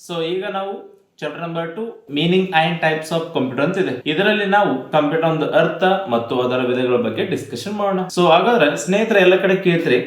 So ಈಗ ನಾವು chapter number 2 meaning and types of computer ಅಂತ ಇದೆ. ಇದರಲ್ಲಿ ನಾವು ಕಂಪ್ಯೂಟರ್ ಒಂದು ಅರ್ಥ ಮತ್ತು ಅದರ ವಿಧಗಳ ಬಗ್ಗೆ ಡಿಸ್ಕಷನ್ ಮಾಡೋಣ. ಸೊ ಹಾಗಾದ್ರೆ ಸ್ನೇಹಿತರೆ ಎಲ್ಲ ಕಡೆ ಕೇಳ್ತೀರಿ.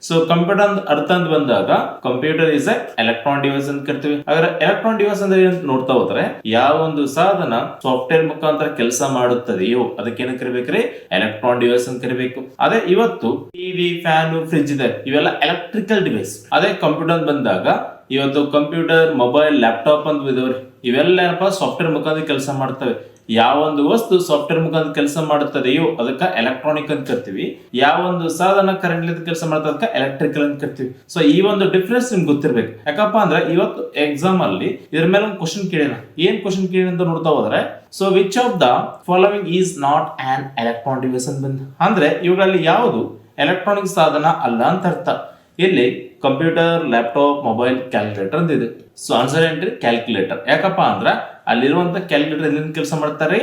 ಸೊ ಕಂಪ್ಯೂಟರ್ ಅಂತ ಅರ್ಥ ಅಂತ ಬಂದಾಗ computer is A electron device ಅಂತ ಕರಿತೀವಿ. ಹಾಗಾದ್ರೆ ಎಲೆಕ್ಟ್ರಾನ್ ಡಿವೈಸ್ ಅಂದ್ರೆ ಏನು ನೋಡ್ತಾ ಹೋದ್ರೆ ಯಾವ ಒಂದು ಸಾಧನ ಸಾಫ್ಟ್ವೇರ್ ಮುಖಾಂತರ ಕೆಲಸ ಮಾಡುತ್ತದೆಯೋ ಅದಕ್ಕೇನು ಕರಿಬೇಕ್ರಿ? ಎಲೆಕ್ಟ್ರಾನ್ ಡಿವೈಸ್ ಅಂತ ಕರಿಬೇಕು. ಅದೇ ಇವತ್ತು ಟಿವಿ, ಫ್ಯಾನ್, ಫ್ರಿಡ್ಜ್ ಇದೆ, ಇವೆಲ್ಲ ಎಲೆಕ್ಟ್ರಿಕಲ್ ಡಿವೈಸ್. ಅದೇ ಕಂಪ್ಯೂಟರ್ ಬಂದಾಗ ಇವತ್ತು ಕಂಪ್ಯೂಟರ್, ಮೊಬೈಲ್, ಲ್ಯಾಪ್ಟಾಪ್ ಅಂತ ಇದಾವ್ರಿ. ಇವೆಲ್ಲ ಏನಪ್ಪ ಸಾಫ್ಟ್ವೇರ್ ಮುಖಾಂತರ ಕೆಲಸ ಮಾಡ್ತವೆ. ಯಾವ ಒಂದು ವಸ್ತು ಸಾಫ್ಟ್ವೇರ್ ಮುಖಾಂತರ ಕೆಲಸ ಮಾಡುತ್ತದೆಯೋ ಅದಕ್ಕೆ ಎಲೆಕ್ಟ್ರಾನಿಕ್ ಅಂತ ಕರಿತೀವಿ. ಯಾವ ಒಂದು ಸಾಧನ ಕರೆಂಟ್ ಕೆಲಸ ಮಾಡ್ತದೆ ಅದಕ್ಕೆ ಎಲೆಕ್ಟ್ರಿಕಲ್ ಅಂತ ಕರಿತೀವಿ. ಸೊ ಈ ಒಂದು ಡಿಫ್ರೆನ್ಸ್ ನಿಮ್ಗೆ ಗೊತ್ತಿರ್ಬೇಕು. ಯಾಕಪ್ಪ ಅಂದ್ರೆ ಇವತ್ತು ಎಕ್ಸಾಮ್ ಅಲ್ಲಿ ಇದ್ರ ಮೇಲೆ ಒಂದು ಕ್ವಶನ್ ಕೇಳಿನ. ಏನ್ ಕ್ವಶನ್ ಕೇಳಿ ಅಂತ ನೋಡ್ತಾ ಹೋದ್ರೆ, so which of the following is not on electron device ಅಂತ ಬಂದ ಅಂದ್ರೆ ಇವುಗಳಲ್ಲಿ ಯಾವುದು ಎಲೆಕ್ಟ್ರಾನಿಕ್ ಸಾಧನ ಅಲ್ಲ ಅಂತ ಅರ್ಥ. ಇಲ್ಲಿ ಕಂಪ್ಯೂಟರ್, ಲ್ಯಾಪ್ಟಾಪ್, ಮೊಬೈಲ್, ಕ್ಯಾಲ್ಕುಲೇಟರ್ ಅಂತ ಇದೆ. ಸೊ ಆನ್ಸರ್ ಏನ್ರಿ? ಕ್ಯಾಲ್ಕುಲೇಟರ್. ಯಾಕಪ್ಪ ಅಂದ್ರ ಅಲ್ಲಿರುವಂತ ಕ್ಯಾಲ್ಕುಲೇಟರ್ ಎಲ್ಲಿಂದ ಕೆಲಸ ಮಾಡ್ತಾರೆ?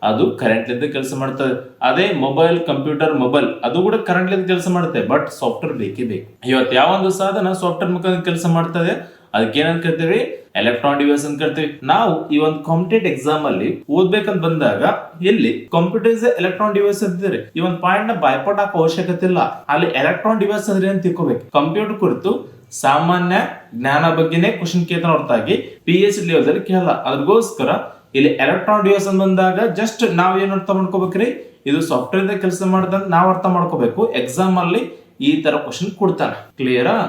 ಅದು ಕರೆಂಟ್ ಲಿಂದ ಕೆಲಸ ಮಾಡ್ತದೆ. ಅದೇ ಮೊಬೈಲ್, ಕಂಪ್ಯೂಟರ್, ಮೊಬೈಲ್ ಅದು ಕೂಡ ಕರೆಂಟ್ ಲಿಂದ ಕೆಲಸ ಮಾಡುತ್ತೆ. ಬಟ್ ಸಾಫ್ಟ್ವೇರ್ ಬೇಕೇ ಬೇಕು. ಇವತ್ತು ಯಾವ ಒಂದು ಸಾಧನ ಸಾಫ್ಟ್ವೇರ್ ಮುಖಾಂತರ ಕೆಲಸ ಮಾಡ್ತದೆ ಅದಕ್ಕೆ ಏನಂತ ಕರಿತೀವಿ? ಎಲೆಕ್ಟ್ರಾನ್ ಡಿವೈಸ್ ಅಂತ ಕರಿತೀವಿ. ನಾವು ಈ ಒಂದು ಕಾಂಪಿಟೇಟಿವ್ ಎಕ್ಸಾಮ್ ಅಲ್ಲಿ ಓದ್ಬೇಕಂತ ಬಂದಾಗ ಇಲ್ಲಿ ಕಂಪ್ಯೂಟರ್ ಇಸ್ ಎಲೆಕ್ಟ್ರಾನ್ ಡಿವೈಸ್ ಅಂತಿದ್ರೆ ಈ ಒಂದು ಪಾಯಿಂಟ್ ನ ಬಾಯ್ಪಾಟ್ ಹಾಕೋ ಅವಶ್ಯಕತೆ ಇಲ್ಲ. ಅಲ್ಲಿ ಎಲೆಕ್ಟ್ರಾನ್ ಡಿವೈಸ್ ಅಂದ್ರೆ ಏನ್ ತಿಳ್ಕೋಬೇಕು. ಕಂಪ್ಯೂಟರ್ ಕುರಿತು ಸಾಮಾನ್ಯ ಜ್ಞಾನ ಬಗ್ಗೆನೇ ಕ್ವಶನ್ ಕೇಳ್ತಾನೆ ಹೊರತಾಗಿ PhD ಲೆವೆಲ್ ಕೇಳಲ್ಲ. ಅದಕ್ಕೋಸ್ಕರ ಇಲ್ಲಿ ಎಲೆಕ್ಟ್ರಾನ್ ಡಿವೈಸ್ ಅಂತ ಬಂದಾಗ ಜಸ್ಟ್ ನಾವ್ ಏನ್ ಅರ್ಥ ಮಾಡ್ಕೋಬೇಕ್ರಿ? ಇದು ಸಾಫ್ಟ್ವೇರ್ ಇಂದ ಕೆಲಸ ಮಾಡ್ದಂತ ನಾವ್ ಅರ್ಥ ಮಾಡ್ಕೋಬೇಕು. ಎಕ್ಸಾಮ್ ಅಲ್ಲಿ ಈ ತರ ಕ್ವಶನ್ ಕೊಡ್ತಾನೆ. ಕ್ಲಿಯರಾ?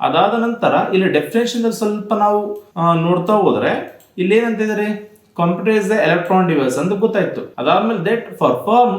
ಅದಾದ ನಂತರ ಇಲ್ಲಿ ಡೆಫಿನೇಷನ್ ಸ್ವಲ್ಪ ನಾವು ನೋಡ್ತಾ ಹೋದ್ರೆ ಇಲ್ಲಿ ಏನಂತಿದ್ದಾರೆ? Computer is the electron device ಅಂತ ಗೊತ್ತಾಯ್ತು. ಅದಾದ್ಮೇಲೆ that perform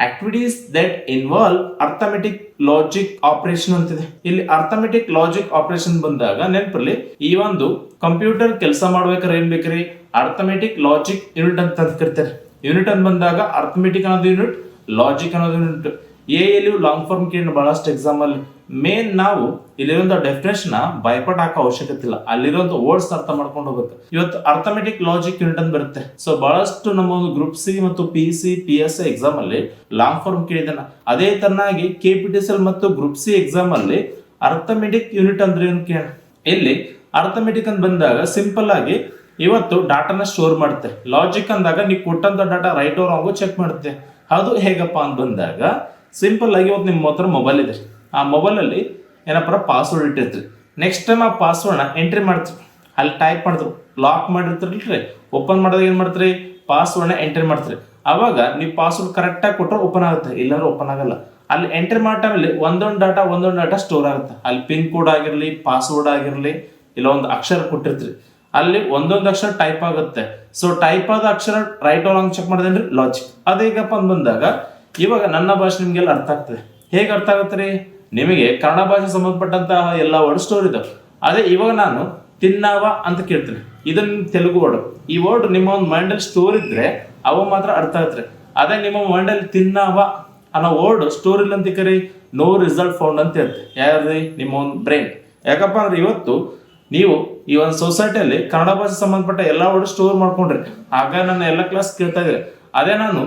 activities that involve arithmetic logic operation ಅಂತಿದೆ. ಇಲ್ಲಿ ಅರ್ಥಮೆಟಿಕ್ ಲಾಜಿಕ್ ಆಪರೇಷನ್ ಬಂದಾಗ ನೆನಪಲ್ಲಿ ಈ ಒಂದು ಕಂಪ್ಯೂಟರ್ ಕೆಲಸ ಮಾಡ್ಬೇಕಾದ್ರೆ ಏನ್ ಬೇಕ್ರಿ? ಅರ್ಥಮೆಟಿಕ್ ಲಾಜಿಕ್ ಯೂನಿಟ್ ಅಂತ ಕರಿತಾರೆ. ಯೂನಿಟ್ ಅಂತ ಬಂದಾಗ ಅರ್ಥಮೆಟಿಕ್ ಅನ್ನೋದು ಯೂನಿಟ್, ಲಾಜಿಕ್ ಅನ್ನೋದು ಯೂನಿಟ್. ಎಲ್ಲಿ ಲಾಂಗ್ ಫಾರ್ಮ್ ಕೇಳಿ ಬಹಳಷ್ಟು ಎಕ್ಸಾಮ್ ಅಲ್ಲಿ ಮೇನ್ ನಾವು ಇಲ್ಲಿರುವಂತ ಡೆಫಿನೇಷನ್ ಬೈಪಾಟ್ ಹಾಕೋ ಅವಶ್ಯಕತೆ ಇಲ್ಲ. ಅಲ್ಲಿರುವಂತ ವರ್ಡ್ಸ್ ಅರ್ಥ ಮಾಡ್ಕೊಂಡು ಹೋಗ್ಬೇಕು. ಇವತ್ತು ಅರ್ಥಮೆಟಿಕ್ ಲಾಜಿಕ್ ಯೂನಿಟ್ ಅಂತ ಬರುತ್ತೆ. ಸೊ ಬಹಳಷ್ಟು ನಮ್ಮ ಒಂದು ಗ್ರೂಪ್ ಸಿ ಮತ್ತು PC, PS ಎಕ್ಸಾಮ್ ಅಲ್ಲಿ ಲಾಂಗ್ ಫಾರ್ಮ್ ಕೇಳಿದಾನ. ಅದೇ ತರನಾಗಿ KPTCL ಮತ್ತು ಗ್ರೂಪ್ ಸಿ ಎಕ್ಸಾಮ್ ಅಲ್ಲಿ ಅರ್ಥಮೆಟಿಕ್ ಯೂನಿಟ್ ಅಂದ್ರೆ ಏನು ಕೇಳ. ಇಲ್ಲಿ ಅರ್ಥಮೆಟಿಕ್ ಅಂತ ಬಂದಾಗ ಸಿಂಪಲ್ ಆಗಿ ಇವತ್ತು ಡಾಟಾನ ಸ್ಟೋರ್ ಮಾಡುತ್ತೆ. ಲಾಜಿಕ್ ಅಂದಾಗ ನೀವು ಕೊಟ್ಟಂತ data right or wrong check ಮಾಡುತ್ತೆ. ಅದು ಹೇಗಪ್ಪ ಅಂತ ಬಂದಾಗ ಸಿಂಪಲ್ ಆಗಿ ಇವತ್ತು ನಿಮ್ಮ ಹತ್ರ ಮೊಬೈಲ್ ಇದೆ. ಆ ಮೊಬೈಲ್ ಅಲ್ಲಿ ಏನಪ್ಪ ಪಾಸ್ವರ್ಡ್ ಇಟ್ಟಿರ್ತೀರಿ. ನೆಕ್ಸ್ಟ್ ಟೈಮ್ ಆ ಪಾಸ್ವರ್ಡ್ ನ ಎಂಟ್ರಿ ಮಾಡ್ತೀವಿ. ಅಲ್ಲಿ ಟೈಪ್ ಮಾಡಿದ್ರು ಲಾಕ್ ಮಾಡಿರ್ತೀರಿ. ಓಪನ್ ಮಾಡಿದಾಗ ಏನ್ ಮಾಡ್ತೀರಿ? ಪಾಸ್ವರ್ಡ್ ನ ಎಂಟ್ರಿ ಮಾಡ್ತೀರಿ. ಅವಾಗ ನೀವು ಪಾಸ್ವರ್ಡ್ ಕರೆಕ್ಟ್ ಆಗಿ ಕೊಟ್ಟರೆ ಓಪನ್ ಆಗುತ್ತೆ, ಇಲ್ಲಾಂದ್ರೆ ಓಪನ್ ಆಗಲ್ಲ. ಅಲ್ಲಿ ಎಂಟ್ರಿ ಮಾಡೋ ಟೈಮಲ್ಲಿ ಒಂದೊಂದು ಡಾಟಾ ಸ್ಟೋರ್ ಆಗುತ್ತೆ. ಅಲ್ಲಿ ಪಿನ್ ಕೋಡ್ ಆಗಿರ್ಲಿ, ಪಾಸ್ವರ್ಡ್ ಆಗಿರ್ಲಿ, ಇಲ್ಲ ಒಂದು ಅಕ್ಷರ ಕೊಟ್ಟಿರ್ತೀರಿ. ಅಲ್ಲಿ ಒಂದೊಂದು ಅಕ್ಷರ ಟೈಪ್ ಆಗುತ್ತೆ. ಸೊ ಟೈಪ್ ಆದ ಅಕ್ಷರ ರೈಟ್ ಆರ್ ರಾಂಗ್ ಚೆಕ್ ಮಾಡಿದೇನ್ರಿ? ಲಾಜಿಕ್. ಅದೇಗಪ್ಪ ಅಂತ ಬಂದಾಗ ಇವಾಗ ನನ್ನ ಭಾಷೆ ನಿಮ್ಗೆಲ್ಲ ಅರ್ಥ ಆಗ್ತದೆ. ಹೇಗೆ ಅರ್ಥ ಆಗುತ್ತೆ ರೀ? ನಿಮಗೆ ಕನ್ನಡ ಭಾಷೆ ಸಂಬಂಧಪಟ್ಟಂತಹ ಎಲ್ಲ ವರ್ಡ್ ಸ್ಟೋರ್ ಇದಾವೆ. ಅದೇ ಇವಾಗ ನಾನು ತಿನ್ನವ ಅಂತ ಕೇಳ್ತೀನಿ, ಇದನ್ನ ತೆಲುಗು ವರ್ಡ್. ಈ ವರ್ಡ್ ನಿಮ್ಮ ಒಂದು ಮೈಂಡಲ್ಲಿ ಸ್ಟೋರ್ ಇದ್ರೆ ಅವ ಮಾತ್ರ ಅರ್ಥ ಆಗುತ್ತೆ. ಅದೇ ನಿಮ್ಮ ಮೈಂಡಲ್ಲಿ ತಿನ್ನವ ಅನ್ನೋ ವರ್ಡ್ ಸ್ಟೋರ್ ಇಲ್ಲ ಅಂತ ಕರಿ ನೋ ರಿಸಲ್ಟ್ ಫೌಂಡ್ ಅಂತ ಹೇಳ್ತೆ. ಯಾರ್ರಿ? ನಿಮ್ಮ ಒಂದು ಬ್ರೈನ್. ಯಾಕಪ್ಪ ಅಂದ್ರೆ ಇವತ್ತು ನೀವು ಈ ಒಂದು ಸೊಸೈಟಿಯಲ್ಲಿ ಕನ್ನಡ ಭಾಷೆ ಸಂಬಂಧಪಟ್ಟ ಎಲ್ಲ ವರ್ಡ್ ಸ್ಟೋರ್ ಮಾಡ್ಕೊಂಡ್ರಿ. ಆಗ ನನ್ನ ಎಲ್ಲ ಕ್ಲಾಸ್ ಕೇಳ್ತಾ ಇದ್ರೆ ಅದೇ ನಾನು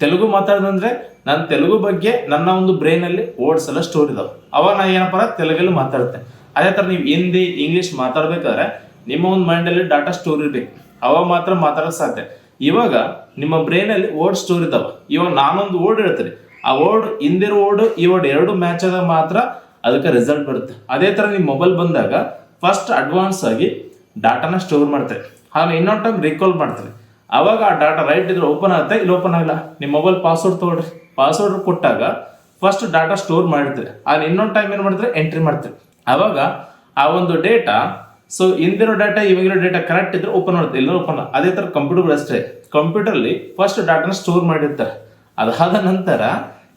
ತೆಲುಗು ಮಾತಾಡಿದ್ರೆ ನನ್ನ ತೆಲುಗು ಬಗ್ಗೆ ನನ್ನ ಒಂದು ಬ್ರೈನ್ ಅಲ್ಲಿ ವರ್ಡ್ಸ್ ಎಲ್ಲ ಸ್ಟೋರ್ ಇದಾವೆ. ಅವಾಗ ನಾ ಏನಪ್ಪ ತೆಲುಗಲ್ಲಿ ಮಾತಾಡ್ತೆ. ಅದೇ ತರ ನೀವು ಹಿಂದಿ, ಇಂಗ್ಲಿಷ್ ಮಾತಾಡ್ಬೇಕಾದ್ರೆ ನಿಮ್ಮ ಒಂದು ಮೈಂಡ್ ಅಲ್ಲಿ ಡಾಟಾ ಸ್ಟೋರ್ ಇರ್ಬೇಕು. ಅವಾಗ ಮಾತ್ರ ಮಾತಾಡಕ್ ಸಾಧ್ಯ. ಇವಾಗ ನಿಮ್ಮ ಬ್ರೈನ್ ಅಲ್ಲಿ ವರ್ಡ್ ಸ್ಟೋರ್ ಇದಾವೆ. ಇವಾಗ ನಾನೊಂದು ವರ್ಡ್ ಹೇಳ್ತೀನಿ, ಆ ವರ್ಡ್ ಹಿಂದಿರೋ ವರ್ಡ್ ಈ ವರ್ಡ್ ಎರಡು ಮ್ಯಾಚ್ ಆದಾಗ ಮಾತ್ರ ಅದಕ್ಕೆ ರಿಸಲ್ಟ್ ಬರುತ್ತೆ. ಅದೇ ತರ ನಿಮ್ಮ ಮೊಬೈಲ್ ಬಂದಾಗ ಫಸ್ಟ್ ಅಡ್ವಾನ್ಸ್ ಆಗಿ ಡಾಟಾನ ಸ್ಟೋರ್ ಮಾಡ್ತಾರೆ, ಆಮೇಲೆ ಇನ್ನೊಂದು ಟೈಮ್ ರಿಕಾಲ್ ಮಾಡ್ತಾರೆ. ಅವಾಗ ಆ ಡಾಟಾ ರೈಟ್ ಇದ್ರೆ ಓಪನ್ ಆಗುತ್ತೆ, ಇಲ್ಲಿ ಓಪನ್ ಆಗಲ್ಲ. ನಿಮ್ಮ ಮೊಬೈಲ್ ಪಾಸ್ವರ್ಡ್ ತಗೊಳ್ರಿ. ಪಾಸ್ವರ್ಡ್ ಕೊಟ್ಟಾಗ ಫಸ್ಟ್ ಡಾಟಾ ಸ್ಟೋರ್ ಮಾಡಿರ್ತೀರಿ, ಅಲ್ಲಿ ಇನ್ನೊಂದು ಟೈಮ್ ಏನು ಮಾಡ್ತಾರೆ? ಎಂಟ್ರಿ ಮಾಡ್ತೀರಿ. ಅವಾಗ ಆ ಒಂದು ಡೇಟಾ, ಸೊ ಹಿಂದಿರೋ ಡಾಟಾ ಇವಾಗಿರೋ ಡೇಟಾ ಕರೆಕ್ಟ್ ಇದ್ರೆ ಓಪನ್ ಮಾಡುತ್ತೆ, ಇಲ್ಲ ಓಪನ್. ಅದೇ ತರ ಕಂಪ್ಯೂಟರ್ ಅಷ್ಟೇ. ಕಂಪ್ಯೂಟರ್ ಅಲ್ಲಿ ಫಸ್ಟ್ ಡಾಟಾನ ಸ್ಟೋರ್ ಮಾಡಿರ್ತಾರೆ. ಅದಾದ ನಂತರ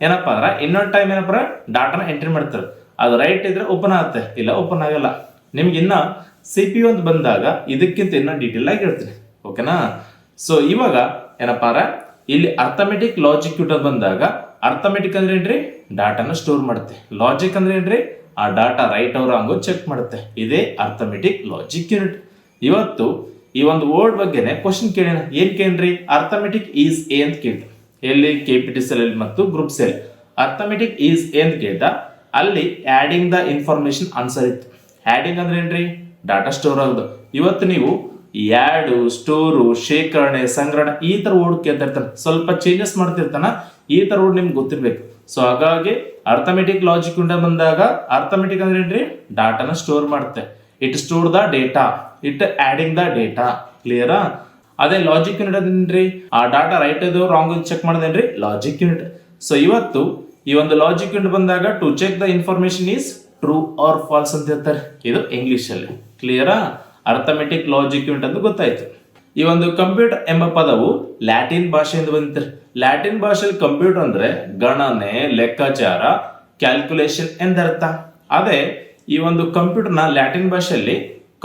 ಏನಪ್ಪಾ ಅಂದ್ರೆ ಇನ್ನೊಂದು ಟೈಮ್ ಏನಪ್ಪ ಡಾಟಾನ ಎಂಟ್ರಿ ಮಾಡ್ತಾರೆ. ಅದು ರೈಟ್ ಇದ್ರೆ ಓಪನ್ ಆಗುತ್ತೆ, ಇಲ್ಲ ಓಪನ್ ಆಗಲ್ಲ. ನಿಮ್ಗೆ ಇನ್ನ CPU ಅಂತ ಬಂದಾಗ ಇದಕ್ಕಿಂತ ಇನ್ನ ಡೀಟೇಲ್ ಆಗಿ ಹೇಳ್ತೀನಿ, ಓಕೆನಾ? ಸೊ ಇವಾಗ ಏನಪ್ಪಾ ಇಲ್ಲಿ ಅರ್ಥಮೆಟಿಕ್ ಲಾಜಿಕ್ ಯೂನಿಟ್ ಬಂದಾಗ ಅರ್ಥಮೆಟಿಕ್ ಅಂದ್ರೆ ಏನ್ರಿ? ಡಾಟಾನ ಸ್ಟೋರ್ ಮಾಡುತ್ತೆ. ಲಾಜಿಕ್ ಅಂದ್ರೆ ಏನ್ರಿ? ಆ ಡಾಟಾ ರೈಟ್ ಅವ್ರ ಹಂಗು ಚೆಕ್ ಮಾಡುತ್ತೆ. ಇದೇ ಅರ್ಥಮೆಟಿಕ್ ಲಾಜಿಕ್ ಯೂನಿಟ್. ಇವತ್ತು ಈ ಒಂದು ವರ್ಡ್ ಬಗ್ಗೆನೆ ಕ್ವಶನ್ ಕೇಳಿನ. ಏನ್ ಕೇಳ್ರಿ? ಅರ್ಥಮೆಟಿಕ್ ಈಸ್ ಎ ಅಂತ ಕೇಳ್ತ. ಎಲ್ಲಿ? KPTCL ಮತ್ತು group C. Arithmetic is A ಅಂತ ಕೇಳ್ತ. ಅಲ್ಲಿ ಆಡಿಂಗ್ ದ ಇನ್ಫಾರ್ಮೇಶನ್ ಆನ್ಸರ್ ಇತ್ತು. ಆಡಿಂಗ್ ಅಂದ್ರೆ ಏನ್ರಿ? ಡಾಟಾ ಸ್ಟೋರ್ ಆಗೋದು. ಇವತ್ತು ನೀವು ಯಾಡು, ಸ್ಟೋರು, ಶೇಖರಣೆ, ಸಂಗ್ರಹಣೆ ಈ ತರ ವರ್ಡ್ ಕೇಳ್ತಿರ್ತಾನೆ. ಸ್ವಲ್ಪ ಚೇಂಜಸ್ ಮಾಡ್ತಿರ್ತಾನ. ಈ ತರ ವರ್ಡ್ ನಿಮ್ಗೆ ಗೊತ್ತಿರ್ಬೇಕು. ಸೊ ಹಾಗಾಗಿ ಅರ್ಥಮೆಟಿಕ್ ಲಾಜಿಕ್ ಯುನಿಟ್ ಬಂದಾಗ ಅರ್ಥಮೆಟಿಕ್ ಅಂದ್ರೆ ಏನ್ರಿ, ಡಾಟಾನ ಸ್ಟೋರ್ ಮಾಡುತ್ತೆ. It store the data, it adding the data. ಕ್ಲಿಯರಾ? ಅದೇ ಲಾಜಿಕ್ ಯೂನಿಟ್ ಅದೇನ್ರಿ, ಆ ಡಾಟಾ ರೈಟ್ ಇದು ರಾಂಗ್ ಚೆಕ್ ಮಾಡೋದೇನ್ರಿ ಲಾಜಿಕ್ ಯೂನಿಟ್. ಸೊ ಇವತ್ತು ಈ ಒಂದು ಲಾಜಿಕ್ ಯೂನಿಟ್ ಬಂದಾಗ to check the information is true or false ಅಂತ ಹೇಳ್ತಾರೆ. ಇದು ಇಂಗ್ಲಿಷ್ ಅಲ್ಲಿ. ಕ್ಲಿಯರಾ? ಅರ್ಥಮೆಟಿಕ್ ಲಾಜಿಕ್ ಯೂನಿಟ್ ಅಂತ ಗೊತ್ತಾಯ್ತು. ಈ ಒಂದು ಕಂಪ್ಯೂಟರ್ ಎಂಬ ಪದವು ಲ್ಯಾಟಿನ್ ಭಾಷೆಯಿಂದ ಬಂದಿದೆ. ಲ್ಯಾಟಿನ್ ಭಾಷೆಯಲ್ಲಿ ಕಂಪ್ಯೂಟರ್ ಅಂದ್ರೆ ಗಣನೆ, ಲೆಕ್ಕಾಚಾರ, ಕ್ಯಾಲ್ಕುಲೇಷನ್ ಎಂದರ್ಥ. ಅದೇ ಈ ಒಂದು ಕಂಪ್ಯೂಟರ್ನ ಲ್ಯಾಟಿನ್ ಭಾಷೆಯಲ್ಲಿ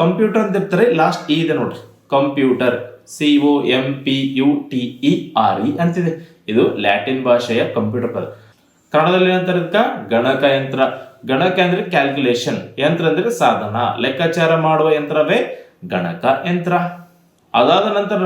ಕಂಪ್ಯೂಟರ್ ಅಂತ ಇರ್ತಾರೆ, ಲಾಸ್ಟ್ ಇ ಇದೆ ನೋಡ್ರಿ, ಕಂಪ್ಯೂಟರ್, COMPUTERE ಅಂತಿದೆ. ಇದು ಲ್ಯಾಟಿನ್ ಭಾಷೆಯ ಕಂಪ್ಯೂಟರ್ ಪದ. ಕನ್ನಡದಲ್ಲಿ ಏನಂತಾರೆ ಇದಕ್ಕ? ಗಣಕಯಂತ್ರ. ಗಣಕ ಅಂದ್ರೆ ಕ್ಯಾಲ್ಕುಲೇಷನ್, ಯಂತ್ರ ಅಂದ್ರೆ ಸಾಧನ, ಲೆಕ್ಕಾಚಾರ ಮಾಡುವ ಯಂತ್ರವೇ ಗಣಕ ಯಂತ್ರ. ಅದಾದ ನಂತರ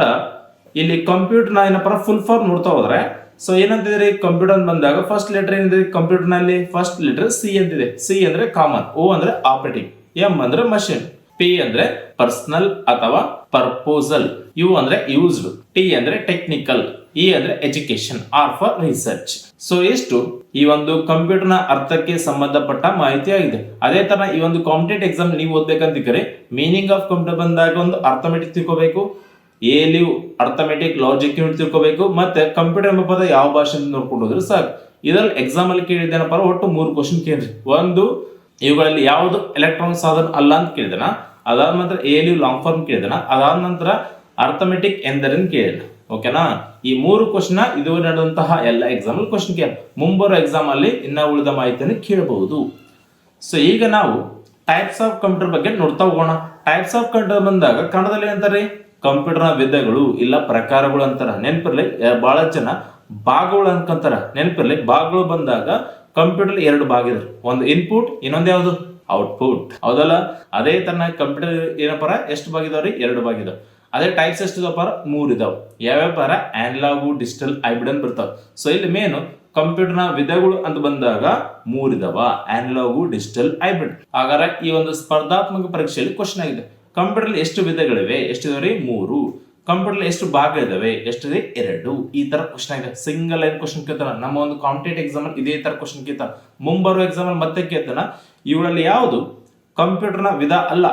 ಇಲ್ಲಿ ಕಂಪ್ಯೂಟರ್ನ ಏನಪ್ಪ ಫುಲ್ ಫಾರ್ಮ್ ನೋಡ್ತಾ ಹೋದ್ರೆ, ಸೊ ಏನಂತಿದ್ರಿ ಕಂಪ್ಯೂಟರ್ ಬಂದಾಗ ಫಸ್ಟ್ ಲೆಟರ್ ಏನಿದೆ ಕಂಪ್ಯೂಟರ್ ನಲ್ಲಿ? ಫಸ್ಟ್ ಲೆಟರ್ ಸಿ ಅಂತಿದೆ. ಸಿ ಅಂದ್ರೆ ಕಾಮನ್, O ಅಂದ್ರೆ ಆಪರೇಟಿಂಗ್, M ಅಂದ್ರೆ ಮಷಿನ್, P ಅಂದ್ರೆ ಪರ್ಸನಲ್ ಅಥವಾ ಪರ್ಪೋಸಲ್, U ಅಂದ್ರೆ ಯೂಸ್ಡ್, T ಅಂದ್ರೆ ಟೆಕ್ನಿಕಲ್, E ಅಂದ್ರೆ education, R for research. So ಇಷ್ಟು ಈ ಒಂದು ಕಂಪ್ಯೂಟರ್ ನ ಅರ್ಥಕ್ಕೆ ಸಂಬಂಧಪಟ್ಟ ಮಾಹಿತಿ ಆಗಿದೆ. ಅದೇ ತರ ಈ ಒಂದು ಕಾಂಪಿಟೇಟಿವ್ ಎಕ್ಸಾಮ್ ನೀವು ಓದ್ಬೇಕಂತಿದ್ರೆ ಮೀನಿಂಗ್ ಆಫ್ ಕಂಪ್ಯೂಟರ್ ಬಂದಾಗ ಒಂದು ಅರ್ಥಮೆಟಿಕ್ ತಿಳ್ಕೋಬೇಕು, ಎಲಿವ್ ಅರ್ಥಮೆಟಿಕ್ ಲಾಜಿಕ್ ಯೂನಿಟ್ ತಿಳ್ಕೋಬೇಕು, ಮತ್ತೆ ಕಂಪ್ಯೂಟರ್ ಎಂಬ ಪದ ಯಾವ ಭಾಷೆಯಿಂದ ನೋಡ್ಕೊಂಡು ಹೋದ್ರೆ ಸಾಕು. ಇದರಲ್ಲಿ ಎಕ್ಸಾಮ್ ಅಲ್ಲಿ ಕೇಳಿದ್ದೇನಪ್ಪ ಒಟ್ಟು 3 ಕ್ವಶನ್ ಕೇಳ್ರಿ. ಒಂದು, ಇವುಗಳಲ್ಲಿ ಯಾವುದು ಎಲೆಕ್ಟ್ರಾನಿಕ್ ಸಾಧನ ಅಲ್ಲ ಅಂತ ಕೇಳಿದನ. ಅದಾದ ನಂತರ ಎಲಿವ್ ಲಾಂಗ್ ಫಾರ್ಮ್ ಕೇಳಿದನ. ಅದಾದ ನಂತರ ಅರ್ಥಮೆಟಿಕ್ ಎಂದರೇನು ಕೇಳಿದ. ಓಕೆನಾ? ಈ 3 ಕ್ವಶನ್ ಇದು ನಡೆದಂತಹ ಎಲ್ಲ ಎಕ್ಸಾಮ್ ಅಲ್ಲಿ ಕ್ವಶನ್ ಕೇಳ. ಮುಂಬರುವ ಎಕ್ಸಾಮ್ ಅಲ್ಲಿ ಇನ್ನ ಉಳಿದ ಮಾಹಿತಿಯನ್ನು ಕೇಳಬಹುದು. ಸೊ ಈಗ ನಾವು ಟೈಪ್ಸ್ ಆಫ್ ಕಂಪ್ಯೂಟರ್ ಬಗ್ಗೆ ನೋಡ್ತಾ ಹೋಗೋಣ. ಟೈಪ್ಸ್ ಆಫ್ ಕಂಪ್ಯೂಟರ್ ಬಂದಾಗ ಕನ್ನಡದಲ್ಲಿ ಏನಂತಾರೆ? ಕಂಪ್ಯೂಟರ್ನ ವಿಧಗಳು ಇಲ್ಲ ಪ್ರಕಾರಗಳು ಅಂತಾರ. ನೆನಪಿರ್ಲಿ, ಬಹಳ ಜನ ಭಾಗಗಳು ಅನ್ಕೊಂತಾರ. ನೆನಪಿರ್ಲಿ, ಭಾಗಗಳು ಬಂದಾಗ ಕಂಪ್ಯೂಟರ್ 2 ಭಾಗ ಇದೆ. ಒಂದು ಇನ್ಪುಟ್, ಇನ್ನೊಂದು ಯಾವುದು ಔಟ್ಪುಟ್. ಹೌದಲ್ಲ? ಅದೇ ತರ ಕಂಪ್ಯೂಟರ್ ಏನಪ್ಪಾರ ಎಷ್ಟು ಭಾಗ ಇದಾವ್ರಿ? 2 ಭಾಗ ಇದಾವ. ಅದೇ ಟೈಪ್ಸ್ ಎಷ್ಟು ಇದಾವಪ್ಪಾರ? 3 ಇದಾವ. ಯಾವ್ಯಾವ ಪಾರ? ಆನಲಾಗು, ಡಿಜಿಟಲ್, ಹೈಬ್ರಿಡ್ ಅಂತ ಬರ್ತಾವ. ಸೊ ಇಲ್ಲಿ ಮೇನು ಕಂಪ್ಯೂಟರ್ನ ವಿಧಗಳು ಅಂತ ಬಂದಾಗ 3 ಇದಾವ, ಆನಲಾಗು, ಡಿಜಿಟಲ್, ಹೈಬ್ರಿಡ್. ಹಾಗಾದ್ರೆ ಈ ಒಂದು ಸ್ಪರ್ಧಾತ್ಮಕ ಪರೀಕ್ಷೆಯಲ್ಲಿ ಕ್ವಶನ್ ಆಗಿದೆ, ಕಂಪ್ಯೂಟರ್ ಎಷ್ಟು ವಿಧಗಳಿವೆ? ಎಷ್ಟಿದಾವ್ರಿ? 3. ಕಂಪ್ಯೂಟರ್ ಎಷ್ಟು ಭಾಗ ಇದಾವೆ? ಎಷ್ಟಿದೆ? 2. ಈ ತರ ಕ್ವಶನ್ ಆಗಿದೆ. ಸಿಂಗಲ್ ಲೈನ್ ಕ್ವಶನ್ ಕೇಳ್ತಾನ. ನಮ್ಮ ಒಂದು ಕಾಂಪಿಟೇಟಿವ್ ಎಕ್ಸಾಮ್ ಅಲ್ಲಿ ಇದೇ ತರ ಕ್ವಶನ್ ಕೇಳ್ತಾನ. ಮುಂಬರುವ ಎಕ್ಸಾಮ್ ಅಲ್ಲಿ ಮತ್ತೆ ಕೇಳ್ತಾನ. ಇವುಗಳಲ್ಲಿ ಯಾವುದು ಕಂಪ್ಯೂಟರ್ನ ವಿಧ ಅಲ್ಲ?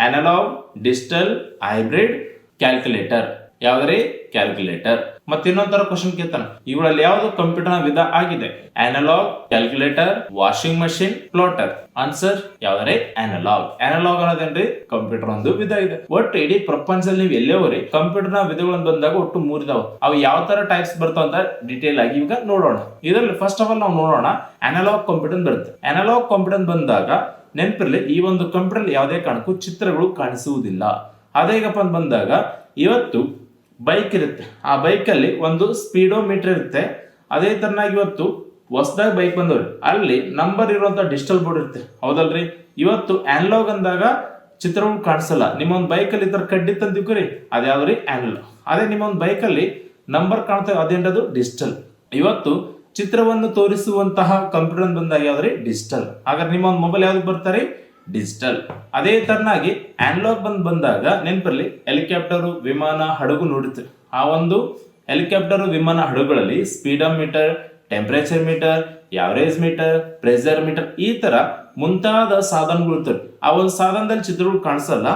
Analog, digital, hybrid, calculator. ಯಾವ್ದ್ರಿ? ಕ್ಯಾಲ್ಕುಲೇಟರ್. ಮತ್ತೆ ಇನ್ನೊಂದರ ಕ್ವಶನ್ ಕೇಳ್ತಾನ, ಇವುಗಳಲ್ಲಿ ಯಾವುದು ಕಂಪ್ಯೂಟರ್ನ ವಿಧ ಆಗಿದೆ? Analog, calculator, washing machine, plotter. Answer ಯಾವ್ದ್ರಿ? ಅನಲಾಗ್. ಅನಲಾಗ್ ಅನ್ನೋದೇನ್ರಿ? ಕಂಪ್ಯೂಟರ್ ಒಂದು ವಿಧ ಇದೆ. ಒಟ್ಟು ಇಡೀ ಪ್ರಪಂಚದಲ್ಲಿ ನೀವು ಎಲ್ಲೇವರಿ ಕಂಪ್ಯೂಟರ್ನ ವಿಧಗಳನ್ನು ಬಂದಾಗ ಒಟ್ಟು 3 ಇದಾವ. ಅವು ಯಾವ ತರ ಟೈಪ್ಸ್ ಬರ್ತಾವ ಅಂತ ಡಿಟೇಲ್ ಆಗಿ ಈಗ ನೋಡೋಣ. ಇದರಲ್ಲಿ ಫಸ್ಟ್ ಆಫ್ ಆಲ್ ನಾವು ನೋಡೋಣ ಅನಲಾಗ್ ಕಂಪ್ಯೂಟರ್ ಬರುತ್ತೆ. ಅನಲಾಗ್ ಕಂಪ್ಯೂಟರ್ ಬಂದಾಗ ನೆನಪಿರ್ಲಿ, ಈ ಒಂದು ಕಂಪ್ಯೂಟರ್ ಯಾವುದೇ ಕಾರಣಕ್ಕೂ ಚಿತ್ರಗಳು ಕಾಣಿಸುವುದಿಲ್ಲ. ಅದೇಗಪ್ಪ ಅಂತ ಬಂದಾಗ ಇವತ್ತು ಬೈಕ್ ಇರುತ್ತೆ, ಆ ಬೈಕಲ್ಲಿ ಒಂದು ಸ್ಪೀಡೋಮೀಟರ್ ಇರುತ್ತೆ. ಅದೇ ತರನಾಗಿ ಇವತ್ತು ಹೊಸದಾಗಿ ಬೈಕ್ ಬಂದವ್ರಿ, ಅಲ್ಲಿ ನಂಬರ್ ಇರುವಂತ ಡಿಜಿಟಲ್ ಬೋರ್ಡ್ ಇರುತ್ತೆ. ಹೌದಲ್ರಿ? ಇವತ್ತು ಆನಲಾಗ್ ಅಂದಾಗ ಚಿತ್ರಗಳು ಕಾಣಿಸಲ್ಲ. ನಿಮ್ಮೊಂದು ಬೈಕಲ್ಲಿ ಈ ತರ ಕಡ್ಡಿತ್ತು ಅಂತ ತಿಳ್ಕೊರಿ, ಅದ್ಯಾವ್ರಿ? ಆನಲಾಗ್. ಅದೇ ನಿಮ್ಮೊಂದು ಬೈಕಲ್ಲಿ ನಂಬರ್ ಕಾಣ್ತೇವೆ, ಅದೇನದು? ಡಿಜಿಟಲ್. ಇವತ್ತು ಚಿತ್ರವನ್ನು ತೋರಿಸುವಂತಹ ಕಂಪ್ಯೂಟರ್ ಬಂದಾಗ ಯಾವ್ದ್ರಿ? ಡಿಜಿಟಲ್. ಹಾಗಾದ್ರೆ ನಿಮ್ಮ ಒಂದು ಮೊಬೈಲ್ ಯಾವ್ದು ಬರ್ತಾರೆ? ಡಿಜಿಟಲ್. ಅದೇ ತರನಾಗಿ ಆನಲಾಗ್ ಬಂದಾಗ ನೆನಪಲ್ಲಿ ಹೆಲಿಕಾಪ್ಟರು, ವಿಮಾನ, ಹಡಗು ನೋಡುತ್ತೀರಿ. ಆ ಒಂದು ಹೆಲಿಕಾಪ್ಟರ್, ವಿಮಾನ, ಹಡಗುಗಳಲ್ಲಿ speedometer, temperature meter, average meter, pressure meter ಈ ತರ ಮುಂತಾದ ಸಾಧನಗಳು ಇರ್ತವೆ. ಆ ಒಂದು ಸಾಧನದಲ್ಲಿ ಚಿತ್ರಗಳು ಕಾಣಿಸಲ್ಲ,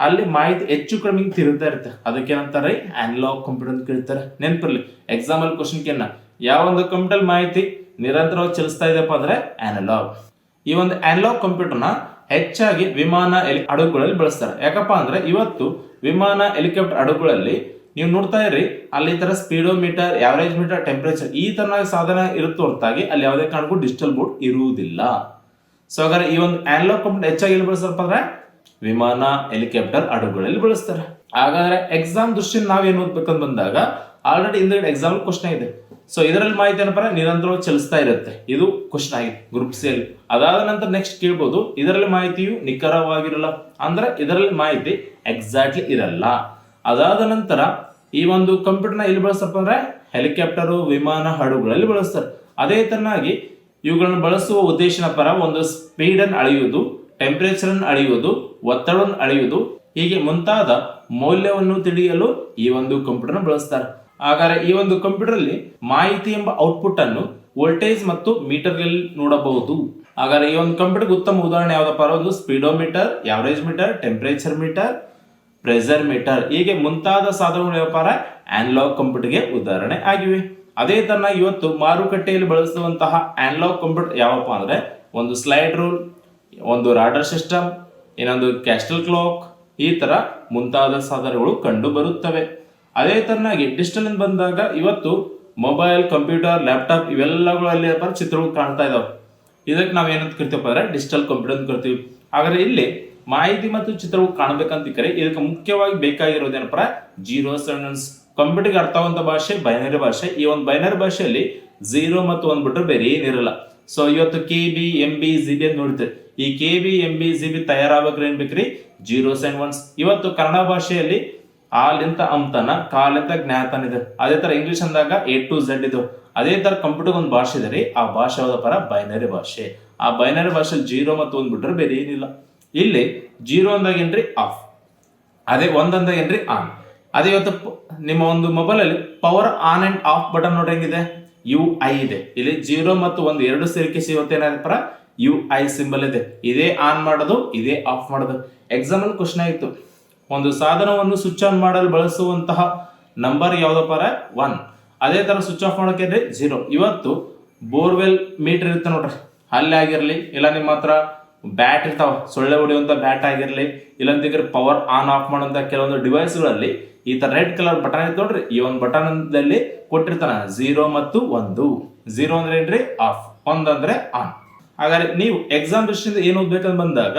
ಅಲ್ಲಿ ಮಾಹಿತಿ ಹೆಚ್ಚು ಕಡಿಮೆ ತಿರುಗ್ತಾ ಇರುತ್ತೆ. ಅದಕ್ಕೆ ಏನಂತಾರೆ? ಅನಲಾಗ್ ಕಂಪ್ಯೂಟರ್ ಅಂತ ಕೇಳ್ತಾರೆ. ನೆನಪಿರ್ಲಿ, ಎಕ್ಸಾಮ್ ಅಲ್ಲಿ ಕ್ವಶನ್ ಕೇಳ ಯಾವ ಒಂದು ಕಂಪ್ಯೂಟರ್ ಮಾಹಿತಿ ನಿರಂತರವಾಗಿ ಚಲಿಸ್ತಾ ಇದೆಯಪ್ಪ ಅಂದ್ರೆ ಅನಲಾಗ್. ಈ ಒಂದು ಅನಲಾಗ್ ಕಂಪ್ಯೂಟರ್ನ ಹೆಚ್ಚಾಗಿ ವಿಮಾನ, ಹಡಗುಗಳಲ್ಲಿ ಬಳಸ್ತಾರೆ. ಯಾಕಪ್ಪ ಅಂದ್ರೆ ಇವತ್ತು ವಿಮಾನ, ಹೆಲಿಕಾಪ್ಟರ್, ಹಡಗುಗಳಲ್ಲಿ ನೀವು ನೋಡ್ತಾ ಇರ್ರಿ, ಅಲ್ಲಿ ತರ ಸ್ಪೀಡೋಮೀಟರ್, ಯಾವರೇಜ್ ಮೀಟರ್, ಟೆಂಪರೇಚರ್ ಈ ತರ ಸಾಧನ ಇರುತ್ತೆ ಹೊರತಾಗಿ ಅಲ್ಲಿ ಯಾವುದೇ ಕಾರಣಕ್ಕೂ ಡಿಜಿಟಲ್ ಬೋರ್ಡ್ ಇರುವುದಿಲ್ಲ. ಸೊ ಹಾಗಾದ್ರೆ ಈ ಒಂದು ಅನಲಾಗ್ ಕಂಪ್ಯೂಟರ್ ಹೆಚ್ಚಾಗಿ ಎಲ್ಲಿ ಬಳಸ್ತಾರಪ್ಪ ಅಂದ್ರೆ ವಿಮಾನ, ಹೆಲಿಕಾಪ್ಟರ್, ಹಡಗುಗಳಲ್ಲಿ ಬಳಸ್ತಾರೆ. ಹಾಗಾದ್ರೆ ಎಕ್ಸಾಮ್ ದೃಷ್ಟಿಯಿಂದ ನಾವೇನು ಓದ್ಬೇಕಂತ ಬಂದಾಗ ಆಲ್ರೆಡಿ ಹಿಂದೆ ಎಕ್ಸಾಮ್ ಕ್ವಶನ್ ಇದೆ. ಸೊ ಇದರಲ್ಲಿ ಮಾಹಿತಿ ಏನಪ್ಪ ನಿರಂತರವಾಗಿ ಚಲಿಸ್ತಾ ಇರುತ್ತೆ. ಇದು ಕ್ವಶನ್ ಆಗಿದೆ ಗ್ರೂಪ್ ಸಿ ಅಲ್ಲಿ. ಅದಾದ ನಂತರ ನೆಕ್ಸ್ಟ್ ಕೇಳ್ಬೋದು, ಇದರಲ್ಲಿ ಮಾಹಿತಿಯು ನಿಖರವಾಗಿರಲ್ಲ, ಅಂದ್ರೆ ಇದರಲ್ಲಿ ಮಾಹಿತಿ ಎಕ್ಸಾಕ್ಟ್ಲಿ ಇರಲ್ಲ. ಅದಾದ ನಂತರ ಈ ಒಂದು ಕಂಪ್ಯೂಟರ್ನ ಎಲ್ಲಿ ಬಳಸ್ತಾರಪ್ಪ ಅಂದ್ರೆ ಹೆಲಿಕಾಪ್ಟರು, ವಿಮಾನ, ಹಡಗುಗಳಲ್ಲಿ ಬಳಸ್ತಾರೆ. ಅದೇ ತರನಾಗಿ ಇವುಗಳನ್ನು ಬಳಸುವ ಉದ್ದೇಶನ ಪರ ಒಂದು ಸ್ಪೀಡ್ ಅನ್ನು ಅಳೆಯುವುದು, ಟೆಂಪರೇಚರ್ ಅನ್ನು ಅಳೆಯುವುದು, ಒತ್ತಡವನ್ನು ಅಳೆಯುವುದು, ಹೀಗೆ ಮುಂತಾದ ಮೌಲ್ಯವನ್ನು ತಿಳಿಯಲು ಈ ಒಂದು ಕಂಪ್ಯೂಟರ್ ಬಳಸ್ತಾರೆ. ಹಾಗಾದ್ರೆ ಈ ಒಂದು ಕಂಪ್ಯೂಟರ್ ಅಲ್ಲಿ ಮಾಹಿತಿ ಎಂಬ ಔಟ್ಪುಟ್ ಅನ್ನು ವೋಲ್ಟೇಜ್ ಮತ್ತು ಮೀಟರ್ ಗಳಲ್ಲಿ ನೋಡಬಹುದು. ಹಾಗಾದ್ರೆ ಈ ಒಂದು ಕಂಪ್ಯೂಟರ್ ಉತ್ತಮ ಉದಾಹರಣೆ ಯಾವ್ದಪ್ಪ, ಒಂದು speedometer, average meter, temperature meter, pressure meter, ಹೀಗೆ ಮುಂತಾದ ಸಾಧನಗಳು ವ್ಯಾಪಾರ ಅನಲಾಗ್ ಕಂಪ್ಯೂಟರ್ಗೆ ಉದಾಹರಣೆ ಆಗಿವೆ. ಅದೇ ತರ ಇವತ್ತು ಮಾರುಕಟ್ಟೆಯಲ್ಲಿ ಬಳಸುವಂತಹ ಅನಲಾಗ್ ಕಂಪ್ಯೂಟರ್ ಯಾವಪ್ಪ ಅಂದ್ರೆ ಒಂದು ಸ್ಲೈಡ್ ರೂಲ್, ಒಂದು ರಾಡರ್ ಸಿಸ್ಟಮ್, ಇನ್ನೊಂದು ಕ್ಯಾಸ್ಟಲ್ ಕ್ಲಾಕ್, ಈ ತರ ಮುಂತಾದ ಸಾಧನಗಳು ಕಂಡು ಬರುತ್ತವೆ. ಅದೇ ತರನಾಗಿ ಡಿಜಿಟಲ್ ಬಂದಾಗ ಇವತ್ತು ಮೊಬೈಲ್, ಕಂಪ್ಯೂಟರ್, ಲ್ಯಾಪ್ಟಾಪ್ ಇವೆಲ್ಲಗಳಲ್ಲಿ ಚಿತ್ರಗಳು ಕಾಣ್ತಾ ಇದಾವೆ. ಇದಕ್ಕೆ ನಾವು ಏನಂತ ಕರಿತೀವಪ್ಪ ಅಂದ್ರೆ ಡಿಜಿಟಲ್ ಕಂಪ್ಯೂಟರ್ ಅಂತ ಕರಿತೀವಿ. ಹಾಗಾದ್ರೆ ಇಲ್ಲಿ ಮಾಹಿತಿ ಮತ್ತು ಚಿತ್ರಗಳು ಕಾಣಬೇಕಂತ ಕರೆ ಇದಕ್ಕೆ ಮುಖ್ಯವಾಗಿ ಬೇಕಾಗಿರೋದೇನಪ್ಪ, ಜೀರೋಸ್ ಅಂಡ್ ಒನ್ಸ್. ಕಂಪ್ಯೂಟರ್ಗೆ ಅರ್ಥವಂತ ಭಾಷೆ ಬೈನರಿ ಭಾಷೆ. ಈ ಒಂದು ಬೈನರಿ ಭಾಷೆಯಲ್ಲಿ 0 ಮತ್ತು 1 ಬಿಟ್ಟರೆ ಬೇರೆ ಏನಿರಲ್ಲ. ಸೊ ಇವತ್ತು KB, MB, GB ಅಂತ ನೋಡ್ತೇವೆ. ಈ KB, MB, GB ತಯಾರಾಗಬೇಕ್ರೆ ಏನ್ ಬೇಕ್ರಿ, ಜೀರೋಸ್ ಅಂಡ್ ಒನ್ಸ್. ಇವತ್ತು ಕನ್ನಡ ಭಾಷೆಯಲ್ಲಿ ಆಲಿಂತ ಅಂತನ, ಕಾಲಿಂತ ಜ್ಞಾತನ ಇದೆ. ಅದೇ ತರ ಇಂಗ್ಲಿಷ್ ಅಂದಾಗ A to Z ಇದು. ಅದೇ ತರ ಕಂಪ್ಯೂಟರ್ ಒಂದು ಭಾಷೆ ಇದೆ ರೀ, ಆ ಭಾಷೆ ಯಾವ್ದಪ್ಪ, ಬೈನರಿ ಭಾಷೆ. ಆ ಬೈನರಿ ಭಾಷೆಯಲ್ಲಿ 0 ಮತ್ತು 1 ಬಿಟ್ರೆ ಬೇರೆ ಏನಿಲ್ಲ. ಇಲ್ಲಿ 0 ಅಂದಾಗ ಏನ್ರಿ ಆಫ್, ಅದೇ 1 ಅಂದಾಗ ಏನ್ರಿ ಆನ್. ಅದೇ ಇವತ್ತು ನಿಮ್ಮ ಒಂದು ಮೊಬೈಲ್ ಅಲ್ಲಿ power on and of button ನೋಡಿ ಹೆಂಗಿದೆ, UI ಇದೆ. ಇಲ್ಲಿ 0 ಮತ್ತು 1 ಎರಡು ಸೇರಿಕೆ ಇವತ್ತೇನಾದಪ್ಪ, UI ಸಿಂಬಲ್ ಇದೆ. ಇದೇ ಆನ್ ಮಾಡೋದು, ಇದೇ ಆಫ್ ಮಾಡೋದು. ಎಕ್ಸಾಂಪಲ್ ಕ್ವಶನ್ ಆಯಿತು, ಒಂದು ಸಾಧನವನ್ನು ಸ್ವಿಚ್ ಆನ್ ಮಾಡಲು ಬಳಸುವಂತಹ ನಂಬರ್ ಯಾವ್ದಪ್ಪ, 1. ಅದೇ ತರ ಸ್ವಿಚ್ ಆಫ್ ಮಾಡೋಕೆ 0. ಇವತ್ತು ಬೋರ್ವೆಲ್ ಮೀಟರ್ ಇರುತ್ತೆ ನೋಡ್ರಿ, ಅಲ್ಲಿ ಆಗಿರ್ಲಿ, ಇಲ್ಲ ನಿಮ್ಮ ಹತ್ರ ಬ್ಯಾಟ್ ಇರ್ತಾವ, ಸೊಳ್ಳೆ ಹೊಡೆಯುವಂತ ಬ್ಯಾಟ್ ಆಗಿರ್ಲಿ, ಇಲ್ಲಂತಿದ್ರೆ ಪವರ್ ಆನ್ ಆಫ್ ಮಾಡುವಂತ ಕೆಲವೊಂದು ಡಿವೈಸ್ಗಳಲ್ಲಿ ಈ ತರ ರೆಡ್ ಕಲರ್ ಬಟನ್ ಇತ್ತು ನೋಡ್ರಿ, ಈ ಒಂದು ಬಟನ್ ಕೊಟ್ಟಿರ್ತಾನ 0 ಮತ್ತು 1. 0 ಅಂದ್ರೆ ಏನ್ರಿ ಆಫ್, 1 ಅಂದ್ರೆ ಆನ್. ಹಾಗಾದ್ರೆ ನೀವು ಎಕ್ಸಾಮ್ ದೃಷ್ಟಿಯಿಂದ ಏನು ಓದ್ಬೇಕಂತ ಬಂದಾಗ,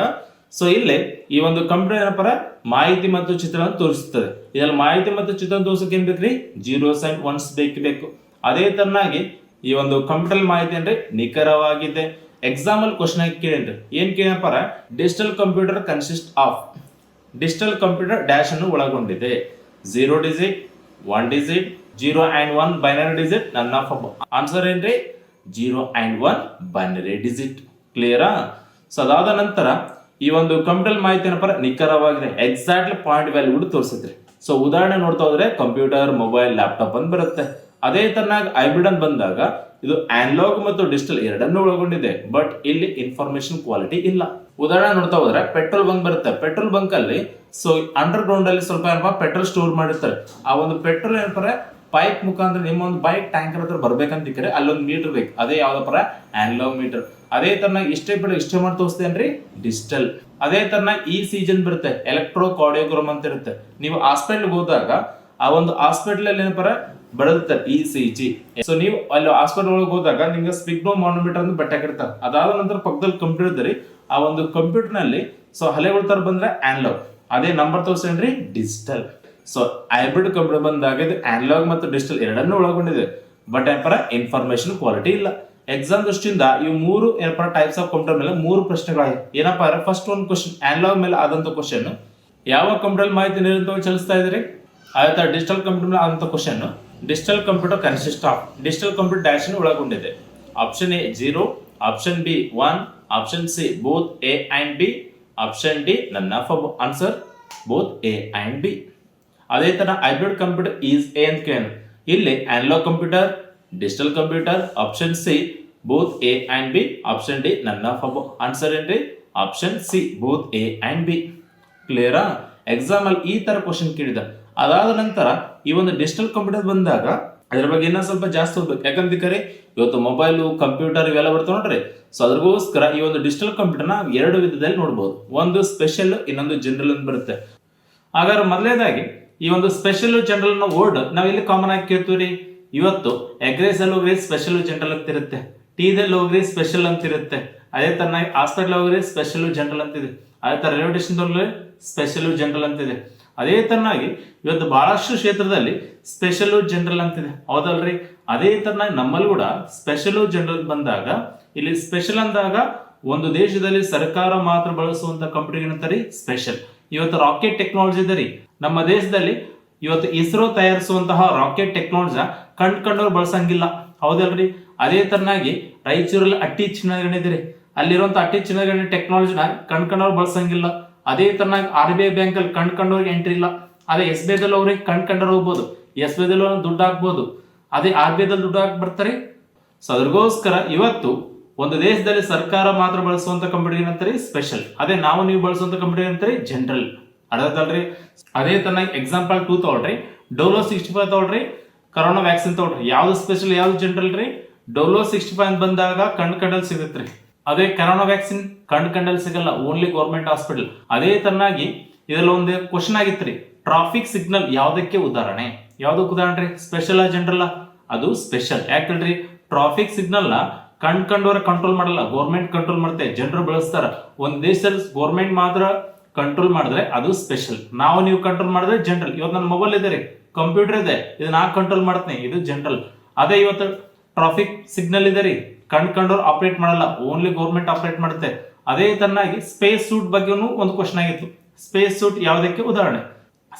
ಸೊ ಇಲ್ಲಿ ಈ ಒಂದು ಕಂಪ್ಯೂಟರ್ ಏನಪ್ಪ, ಮಾಹಿತಿ ಮತ್ತು ಚಿತ್ರವನ್ನು ತೋರಿಸುತ್ತದೆ. ಇದರಲ್ಲಿ ಮಾಹಿತಿ ಮತ್ತು ಚಿತ್ರ ತೋರ್ಸಕ್ಕೆ ಏನ್ ಬೇಕ್ರಿ, ಜೀರೋಸ್ ಅಂಡ್ ಒನ್ಸ್ ಬೇಕು. ಅದೇ ತರನಾಗಿ ಈ ಒಂದು ಕಂಪ್ಯೂಟರ್ ಮಾಹಿತಿ ಅಂದ್ರೆ ನಿಖರವಾಗಿದೆ. ಎಕ್ಸಾಂಪಲ್ ಕ್ವಶನ್ ಆಗಿ ಕೇಳಿದ್ರೆ ಏನ್ ಕೇಳಪ್ಪ, digital computer consist of, digital computer dash ಅನ್ನು ಒಳಗೊಂಡಿದೆ. 0 digit, 1 digit, 0 and 1 binary digit, none of. Answer ಏನ್ರಿ, 0 and 1 ಬೈನರಿ ಡಿಜಿಟ್. ಕ್ಲಿಯರಾ? ಸೊ ಅದಾದ ನಂತರ ಈ ಒಂದು ಕಂಪ್ಯೂಟರ್ ಮಾಹಿತಿ ಏನಪ್ಪ, ನಿಖರವಾಗಿದೆ, ಎಕ್ಸಾಕ್ಟ್ಲಿ ಪಾಯಿಂಟ್ ವ್ಯಾಲ್ಯೂ ಕೂಡ ತೋರಿಸಿದ್ರಿ. ಸೊ ಉದಾಹರಣೆ ನೋಡ್ತಾ ಹೋದ್ರೆ ಕಂಪ್ಯೂಟರ್, ಮೊಬೈಲ್, ಲ್ಯಾಪ್ಟಾಪ್ ಅಂತ ಬರುತ್ತೆ. ಅದೇ ತರನಾಗಿ ಹೈಬ್ರಿಡ್ ಅಂತ ಬಂದಾಗ ಇದು ಅನಲಾಗ್ ಮತ್ತು ಡಿಜಿಟಲ್ ಎರಡನ್ನೂ ಒಳಗೊಂಡಿದೆ, ಬಟ್ ಇಲ್ಲಿ ಇನ್ಫಾರ್ಮೇಶನ್ ಕ್ವಾಲಿಟಿ ಇಲ್ಲ. ಉದಾಹರಣೆ ನೋಡ್ತಾ ಹೋದ್ರೆ ಪೆಟ್ರೋಲ್ ಬಂಕ್ ಬರುತ್ತೆ. ಪೆಟ್ರೋಲ್ ಬಂಕ್ ಅಲ್ಲಿ ಸೊ ಅಂಡರ್ ಗ್ರೌಂಡ್ ಅಲ್ಲಿ ಸ್ವಲ್ಪ ಏನಪ್ಪ ಪೆಟ್ರೋಲ್ ಸ್ಟೋರ್ ಮಾಡಿರ್ತಾರೆ. ಆ ಒಂದು ಪೆಟ್ರೋಲ್ ಏನಪ್ಪ ಪೈಪ್ ಮುಖಾಂತರ ನಿಮ್ಮ ಒಂದು ಬೈಕ್ ಟ್ಯಾಂಕರ್ ಹತ್ರ ಬರ್ಬೇಕಂತ ಇಕ್ಕರೆ ಅಲ್ಲೊಂದು ಮೀಟರ್ ಬೇಕು, ಅದೇ ಯಾವ್ದಪ್ಪ, ಅನಲಾಗ್ ಮೀಟರ್. ಅದೇ ತರನಾಗಿ ಇಷ್ಟೇ ಬಿಡ ಇಷ್ಟೇ ಮಾಡಿ ತೋರಿಸ್ತೇನ್ರಿ, ಡಿಜಿಟಲ್. ಅದೇ ತರನಾಗಿ ಈ ಸೀಜನ್ ಬರುತ್ತೆ, ಎಲೆಕ್ಟ್ರೋ ಕಾರ್ಡಿಯೋಗ್ರಾಮ್ ಅಂತ ಇರುತ್ತೆ. ನೀವು ಹಾಸ್ಪಿಟಲ್ ಹೋದಾಗ ಆ ಒಂದು ಹಾಸ್ಪಿಟಲ್ ಅಲ್ಲಿ ಏನಪ್ಪ ಬರುತ್ತೆ ECG. ಸೊ ನೀವು ಅಲ್ಲಿ ಹಾಸ್ಪಿಟಲ್ ಒಳಗೆ ಹೋದಾಗ ನಿಮ್ಗೆ ಸ್ಪಿಗ್ನೋ ಮಾನೋಮೀಟರ್ ಅಂತ ಬಟ್ಟೆ ಹಾಕಿರ್ತಾರೆ. ಅದಾದ ನಂತರ ಪಕ್ಕದಲ್ಲಿ ಕಂಪ್ಯೂಟರ್ ಇದ್ರಿ, ಆ ಒಂದು ಕಂಪ್ಯೂಟರ್ ನಲ್ಲಿ ಸೊ ಹಲೆಗಳ ತರ ಬಂದ್ರೆ ಅನಲಾಗ್, ಅದೇ ನಂಬರ್ ತೋರಿಸ್ರಿ ಡಿಜಿಟಲ್. ಸೊ ಹೈಬ್ರಿಡ್ ಕಂಪ್ಯೂಟರ್ ಬಂದಾಗ ಇದು ಅನಲಾಗ್ ಮತ್ತು ಡಿಜಿಟಲ್ ಎರಡನ್ನೂ ಒಳಗೊಂಡಿದೆ, ಬಟ್ ಏನಪ್ಪ ಇನ್ಫಾರ್ಮೇಶನ್ ಕ್ವಾಲಿಟಿ ಇಲ್ಲ. ಎಕ್ಸಾಮ್ ದೃಷ್ಟಿಯಿಂದ ಈ ಮೂರು ಏನಪ್ಪ ಟೈಪ್ಸ್ ಆಫ್ ಕಂಪ್ಯೂಟರ್ ಮೇಲೆ 3 ಪ್ರಶ್ನೆಗಳಿವೆ. ಏನಪ್ಪ ಅಂದ್ರೆ ಫಸ್ಟ್ ಒಂದು ಕ್ವಶನ್ ಅನಲಾಗ್ ಮೇಲೆ ಆದಂತ ಕ್ವಶನ್, ಯಾವ ಕಂಪ್ಯೂಟರ್ ಮಾಹಿತಿ ನಿರಂತರವಾಗಿ ಚಲಿಸ್ತಾ ಇದ್ರಿ. ಅದೇ ತರ ಡಿಜಿಟಲ್ ಕಂಪ್ಯೂಟರ್ ಮೇಲೆ ಆದಂತ question, digital computer consist of, digital computer dash ಒಳಗೊಂಡಿದೆ. Option A 0, option B 1, option C both A and B, option D none of. Answer both A and B. ಅದೇ ತರ ಹೈಬ್ರಿಡ್ ಕಂಪ್ಯೂಟರ್ ಈಸ್ ಎ ಅಂತ ಕೇಳಿ, ಇಲ್ಲಿ analog computer, digital computer, option C both A and B, option D none of. Answer ಏನ್ರಿ, option C both A and B. ಕ್ಲಿಯರಾ? Exam ಅಲ್ಲಿ ಈ ತರ ಕ್ವಶನ್ ಕೇಳಿದ. ಅದಾದ ನಂತರ ಈ ಒಂದು ಡಿಜಿಟಲ್ ಕಂಪ್ಯೂಟರ್ ಬಂದಾಗ ಅದ್ರ ಬಗ್ಗೆ ಇನ್ನೂ ಸ್ವಲ್ಪ ಜಾಸ್ತಿ ಓದ್ಬೇಕು. ಯಾಕಂದ್ರೆ ಇವತ್ತು ಮೊಬೈಲು, ಕಂಪ್ಯೂಟರ್ ಇವೆಲ್ಲ ಬರ್ತಾವ ನೋಡ್ರಿ. ಸೊ ಅದ್ರಗೋಸ್ಕರ ಈ ಒಂದು ಡಿಜಿಟಲ್ ಕಂಪ್ಯೂಟರ್ನ 2 ವಿಧದಲ್ಲಿ ನೋಡ್ಬೋದು. ಒಂದು ಸ್ಪೆಷಲ್, ಇನ್ನೊಂದು ಜನರಲ್ ಅಂತ ಬರುತ್ತೆ. ಹಾಗಾದ್ರೆ ಮೊದಲನೇದಾಗಿ ಈ ಒಂದು ಸ್ಪೆಷಲ್ ಜನರಲ್ ಅನ್ನೋ ವರ್ಡ್ ನಾವ್ ಇಲ್ಲಿ ಕಾಮನ್ ಆಗಿ ಕೇಳ್ತೀವಿ. ಇವತ್ತು ಎಗ್ ರೈಸ್ ಅಲ್ಲಿ ಹೋಗ್ರಿ ಸ್ಪೆಷಲ್ ಜನರಲ್ ಅಂತ ಇರುತ್ತೆ, ಟೀದಲ್ಲಿ ಹೋಗ್ರಿ ಸ್ಪೆಷಲ್ ಅಂತ ಇರುತ್ತೆ. ಅದೇ ತರ ಹಾಸ್ಪಿಟಲ್ ಹೋಗ್ರಿ ಸ್ಪೆಷಲ್ ಜನರಲ್ ಅಂತಿದೆ. ಅದೇ ತರ ರೈಲ್ವೆ ಸ್ಟೇಷನ್ ಸ್ಪೆಷಲ್ ಜನರಲ್ ಅಂತಿದೆ. ಅದೇ ತರನಾಗಿ ಇವತ್ತು ಬಹಳಷ್ಟು ಕ್ಷೇತ್ರದಲ್ಲಿ ಸ್ಪೆಷಲ್ ಜನರಲ್ ಅಂತಿದೆ, ಹೌದಲ್ರಿ? ಅದೇ ತರನಾಗಿ ನಮ್ಮಲ್ಲಿ ಕೂಡ ಸ್ಪೆಷಲ್ ಜನರಲ್ ಬಂದಾಗ ಇಲ್ಲಿ ಸ್ಪೆಷಲ್ ಅಂದಾಗ ಒಂದು ದೇಶದಲ್ಲಿ ಸರ್ಕಾರ ಮಾತ್ರ ಬಳಸುವಂತ ಕಂಪ್ನಿ ಏನಂತಾರೆ ಸ್ಪೆಷಲ್. ಇವತ್ತು ರಾಕೆಟ್ ಟೆಕ್ನಾಲಜಿ ಇದೆ ರೀ ನಮ್ಮ ದೇಶದಲ್ಲಿ. ಇವತ್ತು ಇಸ್ರೋ ತಯಾರಿಸುವಂತಹ ರಾಕೆಟ್ ಟೆಕ್ನಾಲಜಿ ಕಂಡ್ಕೊಂಡವ್ರು ಬಳಸಂಗಿಲ್ಲ, ಹೌದಲ್ರಿ? ಅದೇ ತರನಾಗಿ ರಾಯಚೂರಲ್ಲಿ ಅಟ್ಟಿ ಚಿನ್ನಗಣಿ ಇದೆ ರೀ, ಅಲ್ಲಿರುವಂತ ಅಟ್ಟಿ ಚಿನ್ನಗಣಿ ಟೆಕ್ನಾಲಜಿನ ಕಂಡ್ಕೊಂಡವ್ರು ಬಳಸಂಗಿಲ್ಲ. ಅದೇ ತರನಾಗಿ RBI ಬ್ಯಾಂಕ್ ಅಲ್ಲಿ ಕಂಡ್ಕೊಂಡವ್ರಿಗೆ ಎಂಟ್ರಿ ಇಲ್ಲ. ಅದೇ SBI ದಲ್ಲಿ ಅವ್ರಿಗೆ ಕಂಡ್ಕೊಂಡ್ರೆ ಹೋಗ್ಬೋದು, SBI ದಲ್ಲಿ ದುಡ್ಡು ಹಾಕ್ಬೋದು, ಅದೇ RBI ದಲ್ಲಿ ದುಡ್ಡು ಹಾಕಿ ಬರ್ತಾರೆ. ಸೊ ಅದ್ರಗೋಸ್ಕರ ಇವತ್ತು ಒಂದು ದೇಶದಲ್ಲಿ ಸರ್ಕಾರ ಮಾತ್ರ ಬಳಸುವಂತ ಕಂಪ್ಯೂಟರ್ ಏನಂತಾರೆ ಸ್ಪೆಷಲ್, ಅದೇ ನಾವು ನೀವು ಬಳಸುವಂತ ಕಂಪ್ಯೂಟರ್ ಏನಂತಾರೆ ಜನರಲ್. ಅರ್ಧದಲ್ರಿ. ಅದೇ ತರನಾಗಿ ಎಕ್ಸಾಂಪಲ್ 2 ತಗೊಳ್ರಿ, ಡೋಲೋ 65 ತಗೊಳ್ರಿ, ಕರೋನಾ ವ್ಯಾಕ್ಸಿನ್ ತಗೊಳ್ರಿ. ಯಾವ್ದು ಸ್ಪೆಷಲ್ ಯಾವ್ದು ಜನರಲ್ ರೀ? ಡೋಲೋ 65 ಅಂತ ಬಂದಾಗ ಕಂಡಲ್ಲಿ ಸಿಗುತ್ತೆ ರೀ. ಅದೇ ಕರೋನಾ ವ್ಯಾಕ್ಸಿನ್ ಕಂಡಲ್ಲಿ ಸಿಗಲ್ಲ, ಓನ್ಲಿ ಗೌರ್ಮೆಂಟ್ ಹಾಸ್ಪಿಟಲ್. ಅದೇ ತರನಾಗಿ ಇದರಲ್ಲಿ ಒಂದು ಕ್ವಶನ್ ಆಗಿತ್ತು ರೀ, ಟ್ರಾಫಿಕ್ ಸಿಗ್ನಲ್ ಯಾವ್ದಕ್ಕೆ ಉದಾಹರಣೆ? ಯಾವ್ದಕ್ಕೆ ಉದಾಹರಣೆ ರೀ? Special general? ಅದು ಸ್ಪೆಷಲ್. ಯಾಕಂದ್ರಿ ಟ್ರಾಫಿಕ್ ಸಿಗ್ನಲ್ ನ ಕಂಡವರ ಕಂಟ್ರೋಲ್ ಮಾಡಲ್ಲ, ಗೌರ್ಮೆಂಟ್ ಕಂಟ್ರೋಲ್ ಮಾಡುತ್ತೆ, ಜನರು ಬಳಸ್ತಾರ. ಒಂದ್ ದೇಶದಲ್ಲಿ ಗೌರ್ಮೆಂಟ್ ಮಾತ್ರ ಕಂಟ್ರೋಲ್ ಮಾಡಿದ್ರೆ ಅದು ಸ್ಪೆಷಲ್, ನಾವು ನೀವು ಕಂಟ್ರೋಲ್ ಮಾಡಿದ್ರೆ ಜನರಲ್. ಇವತ್ತು ನನ್ನ ಮೊಬೈಲ್ ಇದೆ ರೀ, ಕಂಪ್ಯೂಟರ್ ಇದೆ, ಇದು ನಾ ಕಂಟ್ರೋಲ್ ಮಾಡ್ತೀನಿ, ಇದು ಜನರಲ್. ಅದೇ ಇವತ್ತು ಟ್ರಾಫಿಕ್ ಸಿಗ್ನಲ್ ಇದೆ ರೀ, ಕಂಡವ್ರು ಆಪರೇಟ್ ಮಾಡಲ್ಲ, ಓನ್ಲಿ ಗೌರ್ಮೆಂಟ್ ಆಪರೇಟ್ ಮಾಡುತ್ತೆ. ಅದೇ ತರನಾಗಿ ಸ್ಪೇಸ್ ಸೂಟ್ ಬಗ್ಗೆನೂ ಒಂದು ಕ್ವಶನ್ ಆಗಿತ್ತು. ಸ್ಪೇಸ್ ಸೂಟ್ ಯಾವುದಕ್ಕೆ ಉದಾಹರಣೆ?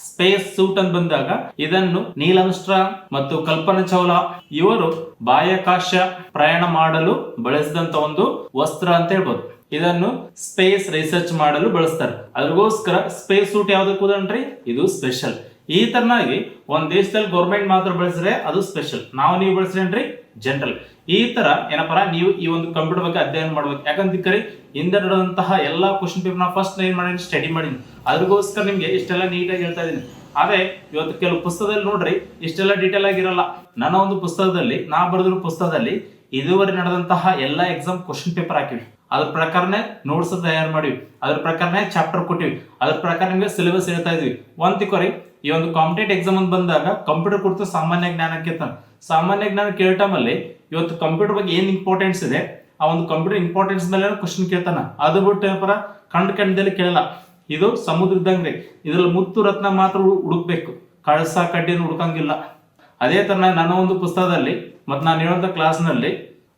ಸ್ಪೇಸ್ ಸೂಟ್ ಅಂತ ಬಂದಾಗ ಇದನ್ನು ನೀಲ್ ಆರ್ಮ್ಸ್ಟ್ರಾಂಗ್ ಮತ್ತು ಕಲ್ಪನಾ ಚಾವ್ಲಾ ಇವರು ಬಾಹ್ಯಾಕಾಶ ಪ್ರಯಾಣ ಮಾಡಲು ಬಳಸಿದಂತ ಒಂದು ವಸ್ತ್ರ ಅಂತ ಹೇಳ್ಬೋದು. ಇದನ್ನು ಸ್ಪೇಸ್ ರಿಸರ್ಚ್ ಮಾಡಲು ಬಳಸ್ತಾರೆ. ಅದ್ರಗೋಸ್ಕರ ಸ್ಪೇಸ್ ಸೂಟ್ ಯಾವ್ದಕ್ಕೆ ಉದಾಹರಣೆ? ಇದು ಸ್ಪೆಷಲ್. ಈ ತರನಾಗಿ ಒಂದ್ ದೇಶದಲ್ಲಿ ಗೌರ್ಮೆಂಟ್ ಮಾತ್ರ ಬಳಸಿದ್ರೆ ಅದು ಸ್ಪೆಷಲ್, ನಾವು ನೀವು ಬಳಸಿದ್ರಿ ಜನರಲ್. ಈ ತರ ಏನಪ್ಪಾ ನೀವು ಈ ಒಂದು ಕಂಪ್ಯೂಟರ್ ಬಗ್ಗೆ ಅಧ್ಯಯನ ಮಾಡ್ಬೇಕು. ಯಾಕಂದ್ರೆ ಹಿಂದೆ ನಡೆದಂತಹ ಎಲ್ಲಾ ಕ್ವಶನ್ ಪೇಪರ್ ನಾ ಫಸ್ಟ್ ಏನ್ ಮಾಡಿ ಸ್ಟಡಿ ಮಾಡೀನಿ, ಅದ್ರಗೋಸ್ಕರ ನಿಮ್ಗೆ ಇಷ್ಟೆಲ್ಲ ನೀಟಾಗಿ ಹೇಳ್ತಾ ಇದೀನಿ. ಅದೇ ಇವತ್ತು ಕೆಲವು ಪುಸ್ತಕದಲ್ಲಿ ನೋಡ್ರಿ ಇಷ್ಟೆಲ್ಲ ಡೀಟೇಲ್ ಆಗಿರಲ್ಲ. ನನ್ನ ಒಂದು ಪುಸ್ತಕದಲ್ಲಿ ನಾ ಬರೆದಿರೋ ಪುಸ್ತಕದಲ್ಲಿ ಇದುವರೆಗೆ ನಡೆದಂತಹ ಎಲ್ಲಾ ಎಕ್ಸಾಮ್ ಕ್ವಶನ್ ಪೇಪರ್ ಹಾಕಿವಿ, ಅದ್ರ ಪ್ರಕಾರನೇ ನೋಟ್ಸ್ ತಯಾರು ಮಾಡಿವಿ, ಅದ್ರ ಪ್ರಕಾರನೇ ಚಾಪ್ಟರ್ ಕೊಟ್ಟಿವಿ, ಅದ್ರ ಪ್ರಕಾರ ನಿಮ್ಗೆ ಸಿಲೆಬಸ್ ಹೇಳ್ತಾ ಇದೀವಿ. ಒಂದ್ ತಿಕ್ಕೋರಿ, ಈ ಒಂದು ಕಾಂಪಿಟೇಟಿವ್ ಎಕ್ಸಾಮ್ ಅಂತ ಬಂದಾಗ ಕಂಪ್ಯೂಟರ್ ಕುರಿತು ಸಾಮಾನ್ಯ ಜ್ಞಾನ ಕೇಳ್ತಾನೆ. ಸಾಮಾನ್ಯ ಜ್ಞಾನ ಕೇಳೋ ಟೈಮಲ್ಲಿ ಇವತ್ತು ಕಂಪ್ಯೂಟರ್ ಬಗ್ಗೆ ಏನ್ ಇಂಪಾರ್ಟೆನ್ಸ್ ಇದೆ, ಆ ಒಂದು ಕಂಪ್ಯೂಟರ್ ಇಂಪಾರ್ಟೆನ್ಸ್ ಮೇಲೆ ಕ್ವಶನ್ ಕೇಳ್ತಾನ. ಅದು ಬಿಟ್ಟು ಏನಪ್ಪರ ಕಂಡದಲ್ಲಿ ಕೇಳಲ್ಲ. ಇದು ಸಮುದ್ರ ಇದ್ದಂಗ್ರಿ, ಇದ್ರಲ್ಲಿ ಮುತ್ತು ರತ್ನ ಮಾತ್ರ ಹುಡುಕ್ಬೇಕು, ಕಳಸ ಕಡ್ಡಿನ ಹುಡುಕಂಗಿಲ್ಲ. ಅದೇ ತರ ನನ್ನ ಒಂದು ಪುಸ್ತಕದಲ್ಲಿ ಮತ್ತು ನಾನು ಹೇಳುವಂತ ಕ್ಲಾಸ್ ನಲ್ಲಿ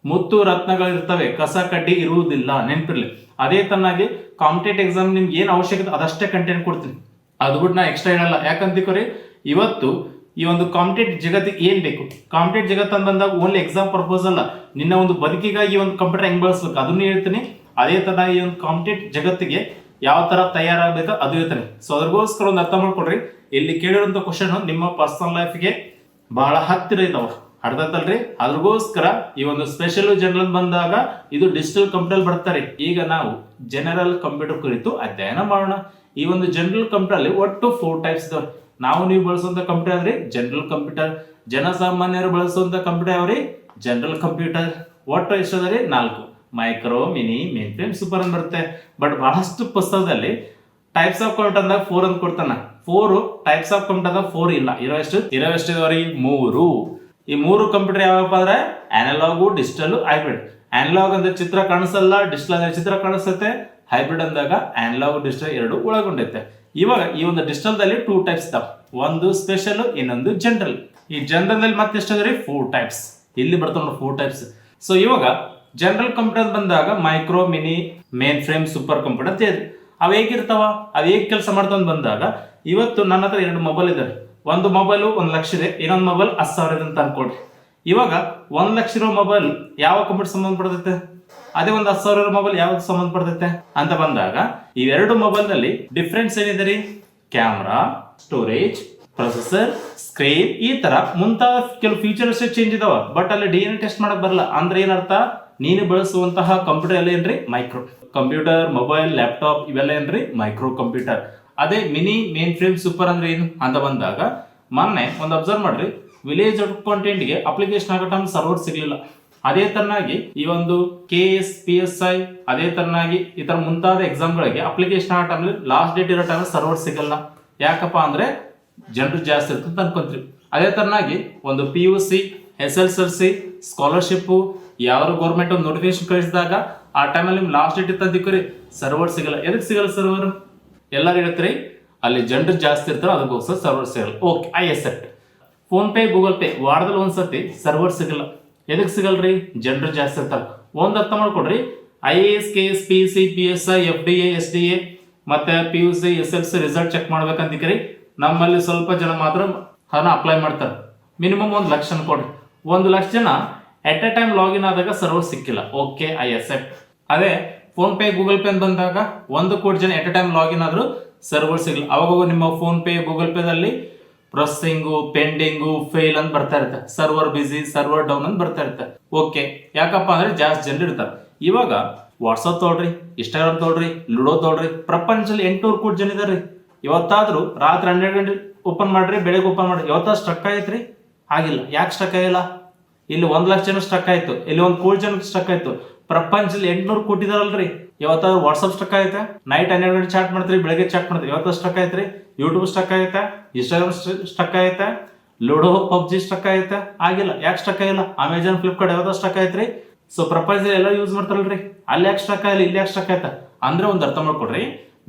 ಮುತ್ತು ರತ್ನಗಳಿರ್ತವೆ, ಕಸ ಕಡ್ಡಿ ಇರುವುದಿಲ್ಲ, ನೆನಪಿರ್ಲಿ. ಅದೇ ತರನಾಗಿ ಕಾಂಪಿಟೇಟಿವ್ ಎಕ್ಸಾಮ್ ನಿಮ್ಗೆ ಏನ್ ಅವಶ್ಯಕತೆ ಅದಷ್ಟೇ ಕಂಟೆಂಟ್ ಕೊಡ್ತೀನಿ, ಅದು ಬಿಟ್ಟು ನಾ ಎಕ್ಸ್ಟ್ರಾ ಹೇಳಲ್ಲ. ಯಾಕಂತಿಕೋರಿ ಇವತ್ತು ಈ ಒಂದು ಕಾಂಪಿಟೇಟಿವ್ ಜಗತ್ತಿಗೆ ಏನ್ ಬೇಕು, ಕಾಂಪಿಟೇಟಿವ್ ಜಗತ್ತು ಅಂತ ಬಂದಾಗ ಓನ್ಲಿ ಎಕ್ಸಾಮ್ ಪರ್ಪಸ್ ಅಲ್ಲ, ನಿನ್ನ ಒಂದು ಬದುಕಿಗಾಗಿ ಒಂದು ಕಂಪ್ಯೂಟರ್ ಹೆಂಗ್ ಬಳಸ್ಬೇಕು ಅದನ್ನು ಹೇಳ್ತೀನಿ. ಅದೇ ತರ ಈ ಒಂದು ಕಾಂಪಿಟೇಟಿವ್ ಜಗತ್ತಿಗೆ ಯಾವ ತರ ತಯಾರಾಗಬೇಕು ಅದು ಹೇಳ್ತಾನೆ. ಸೊ ಅದ್ರಗೋಸ್ಕರ ಒಂದು ಅರ್ಥ ಮಾಡ್ಕೊಡ್ರಿ, ಇಲ್ಲಿ ಕೇಳಿರುವಂತ ಕ್ವಶನ್ ನಿಮ್ಮ ಪರ್ಸನಲ್ ಲೈಫ್ಗೆ ಬಹಳ ಹತ್ತಿರ ಇದಾವ, ಅರ್ಧತ್ತಲ್ರಿ. ಅದ್ರಗೋಸ್ಕರ ಈ ಒಂದು ಸ್ಪೆಷಲ್ ಜನರಲ್ ಬಂದಾಗ ಇದು ಡಿಜಿಟಲ್ ಕಂಪ್ಯೂಟರ್ ಬರ್ತಾರೆ. ಈಗ ನಾವು ಜನರಲ್ ಕಂಪ್ಯೂಟರ್ ಕುರಿತು ಅಧ್ಯಯನ ಮಾಡೋಣ. ಈ ಒಂದು ಜನರಲ್ ಕಂಪ್ಯೂಟರ್ ಅಲ್ಲಿ ಒಟ್ಟು 4 ಟೈಪ್ಸ್ ಇದಾವೆ. ನಾವು ನೀವು ಬಳಸುವಂತ ಕಂಪ್ಯೂಟರ್ ಆದ್ರಿ ಜನರಲ್ ಕಂಪ್ಯೂಟರ್, ಜನಸಾಮಾನ್ಯರು ಬಳಸುವಂತ ಕಂಪ್ಯೂಟರ್ ಯಾವ್ರಿ ಜನರಲ್ ಕಂಪ್ಯೂಟರ್. ಒಟ್ಟು ಎಷ್ಟದ್ರಿ 4: micro, mini, mainframe, super ಅಂತ ಬರುತ್ತೆ. ಬಟ್ ಬಹಳಷ್ಟು ಪುಸ್ತಕದಲ್ಲಿ ಟೈಪ್ಸ್ ಆಫ್ ಕಂಪ್ಯೂಟರ್ ಅಂದಾಗ 4 ಅಂತ ಕೊಡ್ತಾನ. 4 ಟೈಪ್ಸ್ ಆಫ್ ಕಂಪ್ಯೂಟರ್ ಅಂದಾಗ 4 ಇಲ್ಲ, ಇರೋಷ್ಟು ಇದಾವ್ರಿ 3. ಈ 3 ಕಂಪ್ಯೂಟರ್ ಯಾವಪ್ಪ ಅಂದ್ರೆ ಅನಲಾಗು, ಡಿಜಿಟಲ್, ಹೈಬ್ರಿಡ್. ಅನಲಾಗ್ ಅಂದ್ರೆ ಚಿತ್ರ ಕಾಣಿಸಲ್ಲ, ಡಿಜಿಟಲ್ ಅಂದ್ರೆ ಚಿತ್ರ ಕಾಣಿಸುತ್ತೆ, ಹೈಬ್ರಿಡ್ ಅಂದಾಗ ಅನಲಾಗ್ ಡಿಜಿಟಲ್ 2 ಒಳಗೊಂಡೈತೆ. ಇವಾಗ ಈ ಒಂದು ಡಿಜಿಟಲ್ ದಲ್ಲಿ 2 ಟೈಪ್ಸ್ ಇದಾವೆ, ಒಂದು ಸ್ಪೆಷಲ್, ಇನ್ನೊಂದು ಜನರಲ್. ಈ ಜನರಲ್ ನಲ್ಲಿ ಮತ್ತೆ ಎಷ್ಟಾದ್ರಿ 4 ಟೈಪ್ಸ್, ಇಲ್ಲಿ ಬರ್ತಾವ 4 ಟೈಪ್ಸ್. ಸೊ ಇವಾಗ ಜನರಲ್ ಕಂಪ್ಯೂಟರ್ ಬಂದಾಗ micro, mini, mainframe, super computer ಅಂತ ಹೇಳಿ ಅವ್ ಹೇಗಿರ್ತಾವ, ಅವ್ ಹೇಗ್ ಕೆಲಸ ಮಾಡ್ತಾವ ಬಂದಾಗ, ಇವತ್ತು ನನ್ನ ಹತ್ರ 2 ಮೊಬೈಲ್ ಇದಾವೆ. ಒಂದು ಮೊಬೈಲ್ 1 ಲಕ್ಷ ಇದೆ, ಇನ್ನೊಂದು ಮೊಬೈಲ್ 10,000 ಇದೆ ಅಂತ ಅನ್ಕೊಳ್ರಿ. ಇವಾಗ 1 ಲಕ್ಷ ಇರೋ ಮೊಬೈಲ್ ಯಾವ ಕಂಪ್ಯೂಟರ್ ಸಂಬಂಧಪಡ್ತೈತೆ, ಅದೇ ಒಂದು 10,000 ಇರೋ ಮೊಬೈಲ್ ಯಾವ್ದು ಸಂಬಂಧಪಡ್ತೈತೆ ಅಂತ ಬಂದಾಗ ಇವೆರಡು ಮೊಬೈಲ್ ನಲ್ಲಿ ಡಿಫ್ರೆನ್ಸ್ ಏನಿದೆ ರೀ? ಕ್ಯಾಮ್ರಾ, ಸ್ಟೋರೇಜ್, ಪ್ರೊಸೆಸರ್, ಸ್ಕ್ರೀನ್, ಈ ತರ ಮುಂತಾದ ಕೆಲವು ಫೀಚರ್ ಅಷ್ಟೇ ಚೇಂಜ್ ಇದಾವ. ಬಟ್ ಅಲ್ಲಿ DNA ಟೆಸ್ಟ್ ಮಾಡಕ್ ಬರಲ್ಲ. ಅಂದ್ರೆ ಏನರ್ಥ, ನೀನು ಬಳಸುವಂತಹ ಕಂಪ್ಯೂಟರ್ ಎಲ್ಲ ಏನ್ರಿ ಮೈಕ್ರೋ ಕಂಪ್ಯೂಟರ್, ಮೊಬೈಲ್, ಲ್ಯಾಪ್ಟಾಪ್ ಇವೆಲ್ಲ ಏನ್ರಿ ಮೈಕ್ರೋ ಕಂಪ್ಯೂಟರ್. ಅದೇ ಮಿನಿ, ಮೇನ್ ಫ್ರೇಮ್, ಸೂಪರ್ ಅಂದ್ರೆ ಏನು ಅಂತ ಬಂದಾಗ ಮೊನ್ನೆ ಒಂದು ಅಬ್ಸರ್ವ್ ಮಾಡ್ರಿ, ವಿಲೇಜ್ ಅಕೌಂಟೆಂಟ್ಗೆ ಅಪ್ಲಿಕೇಶನ್ ಆಗೋ ಟೈಮ್ ಸರ್ವರ್ ಸಿಗ್ಲಿಲ್ಲ. ಅದೇ ತರನಾಗಿ ಈ ಒಂದು KS, PSI, ಅದೇ ತರನಾಗಿ ಈ ತರ ಮುಂತಾದ ಎಕ್ಸಾಮ್ಗಳಿಗೆ ಅಪ್ಲಿಕೇಶನ್ ಆಗೋ ಟೈಮ್ ಲಾಸ್ಟ್ ಡೇಟ್ ಇರೋ ಟೈಮ್ ಸರ್ವರ್ ಸಿಗಲ್ಲ. ಯಾಕಪ್ಪ ಅಂದ್ರೆ ಜನರು ಜಾಸ್ತಿ ಇರ್ತಂತ ಅನ್ಕೊಂತೀವಿ. ಅದೇ ತರನಾಗಿ ಒಂದು PUC, SSLC, ಸ್ಕಾಲರ್ಶಿಪ್ ಯಾರು ಗೌರ್ಮೆಂಟ್ ಒಂದು ನೋಟಿಫಿಕೇಶನ್ ಕಳಿಸಿದಾಗ ಆ ಟೈಮಲ್ಲಿ ನಿಮ್ ಲಾಸ್ಟ್ ಡೇಟ್ ಇತ್ತಂದಿಕ್ಕರಿ ಸರ್ವರ್ ಸಿಗಲ್ಲ. ಎದಕ್ಕೆ ಸಿಗಲ್ಲ ಸರ್ವರ್? ಎಲ್ಲರೂ ಹೇಳ್ತೀರಿ ಅಲ್ಲಿ ಜನರು ಜಾಸ್ತಿ ಇರ್ತಾರೆ, ಅದಕ್ಕೋಸ್ಕರ ಸರ್ವರ್ ಸಿಗಲ್ಲ. Okay, I accept. Phone pay, Google pay ವಾರದಲ್ಲಿ ಒಂದ್ಸತಿ ಸರ್ವರ್ ಸಿಗಲ್ಲ. ಎದಕ್ಕೆ ಸಿಗಲ್ರಿ? ಜನರು ಜಾಸ್ತಿ ಇರ್ತಾರೆ. ಒಂದ್ ಅರ್ಥ ಮಾಡ್ಕೊಡ್ರಿ, IAS, KS, PEC, PSI, FDA, SDA ಮತ್ತೆ PUC, SSLC ರಿಸಲ್ಟ್ ಚೆಕ್ ಮಾಡ್ಬೇಕಂತಿಕ್ರಿ ನಮ್ಮಲ್ಲಿ ಸ್ವಲ್ಪ ಜನ ಮಾತ್ರ ಹಣ ಅಪ್ಲೈ ಮಾಡ್ತಾರೆ. ಮಿನಿಮಮ್ 1 ಲಕ್ಷ ಅನ್ಕೊಡ್ರಿ. 1 ಲಕ್ಷ ಜನ ಎಟ್ ಎ ಟೈಮ್ ಲಾಗಿನ್ ಆದಾಗ ಸರ್ವರ್ ಸಿಕ್ಕಿಲ್ಲ. Okay, I accept. ಅದೇ ಫೋನ್ ಪೇ ಗೂಗಲ್ ಪೇ ಅಂತ ಬಂದಾಗ 1 ಕೋಟಿ ಜನ ಎಟ್ ಎ ಟೈಮ್ ಲಾಗಿನ್ ಆದ್ರೂ ಸರ್ವರ್ ಸಿಗಲ್ಲ. ಅವಾಗ ನಿಮ್ಮ ಫೋನ್ ಪೇ ಗೂಗಲ್ ಪೇದಲ್ಲಿ ಪ್ರೊಸೆಸಿಂಗು ಪೆಂಡಿಂಗು ಫೇಲ್ ಅಂತ ಬರ್ತಾ ಇರುತ್ತೆ, ಸರ್ವರ್ ಬಿಸಿ ಸರ್ವರ್ ಡೌನ್ ಅಂತ ಬರ್ತಾ ಇರುತ್ತೆ. ಓಕೆ, ಯಾಕಪ್ಪ ಅಂದ್ರೆ ಜಾಸ್ತಿ ಜನರು ಇರ್ತಾರೆ. ಇವಾಗ ವಾಟ್ಸಪ್ ತೊಗೊಳ್ರಿ, ಇನ್ಸ್ಟಾಗ್ರಾಮ್ ತೊಗೊಳ್ರಿ, ಲೂಡೋ ತೊಗೊಳ್ರಿ, ಪ್ರಪಂಚದಲ್ಲಿ 800 ಕೋಟಿ ಜನ ಇದಾರೆ. ಇವತ್ತಾದ್ರೂ ರಾತ್ರಿ 12 ಗಂಟೆ ಓಪನ್ ಮಾಡ್ರಿ, ಬೆಳಗ್ಗೆ ಓಪನ್ ಮಾಡ್ರಿ, ಯಾವತ್ತಾದ್ರು ಸ್ಟ್ರಕ್ ಆಯ್ತ್ರಿ? ಆಗಿಲ್ಲ. ಯಾಕೆ ಸ್ಟ್ರಕ್ ಆಗಿಲ್ಲ? ಇಲ್ಲಿ 1 ಲಕ್ಷ ಜನ ಸ್ಟ್ರಕ್ ಆಯ್ತು, ಇಲ್ಲಿ 1 ಕೋಟಿ ಜನ ಸ್ಟ್ರಕ್ ಆಯ್ತು. ಪ್ರಪಂಚದಲ್ಲಿ 800 ಕೋಟಿ ಇದಾರಲ್ರಿ, ಯಾವತ್ತಾದ್ರು ವಾಟ್ಸಪ್ ಸ್ಟ್ರಕ್ ಆಯ್ತಾ? ನೈಟ್ 12 ಗಂಟೆ ಚಾಟ್ ಮಾಡ್ತೀರಿ, ಬೆಳಗ್ಗೆ ಚಾಟ್ ಮಾಡ್ತೀರಿ, ಯಾವತ್ತಾದ್ರು ಸ್ಟ್ರಕ್ ಆಯ್ತ್ರಿ? ಯೂಟ್ಯೂಬ್ ಸ್ಟ್ರಕ್ ಆಯ್ತಾ? ಇನ್ಸ್ಟಾಗ್ರಾಮ್ ಸ್ಟ್ರಕ್ ಆಯ್ತಾ? ಲೂಡೋ ಪಬ್ಜಿ ಸ್ಟ್ರಕ್ ಆಯ್ತಾ? ಆಗಿಲ್ಲ. ಯಾಕೆ ಸ್ಟ್ರಕ್ ಆಗಿಲ್ಲ? ಅಮೆಜಾನ್ ಫ್ಲಿಪ್ಕಾರ್ಟ್ ಯಾವತ್ತಾದ್ರು ಸ್ಟ್ರಕ್ ಆಯ್ತ್ರಿ? ಸೊ ಪ್ರಪಂಚದಲ್ಲಿ ಎಲ್ಲ ಯೂಸ್ ಮಾಡ್ತಾರಲ್ರಿ, ಅಲ್ಲಿ ಯಾಕೆ ಸ್ಟ್ರಕ್ ಆಗಿಲ್ಲ, ಇಲ್ಲಿ ಯಾಕೆ ಸ್ಟ್ರಕ್ ಆಯ್ತಾ ಅಂದ್ರೆ ಒಂದು ಅರ್ಥ ಮಾಡ್ಕೊಡ್ರಿ.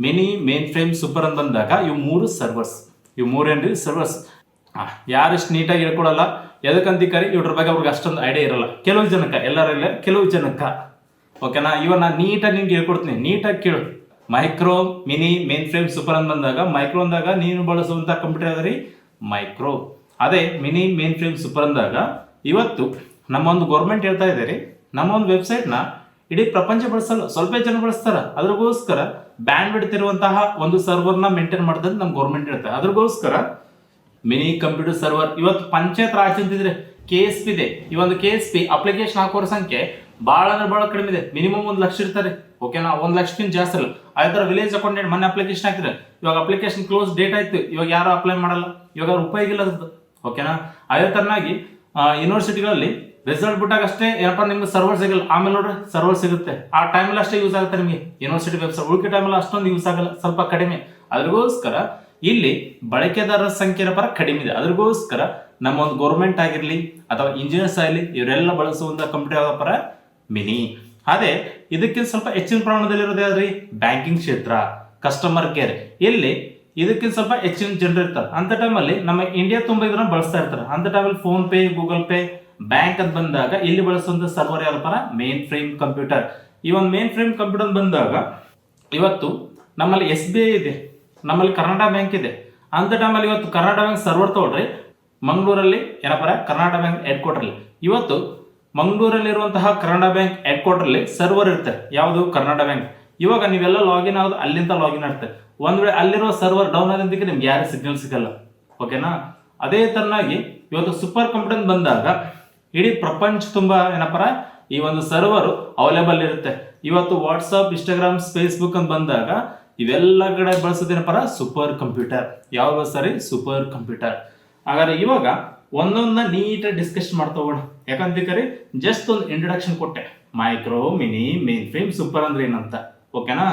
ಮಿನಿ, ಮೇನ್ ಫ್ರೇಮ್, ಸೂಪರ್ ಅಂತ ಬಂದಾಗ ಇವು 3 ಸರ್ವರ್ಸ್. ಇವು 3 ಏನ್ರಿ ಸರ್ವರ್ಸ್. ಯಾರು ಇಷ್ಟು ನೀಟಾಗಿ ಹೇಳ್ಕೊಡಲ್ಲ, ಎದಕ್ಕಂತಿಕಾರಿ ಇವ್ರ ಬಗ್ಗೆ ಅವ್ರಿಗೆ ಅಷ್ಟೊಂದು ಐಡಿಯಾ ಇರಲ್ಲ. ಕೆಲವು ಜನಕ್ಕೆ, ಎಲ್ಲರಿಲ್ಲ, ಕೆಲವು ಜನಕ್ಕೆ. ಓಕೆನಾ? ಇವಾಗ ನಾನು ನೀಟಾಗಿ ನಿಮ್ಗೆ ಹೇಳ್ಕೊಡ್ತೀನಿ, ನೀಟಾಗಿ ಕೇಳು. Micro, mini, mainframe, super ಅಂತ ಬಂದಾಗ ಮೈಕ್ರೋ ಅಂದಾಗ ನೀನು ಬಳಸುವಂತ ಕಂಪ್ಯೂಟರ್ ಅದರಿ ಮೈಕ್ರೋ. ಅದೇ ಮಿನಿ, ಮೇನ್ ಫ್ರೇಮ್, ಸೂಪರ್ ಅಂದಾಗ ಇವತ್ತು ನಮ್ಮೊಂದು ಗೌರ್ಮೆಂಟ್ ಹೇಳ್ತಾ ಇದ್ದಾರೆ, ನಮ್ಮ ಒಂದು ವೆಬ್ಸೈಟ್ನ ಇಡೀ ಪ್ರಪಂಚ ಬಳಸಲ್ಲ, ಸ್ವಲ್ಪ ಜನ ಬಳಸ್ತಾರ. ಅದ್ರಗೋಸ್ಕರ ಬ್ಯಾಂಡ್ ವಿಡ್ತ್ ಇರುವಂತಹ ಒಂದು ಸರ್ವರ್ನ ಮೇಂಟೈನ್ ಮಾಡ್ದಂತ ನಮ್ಮ ಗೌರ್ಮೆಂಟ್ ಹೇಳ್ತಾರೆ. ಅದ್ರಗೋಸ್ಕರ ಮಿನಿ ಕಂಪ್ಯೂಟರ್ ಸರ್ವರ್ ಇವತ್ತು ಪಂಚಾಯತ್ ರಾಜ್ ಅಂತಿದ್ರೆ KSP ಇದೆ. ಈ ಒಂದು KSP ಅಪ್ಲಿಕೇಶನ್ ಹಾಕೋರ ಸಂಖ್ಯೆ ಬಹಳ ಅಂದ್ರೆ ಬಹಳ ಕಡಿಮೆ ಇದೆ. ಮಿನಿಮಮ್ 1 ಲಕ್ಷ ಇರ್ತಾರೆ. ಓಕೆನಾ? 1 ಲಕ್ಷಕ್ಕಿಂತ ಜಾಸ್ತಿ ಅಲ್ಲ. ಅದೇ ತರ ವಿಲೇಜ್ ಅಕೌಂಟೆಂಟ್ ಮೊನ್ನೆ ಅಪ್ಲಿಕೇಶನ್ ಹಾಕಿದ್ರೆ, ಇವಾಗ ಅಪ್ಲಿಕೇಶನ್ ಕ್ಲೋಸ್ ಡೇಟ್ ಆಯ್ತು, ಇವಾಗ ಯಾರು ಅಪ್ಲೈ ಮಾಡಲ್ಲ, ಇವಾಗ ಉಪಯೋಗ ಇಲ್ಲ ಅದ್ರದ್ದು. ಓಕೆನಾ? ಅದೇ ತರನಾಗಿ ಯೂನಿವರ್ಸಿಟಿಗಳಲ್ಲಿ ರಿಸಲ್ಟ್ ಬಿಟ್ಟಾಗ ಅಷ್ಟೇ ಏನಪ್ಪ ನಿಮ್ಗೆ ಸರ್ವರ್ ಸಿಗಲ್ಲ, ಆಮೇಲೆ ನೋಡ್ರಿ ಸರ್ವರ್ ಸಿಗುತ್ತೆ. ಆ ಟೈಮಲ್ಲಿ ಅಷ್ಟೇ ಯೂಸ್ ಆಗುತ್ತೆ ನಿಮಗೆ ಯೂನಿವರ್ಸಿಟಿ ವೆಬ್ಸೈಟ್. ಉಳಿಕೆ ಟೈಮಲ್ಲಿ ಅಷ್ಟೊಂದು ಯೂಸ್ ಆಗಲ್ಲ, ಸ್ವಲ್ಪ ಕಡಿಮೆ. ಅದ್ರಗೋಸ್ಕರ ಇಲ್ಲಿ ಬಳಕೆದಾರರ ಸಂಖ್ಯೆ ಪರ ಕಡಿಮೆ ಇದೆ. ಅದ್ರಗೋಸ್ಕರ ನಮ್ಮ ಒಂದು ಗೌರ್ಮೆಂಟ್ ಆಗಿರ್ಲಿ ಅಥವಾ ಇಂಜಿನಿಯರ್ಸ್ ಆಗಲಿ ಇವರೆಲ್ಲ ಬಳಸುವಂತ ಕಂಪ್ಯೂಟರ್ ಯಾವ ಪರ ಮಿನಿ. ಅದೇ ಇದಕ್ಕಿಂತ ಸ್ವಲ್ಪ ಹೆಚ್ಚಿನ ಪ್ರಮಾಣದಲ್ಲಿರೋದು ಯಾವ್ದ್ರಿ? ಬ್ಯಾಂಕಿಂಗ್ ಕ್ಷೇತ್ರ, ಕಸ್ಟಮರ್ ಕೇರ್. ಇಲ್ಲಿ ಇದಕ್ಕಿಂತ ಸ್ವಲ್ಪ ಹೆಚ್ಚಿನ ಜನರು ಇರ್ತಾರೆ. ಅಂತ ಟೈಮಲ್ಲಿ ನಮ್ಮ ಇಂಡಿಯಾ ತುಂಬಾ ಇದನ್ನ ಬಳಸ್ತಾ ಇರ್ತಾರೆ. ಅಂತ ಟೈಮಲ್ಲಿ phone pay, Google pay, bank ಅಂತ ಬಂದಾಗ ಇಲ್ಲಿ ಬಳಸುವಂತ ಸರ್ವರ್ ಯಾವ ಪರ? Main frame computer. ಈ ಒಂದು ಮೇನ್ ಫ್ರೇಮ್ ಕಂಪ್ಯೂಟರ್ ಬಂದಾಗ ಇವತ್ತು ನಮ್ಮಲ್ಲಿ SBI ಇದೆ, ನಮ್ಮಲ್ಲಿ ಕರ್ನಾಟಕ ಬ್ಯಾಂಕ್ ಇದೆ. ಅಂತ ಟೈಮಲ್ಲಿ ಇವತ್ತು ಕರ್ನಾಟಕ ಬ್ಯಾಂಕ್ ಸರ್ವರ್ ತಗೊಳ್ರಿ, ಮಂಗಳೂರಲ್ಲಿ ಏನಪ್ಪ ಕರ್ನಾಟಕ ಬ್ಯಾಂಕ್ ಹೆಡ್ ಕ್ವಾರ್ಟರ್. ಇವತ್ತು ಮಂಗಳೂರಲ್ಲಿರುವಂತಹ ಕರ್ನಾಟಕ ಬ್ಯಾಂಕ್ ಹೆಡ್ ಕ್ವಾರ್ಟರ್ ಅಲ್ಲಿ ಸರ್ವರ್ ಇರುತ್ತೆ. ಯಾವುದು? ಕರ್ನಾಟಕ ಬ್ಯಾಂಕ್. ಇವಾಗ ನೀವೆಲ್ಲ ಲಾಗಿನ್ ಆಗೋದು ಅಲ್ಲಿಂದ ಲಾಗಿನ್ ಆಗ್ತದೆ. ಒಂದ್ ವೇಳೆ ಅಲ್ಲಿರುವ ಸರ್ವರ್ ಡೌನ್ ಆದಂತಿಗೆ ನಿಮ್ಗೆ ಯಾರು ಸಿಗ್ನಲ್ ಸಿಗಲ್ಲ. ಓಕೆನಾ? ಅದೇ ತರನಾಗಿ ಇವತ್ತು ಸೂಪರ್ ಕಂಪ್ಯೂಟರ್ ಬಂದಾಗ ಇಡೀ ಪ್ರಪಂಚ ತುಂಬಾ ಏನಪ್ಪರ ಈ ಒಂದು ಸರ್ವರ್ ಅವೈಲೇಬಲ್ ಇರುತ್ತೆ. ಇವತ್ತು ವಾಟ್ಸಪ್, ಇನ್ಸ್ಟಾಗ್ರಾಮ್, ಫೇಸ್ಬುಕ್ ಅಂತ ಬಂದಾಗ ಇವೆಲ್ಲ ಕಡೆ ಬಳಸೋದೇನಪ್ಪರ ಸೂಪರ್ ಕಂಪ್ಯೂಟರ್. ಯಾವ್ದು ಸರಿ? Super computer. ಹಾಗಾದ್ರೆ ಇವಾಗ ಒಂದೊಂದ ನೀಟಾಗಿ ಡಿಸ್ಕಸ್ ಮಾಡ್ತಾ ಹೋಗೋಣ. ಯಾಕಂತೇಳಿ ಜಸ್ಟ್ ಒಂದು ಇಂಟ್ರೊಡಕ್ಷನ್ ಕೊಟ್ಟೆ, micro, mini, mainframe, super ಅಂದ್ರೆ ಏನಂತ. ಓಕೆನಾ?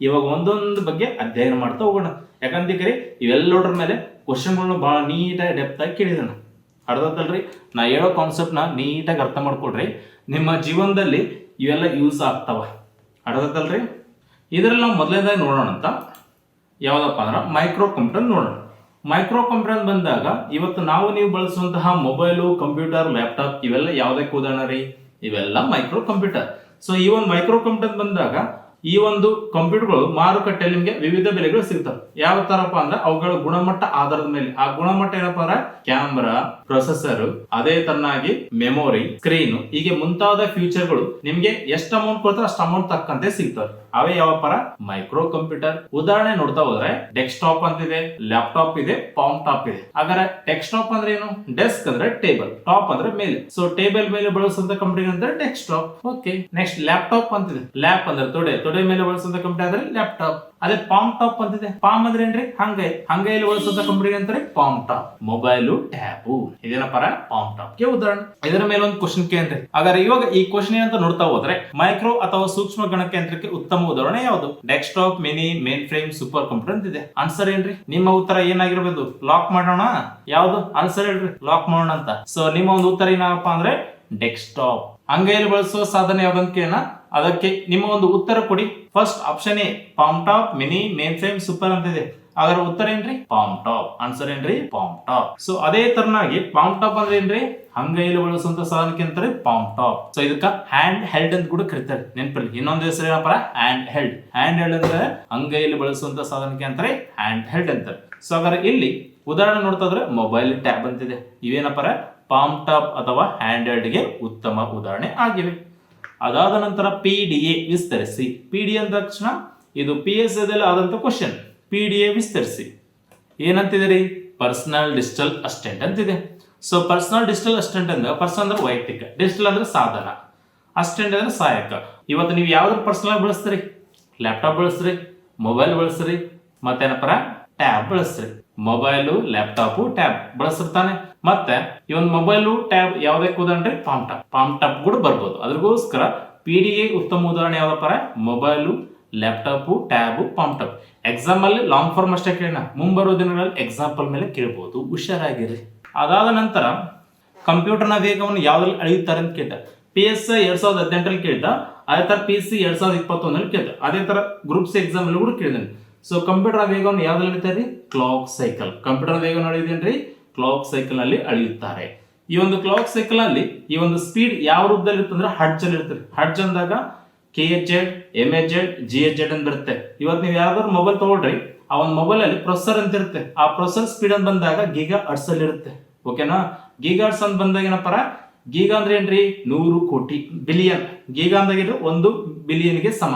ಇವಾಗ ಒಂದೊಂದು ಬಗ್ಗೆ ಅಧ್ಯಯನ ಮಾಡ್ತಾ ಹೋಗೋಣ. ಯಾಕಂತೇಳಿ ಇವೆಲ್ಲೋದ್ರ ಮೇಲೆ ಕ್ವಶನ್ಗಳನ್ನ ಬಹಳ ನೀಟಾಗಿ ಡೆಪ್ತ್ ಆಗಿ ಕೇಳಿದಾನ. ಅರ್ಧದಲ್ರಿ ನಾ ಹೇಳೋ ಕಾನ್ಸೆಪ್ಟ್ನ ನೀಟಾಗಿ ಅರ್ಥ ಮಾಡ್ಕೊಡ್ರಿ, ನಿಮ್ಮ ಜೀವನದಲ್ಲಿ ಇವೆಲ್ಲ ಯೂಸ್ ಆಗ್ತಾವ. ಅರ್ಧದಲ್ರಿ ಇದರಲ್ಲಿ ನಾವು ಮೊದಲನೇದಾಗಿ ನೋಡೋಣ ಅಂತ ಯಾವ್ದಪ್ಪ ಅಂದ್ರೆ ಮೈಕ್ರೋ ಕಂಪ್ಯೂಟರ್ ನೋಡೋಣ. ಮೈಕ್ರೋ ಕಂಪ್ಯೂಟರ್ ಬಂದಾಗ ಇವತ್ತು ನಾವು ನೀವು ಬಳಸುವಂತಹ ಮೊಬೈಲು, ಕಂಪ್ಯೂಟರ್, ಲ್ಯಾಪ್ಟಾಪ್ ಇವೆಲ್ಲ ಯಾವುದಕ್ಕೆ ಉದಾಹರಣೆ ರೀ? ಇವೆಲ್ಲ ಮೈಕ್ರೋ ಕಂಪ್ಯೂಟರ್. ಸೊ ಈ ಒಂದು ಮೈಕ್ರೋ ಕಂಪ್ಯೂಟರ್ ಬಂದಾಗ ಈ ಒಂದು ಕಂಪ್ಯೂಟರ್ಗಳು ಮಾರುಕಟ್ಟೆಯಲ್ಲಿ ನಿಮಗೆ ವಿವಿಧ ಬೆಲೆಗಳು ಸಿಗ್ತವೆ. ಯಾವ ತರಪ್ಪ ಅಂದ್ರೆ ಅವುಗಳ ಗುಣಮಟ್ಟ ಆಧಾರದ ಮೇಲೆ. ಆ ಗುಣಮಟ್ಟ ಏನಪ್ಪಾ ಅಂದ್ರೆ ಕ್ಯಾಮ್ರಾ, ಪ್ರೊಸೆಸರ್, ಅದೇ ತರನಾಗಿ ಮೆಮೊರಿ, ಸ್ಕ್ರೀನ್, ಹೀಗೆ ಮುಂತಾದ ಫ್ಯೂಚರ್ಗಳು ನಿಮ್ಗೆ ಎಷ್ಟು ಅಮೌಂಟ್ ಕೊಡ್ತಾರೆ ಅಷ್ಟು ಅಮೌಂಟ್ ತಕ್ಕಂತೆ ಸಿಗ್ತವೆ. ಅವೇ ಯಾವ ಪರ? Micro computer. ಉದಾಹರಣೆ ನೋಡ್ತಾ ಹೋದ್ರೆ ಡೆಸ್ಕ್ಟಾಪ್ ಅಂತಿದೆ, ಲ್ಯಾಪ್ಟಾಪ್ ಇದೆ, ಪಾಮ್ ಟಾಪ್ ಇದೆ. ಹಾಗಾದ್ರೆ ಡೆಸ್ಕ್ಟಾಪ್ ಅಂದ್ರೆ ಏನು? ಡೆಸ್ಕ್ ಅಂದ್ರೆ ಟೇಬಲ್, ಟಾಪ್ ಅಂದ್ರೆ ಮೇಲೆ. ಸೊ ಟೇಬಲ್ ಮೇಲೆ ಬಳಸುವಂತ ಕಂಪ್ಯೂಟರ್ ಅಂದ್ರೆ ಡೆಸ್ಕ್ಟಾಪ್. ಓಕೆ. ನೆಕ್ಸ್ಟ್ ಲ್ಯಾಪ್ಟಾಪ್ ಅಂತಿದೆ. ಲ್ಯಾಪ್ ಅಂದ್ರೆ ತೊಡೆ ಮೇಲೆ ಬಳಸುವಂತ ಕಂಪ್ಯೂಟರ್ ಅಂದ್ರೆ ಲ್ಯಾಪ್ಟಾಪ್. ಅದೇ ಪಾಮ್ ಟಾಪ್ ಅಂತಿದೆ. ಪಾಮ್ ಅಂದ್ರೆ ಏನ್ರಿ? ಹಂಗೈಲಿ ಬಳಸುವಂತ ಕಂಪ್ಯೂಟರ್ ಅಂತಾರೆ ಪಾಮ್ ಟಾಪ್. ಮೊಬೈಲು, ಟ್ಯಾಬು ಇದೇನಪ್ಪ ಪಾಮ್ ಟಾಪ್ ಗೆ ಉದಾಹರಣೆ. ಇದರ ಮೇಲೆ ಒಂದು ಕ್ವಶನ್ ಕೇಳ್ರಿ. ಹಾಗಾದ್ರೆ ಇವಾಗ ಈ ಕ್ವಶನ್ ಏನಂತ ನೋಡ್ತಾ ಹೋದ್ರೆ ಮೈಕ್ರೋ ಅಥವಾ ಸೂಕ್ಷ್ಮ ಗಣಕಯಂತ್ರಕ್ಕೆ ಉತ್ತಮ ಉದಾಹರಣೆ ಯಾವುದು? Desktop, mini, mainframe, super computer ಅಂತಿದೆ. ಆನ್ಸರ್ ಏನ್ರಿ? ನಿಮ್ಮ ಉತ್ತರ ಏನಾಗಿರ್ಬೋದು? ಲಾಕ್ ಮಾಡೋಣ. ಯಾವ್ದು ಆನ್ಸರ್ ಹೇಳ್ರಿ? ಲಾಕ್ ಮಾಡೋಣ ಅಂತ. ಸೊ ನಿಮ್ಮ ಒಂದು ಉತ್ತರ ಏನಪ್ಪ ಅಂದ್ರೆ ಡೆಸ್ಕ್ಟಾಪ್. ಅಂಗೈಯಲ್ಲಿ ಬಳಸುವ ಸಾಧನ ಯಾವ್ದಂತ ಕೇಳೋಣ. ಅದಕ್ಕೆ ನಿಮ್ಮ ಒಂದು ಉತ್ತರ ಕೊಡಿ. First option A palm top, mini, mainframe, super ಅಂತಿದೆ. ಅದರ ಉತ್ತರ ಏನ್ರಿ? Palm top. ಆನ್ಸರ್ ಏನ್ರಿ? Palm top. ಸೊ ಅದೇ ತರನಾಗಿ ಪಾಮ್ ಟಾಪ್ ಅಂದ್ರೆ ಏನ್ರಿ? ಅಂಗೈಯಲ್ಲಿ ಬಳಸುವಂತ ಸಾಧನಕ್ಕೆ ಅಂತಾರೆ ಪಾಮ್ ಟಾಪ್. ಸೊ ಇದಕ್ಕ ಹ್ಯಾಂಡ್ ಹೆಲ್ಡ್ ಅಂತ ಕೂಡ ಕರೀತಾರೆ. ನೆನಪಲ್ಲಿ ಇನ್ನೊಂದು ಹೆಸರು ಏನಪ್ಪ? Hand held. ಹ್ಯಾಂಡ್ ಹೆಲ್ಡ್ ಅಂದ್ರೆ ಅಂಗೈಯಲ್ಲಿ ಬಳಸುವಂತ ಸಾಧನಕ್ಕೆ ಅಂತಾರೆ ಹ್ಯಾಂಡ್ ಹೆಲ್ಡ್ ಅಂತಾರೆ. ಸೊ ಹಾಗಾದ್ರೆ ಇಲ್ಲಿ ಉದಾಹರಣೆ ನೋಡ್ತಾ ಇದ್ರೆ ಮೊಬೈಲ್, ಟ್ಯಾಬ್ ಅಂತಿದೆ. ಇವೇನಪ್ಪ? ಪಾಮ್ ಟಾಪ್ ಅಥವಾ ಹ್ಯಾಂಡ್ ಹೆಲ್ಡ್ ಗೆ ಉತ್ತಮ ಉದಾಹರಣೆ ಆಗಿವೆ. ಅದಾದ ನಂತರ PDA ವಿಸ್ತರಿಸಿ. PDA ಅಂದ ತಕ್ಷಣ ಇದು PSI ದಲ್ಲಿ ಆದಂತ ಕ್ವಶನ್. PDA ವಿಸ್ತರಿಸಿ ಏನಂತಿದೆ? ಪರ್ಸನಲ್ ಡಿಜಿಟಲ್ ಅಸಿಸ್ಟೆಂಟ್ ಅಂತಿದೆ. ಸೊ ಪರ್ಸನಲ್ ಡಿಜಿಟಲ್ ಅಸಿಸ್ಟೆಂಟ್ ಅಂದ್ರೆ ಪರ್ಸನಲ್ ಅಂದ್ರೆ ವೈಯಕ್ತಿಕ, ಡಿಜಿಟಲ್ ಅಂದ್ರೆ ಸಾಧನ, ಅಸಿಸ್ಟೆಂಟ್ ಅಂದ್ರೆ ಸಹಾಯಕ. ಇವತ್ತು ನೀವು ಯಾವ್ದು ಪರ್ಸನಲ್ ಬಳಸ್ತೀರಿ? ಲ್ಯಾಪ್ಟಾಪ್ ಬಳಸ್ರಿ, ಮೊಬೈಲ್ ಬಳಸ್ರಿ, ಮತ್ತೇನಪ್ಪ ಟ್ಯಾಬ್ ಬಳಸ್ರಿ. ಮೊಬೈಲು, ಲ್ಯಾಪ್ಟಾಪ್, ಟ್ಯಾಬ್ ಬಳಸಿರ್ತಾನೆ. ಮತ್ತೆ ಈ ಒಂದು ಮೊಬೈಲು, ಟ್ಯಾಬ್ ಯಾವ್ದಕ್ಕೆ ಉದಾಹರಣೆ? ಪಾಮ್ ಟಾಪ್ ಕೂಡ ಬರ್ಬೋದು. ಅದ್ರಗೋಸ್ಕರ PDA ಉತ್ತಮ ಉದಾಹರಣೆ ಯಾವ್ದಪ್ಪ? Mobile, laptop, tab, palm top. Exam ಅಲ್ಲಿ ಲಾಂಗ್ ಫಾರ್ಮ್ ಅಷ್ಟೇ ಕೇಳೋಣ, ಮುಂಬರುವ ದಿನಗಳಲ್ಲಿ ಎಕ್ಸಾಂಪಲ್ ಮೇಲೆ ಕೇಳಬಹುದು, ಹುಷಾರಾಗಿರಿ. ಅದಾದ ನಂತರ ಕಂಪ್ಯೂಟರ್ನ ವೇಗವನ್ನು ಯಾವ್ದ್ರಲ್ಲಿ ಅಳೆಯುತ್ತಾರೆ ಅಂತ ಕೇಳ್ತ. PSI 2018 ಕೇಳ್ತ, ಅದೇ ತರ PC 2021 ಕೇಳ್ತ, ಅದೇ ತರ ಗ್ರೂಪ್ ಸಿ ಎಕ್ಸಾಮ್ ಅಲ್ಲಿ ಕೂಡ ಕೇಳಿದ್ದೇನೆ. ಸೊ ಕಂಪ್ಯೂಟರ್ ವೇಗವನ್ನು ಯಾವ್ದ್ರಲ್ಲಿ ಅಳಿತಾರೆ? Clock cycle. ಕಂಪ್ಯೂಟರ್ ವೇಗವನ್ನು ಅಳೆಯುವುದೇನ್ರಿ? ಕ್ಲಾಕ್ ಸೈಕಲ್ ನಲ್ಲಿ ಅಳೆಯುತ್ತಾರೆ. ಈ ಒಂದು ಕ್ಲಾಕ್ ಸೈಕಲ್ ಅಲ್ಲಿ ಈ ಒಂದು ಸ್ಪೀಡ್ ಯಾವ ರೂಪದಲ್ಲಿ ಇರ್ತಂದ್ರೆ ಹಡ್ಜ್ ಅಲ್ಲಿ ಇರ್ತದೆ. ಹಡ್ಜ್ ಅಂದಾಗ KHZ, MHZ, GHZ ಅಂತ ಬರುತ್ತೆ. ಇವತ್ತು ನೀವು ಯಾವ್ದಾದ್ರು ಮೊಬೈಲ್ ತಗೊಳ್ರಿ, ಆ ಒಂದು ಮೊಬೈಲ್ ಅಲ್ಲಿ ಪ್ರೊಸೆಸರ್ ಅಂತ ಇರುತ್ತೆ. ಆ ಪ್ರೊಸೆಸರ್ ಸ್ಪೀಡ್ ಅಂತ ಬಂದಾಗ ಗೀಗಾ ಹರ್ಟ್ಸ್ ಅಲ್ಲಿ ಇರುತ್ತೆ. ಓಕೆನಾ? ಗೀಗಾ ಹರ್ಟ್ಸ್ ಅಂತ ಬಂದಾಗ ಏನಪ್ಪ? ಗೀಗಾ ಅಂದ್ರೆ ಏನ್ರಿ? 100 ಕೋಟಿ. ಬಿಲಿಯನ್. ಗೀಗಾ ಅಂದಾಗ ಏನ್ರಿ? 1 ಬಿಲಿಯನ್ಗೆ ಸಮ.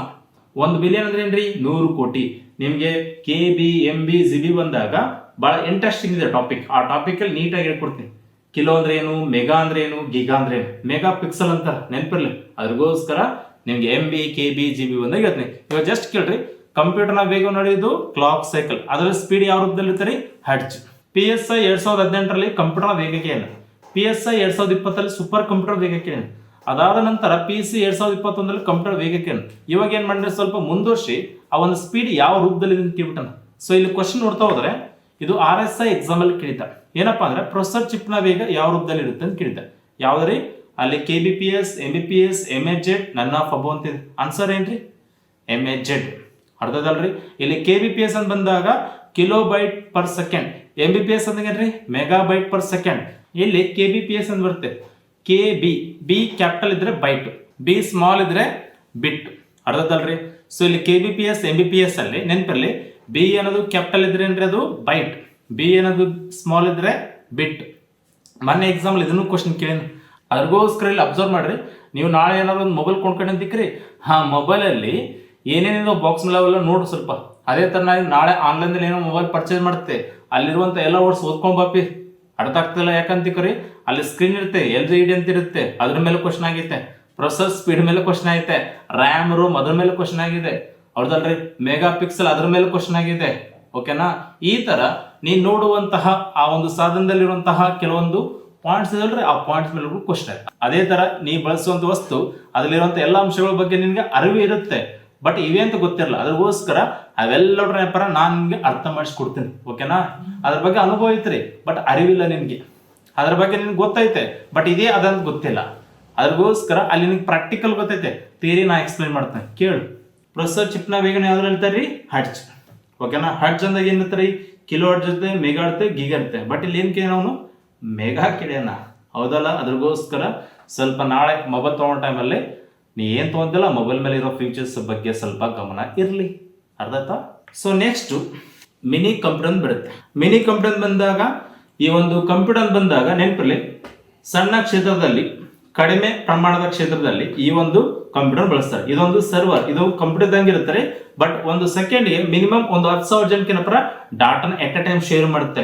1 ಬಿಲಿಯನ್ ಅಂದ್ರೆ ಏನ್ರಿ? 100 ಕೋಟಿ. ನಿಮ್ಗೆ KB, MB, GB ಬಂದಾಗ ಬಹಳ ಇಂಟ್ರೆಸ್ಟಿಂಗ್ ಇದೆ ಟಾಪಿಕ್. ಆ ಟಾಪಿಕ್ ಅಲ್ಲಿ ನೀಟಾಗಿ ಹೇಳ್ಕೊಡ್ತೀನಿ. ಕಿಲೋ ಅಂದ್ರೆ ಏನು, ಮೆಗಾ ಅಂದ್ರೆ ಏನು, ಗೀಗಾ ಅಂದ್ರೆ ಏನು, ಮೆಗಾ ಪಿಕ್ಸೆಲ್ ಅಂತ ನೆನಪಿರ್ಲಿ. ಅದ್ರಗೋಸ್ಕರ ನಿಮ್ಗೆ MB, KB, GB ಬಂದಾಗ ಹೇಳ್ತೀನಿ. ಇವಾಗ ಜಸ್ಟ್ ಕೇಳ್ರಿ, ಕಂಪ್ಯೂಟರ್ನ ವೇಗ ನಡೆಯೋದು ಕ್ಲಾಕ್ ಸೈಕಲ್, ಅದರ ಸ್ಪೀಡ್ ಯಾವ ರೂಪದಲ್ಲಿ ಇರ್ತಾರೆ? ಹರ್ಟ್ಜ್. PSI 2018 ಕಂಪ್ಯೂಟರ್ ವೇಗಕ್ಕೆ ಏನು, PSI 2020 ಸೂಪರ್ ಕಂಪ್ಯೂಟರ್ ವೇಗಕ್ಕೆ ಏನು, ಅದಾದ ನಂತರ PC 2021 ಕಂಪ್ಯೂಟರ್ ವೇಗಕ್ಕೆ ಏನು. ಇವಾಗ ಏನ್ ಮಾಡಿದ್ರೆ ಸ್ವಲ್ಪ ಮುಂದುವರ್ಸಿ ಆ ಒಂದು ಸ್ಪೀಡ್ ಯಾವ ರೂಪದಲ್ಲಿ ಇದೆ ಅಂತ ಕೇಳ್ಬಿಟ್ಟಣ. ಸೊ ಇಲ್ಲಿ ಕ್ವಶನ್ ನೋಡ್ತಾ ಹೋದ್ರೆ ಇದು RSI ಎಕ್ಸಾಮ್ ಅಲ್ಲಿ ಕೇಳಿದ್ದಾರೆ. ಏನಪ್ಪಾ ಅಂದ್ರೆ ಪ್ರೊಸೆಸರ್ ಚಿಪ್ ನ ವೇಗ ಯಾವ ರೂಪದಲ್ಲಿ ಇರುತ್ತೆ ಅಂತ ಕೇಳಿದ್ದಾರೆ. ಯಾವ್ದ್ರಿ? ಅಲ್ಲಿ KBPS, MBPS, MHZ, none of above ಅಂತಿದೆ. ಆನ್ಸರ್ ಏನ್ರಿ? MHZ. ಅರ್ಥದಲ್ರಿ? ಇಲ್ಲಿ KBPS ಅಂತ ಬಂದಾಗ ಕಿಲೋಬೈಟ್ ಪರ್ ಸೆಕೆಂಡ್, MBPS ಅಂದ್ರೆ ಏನ್ರಿ? Megabyte per second. ಇಲ್ಲಿ KBPS ಅಂತ ಬರುತ್ತೆ. KB, B ಕ್ಯಾಪಿಟಲ್ ಇದ್ರೆ ಬೈಟ್, B ಸ್ಮಾಲ್ ಇದ್ರೆ ಬಿಟ್. ಅರ್ಥದಲ್ರಿ? ಸೊ ಇಲ್ಲಿ KBPS, MBPS ಅಲ್ಲಿ ನೆನಪಿರ್ಲಿ, B ಅನ್ನೋದು ಕ್ಯಾಪಿಟಲ್ ಇದ್ರೆ ಏನ್ರಿ? ಅದು ಬೈಟ್. B ಅನ್ನೋದು ಸ್ಮಾಲ್ ಇದ್ರೆ ಬಿಟ್. ಮೊನ್ನೆ ಎಕ್ಸಾಂಪಲ್ ಇದನ್ನು ಕ್ವಶನ್ ಕೇಳಿ, ಅದ್ರಗೋಸ್ಕರ ಇಲ್ಲಿ ಅಬ್ಸರ್ವ್ ಮಾಡ್ರಿ. ನೀವು ನಾಳೆ ಏನಾದ್ರು ಒಂದು ಮೊಬೈಲ್ ಕೊಂಡ್ಕೊಂಡು ಅಂತಿಕ್ರಿ, ಮೊಬೈಲ್ ಅಲ್ಲಿ ಏನೇನಿದೆ ಬಾಕ್ಸ್ ಲೆವೆಲ್ಲ ನೋಡ್ರಿ ಸ್ವಲ್ಪ. ಅದೇ ತರ ನಾಳೆ ಆನ್ಲೈನ್ ದಲ್ಲಿ ಏನೋ ಮೊಬೈಲ್ ಪರ್ಚೇಸ್ ಮಾಡುತ್ತೆ, ಅಲ್ಲಿರುವಂತ ಎಲ್ಲ ವರ್ಡ್ಸ್ ಓದ್ಕೊಂಡ್ ಬಾಪಿ. ಅರ್ಥ ಆಗ್ತಿಲ್ಲ ಯಾಕಂತಿಕ್ರಿ, ಅಲ್ಲಿ ಸ್ಕ್ರೀನ್ ಇರುತ್ತೆ, LCD ಅಂತ ಇರುತ್ತೆ, ಅದ್ರ ಮೇಲೆ ಕ್ವಶನ್ ಆಗೈತೆ. ಪ್ರೊಸೆಸರ್ ಸ್ಪೀಡ್ ಮೇಲೆ ಕ್ವಶನ್ ಆಗೈತೆ, ರ್ಯಾಮ್, ರೋಮ್ ಅದ್ರ ಮೇಲೆ ಕ್ವಶನ್ ಆಗಿದೆ. ಅವ್ರದಲ್ರಿ ಮೆಗಾ ಪಿಕ್ಸೆಲ್ ಅದ್ರ ಮೇಲೆ ಕ್ವಶನ್ ಆಗಿದೆ. ಓಕೆನಾ? ಈ ತರ ನೀನ್ ನೋಡುವಂತಹ ಆ ಒಂದು ಸಾಧನದಲ್ಲಿರುವಂತಹ ಕೆಲವೊಂದು ಪಾಯಿಂಟ್ಸ್ ಇದಲ್ರಿ, ಆ ಪಾಯಿಂಟ್ಸ್ ಮೇಲೆ ಕ್ವಶನ್ ಆಯ್ತು. ಅದೇ ತರ ನೀ ಬಳಸುವಂತ ವಸ್ತು ಅದ್ರಲ್ಲಿರುವಂತ ಎಲ್ಲ ಅಂಶಗಳ ಬಗ್ಗೆ ನಿನ್ಗೆ ಅರಿವು ಇರುತ್ತೆ, ಬಟ್ ಇವೇ ಅಂತ ಗೊತ್ತಿರಲ್ಲ. ಅದ್ರಗೋಸ್ಕರ ಅವೆಲ್ಲರ ನಾನು ನಿಮ್ಗೆ ಅರ್ಥ ಮಾಡಿಸ್ಕೊಡ್ತೀನಿ. ಓಕೆನಾ? ಅದ್ರ ಬಗ್ಗೆ ಅನುಭವ ಐತ್ರಿ, ಬಟ್ ಅರಿವಿಲ್ಲ ನಿನ್ಗೆ. ಅದ್ರ ಬಗ್ಗೆ ನಿನ್ಗೆ ಗೊತ್ತೈತೆ, ಬಟ್ ಇದೇ ಅದಂತ ಗೊತ್ತಿಲ್ಲ. ಅದ್ರಗೋಸ್ಕರ ಅಲ್ಲಿ ನಿನ್ಗೆ ಪ್ರಾಕ್ಟಿಕಲ್ ಗೊತ್ತೈತೆ, ಥಿಯರಿ ನಾ ಎಕ್ಸ್ಪ್ಲೈನ್ ಮಾಡ್ತೇನೆ ಕೇಳು. ಪ್ರೊಸೆಸರ್ ಚಿಪ್ನ ವೇಗನ ಯಾವ್ದ್ರಲ್ಲಿ ಇರ್ತಾರ್ರಿ? ಹರ್ಟ್ಜ್. ಓಕೆನಾ? ಹರ್ಟ್ಜ್ ಅಂದಾಗ ಏನ್ ಇರ್ತಾರೆ? ಕಿಲೋ ಹರ್ಟ್ಜ್ ಇರುತ್ತೆ, ಮೆಗಾ ಇರುತ್ತೆ, ಗೀಗಾ ಇರುತ್ತೆ. ಬಟ್ ಇಲ್ಲಿ ಏನ್ ಕೇಳಿ ನಾವು ಮೆಗಾ ಕೇಳ್ಯಾನ, ಹೌದಲ್ಲ? ಅದ್ರಗೋಸ್ಕರ ಸ್ವಲ್ಪ ನಾಳೆ ಮೊಬೈಲ್ ತಗೊಂಡ ಟೈಮಲ್ಲಿ ನೀ ಏನ್ ತಗೊಂತಿಲ್ಲ ಮೊಬೈಲ್ ಮೇಲೆ ಇರೋ ಫೀಚರ್ಸ್ ಬಗ್ಗೆ ಸ್ವಲ್ಪ ಗಮನ ಇರ್ಲಿ. ಅರ್ಥ ಆಯ್ತಾ? ಸೊ ನೆಕ್ಸ್ಟ್ ಮಿನಿ ಕಂಪ್ಯೂಟರ್ ಬರುತ್ತೆ. ಮಿನಿ ಕಂಪ್ಯೂಟರ್ ಬಂದಾಗ ಈ ಒಂದು ಕಂಪ್ಯೂಟರ್ ಬಂದಾಗ ನೆನಪಿರ್ಲಿ, ಸಣ್ಣ ಕ್ಷೇತ್ರದಲ್ಲಿ ಕಡಿಮೆ ಪ್ರಮಾಣದ ಕ್ಷೇತ್ರದಲ್ಲಿ ಈ ಒಂದು ಕಂಪ್ಯೂಟರ್ ಬಳಸ್ತಾರೆ. ಇದೊಂದು ಸರ್ವರ್, ಇದು ಕಂಪ್ಯೂಟರ್ ದಂಗೆ ಇರ್ತಾರೆ. ಬಟ್ ಒಂದು ಸೆಕೆಂಡ್ಗೆ ಮಿನಿಮಮ್ ಒಂದು 10,000 ಜನಕ್ಕಿನಪರ ಡಾಟಾನ ಎಟ್ ಎ ಟೈಮ್ ಶೇರ್ ಮಾಡುತ್ತೆ.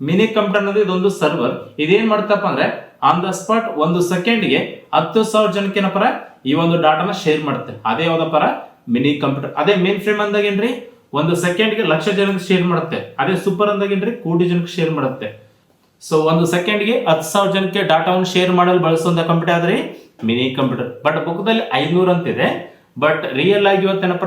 ಮಿನಿ ಕಂಪ್ಯೂಟರ್ ಅನ್ನೋದು ಇದೊಂದು ಸರ್ವರ್. ಇದೇನ್ ಮಾಡ್ತಪ್ಪ ಅಂದ್ರೆ ಆನ್ ದ ಸ್ಪಾಟ್ ಒಂದು ಸೆಕೆಂಡ್ಗೆ 10,000 ಜನಕ್ಕಿನಪರ ಈ ಒಂದು ಡಾಟಾನ ಶೇರ್ ಮಾಡುತ್ತೆ. ಅದೇ ಯಾವ್ದಪ್ಪರ? Mini computer. ಅದೇ ಮೇನ್ ಫ್ರೇಮ್ ಅಂದಾಗ ಏನ್ರಿ? ಒಂದು ಸೆಕೆಂಡ್ಗೆ 1,00,000 ಜನಕ್ಕೆ ಶೇರ್ ಮಾಡುತ್ತೆ. ಅದೇ ಸೂಪರ್ ಅಂದಾಗ ಏನ್ರಿ? 1,00,00,000 ಜನಕ್ಕೆ ಶೇರ್ ಮಾಡುತ್ತೆ. ಸೊ ಒಂದು ಸೆಕೆಂಡ್ಗೆ 10,000 ಜನಕ್ಕೆ ಡಾಟಾವನ್ನು ಶೇರ್ ಮಾಡಲು ಬಳಸುವಂತ ಕಂಪ್ಯೂಟರ್ ಆದ್ರೆ ಮಿನಿ ಕಂಪ್ಯೂಟರ್. ಬಟ್ ಬುಕ್ದಲ್ಲಿ 500 ಅಂತಿದೆ, ಬಟ್ ರಿಯಲ್ ಆಗಿ ಇವತ್ತೇನಪ್ಪ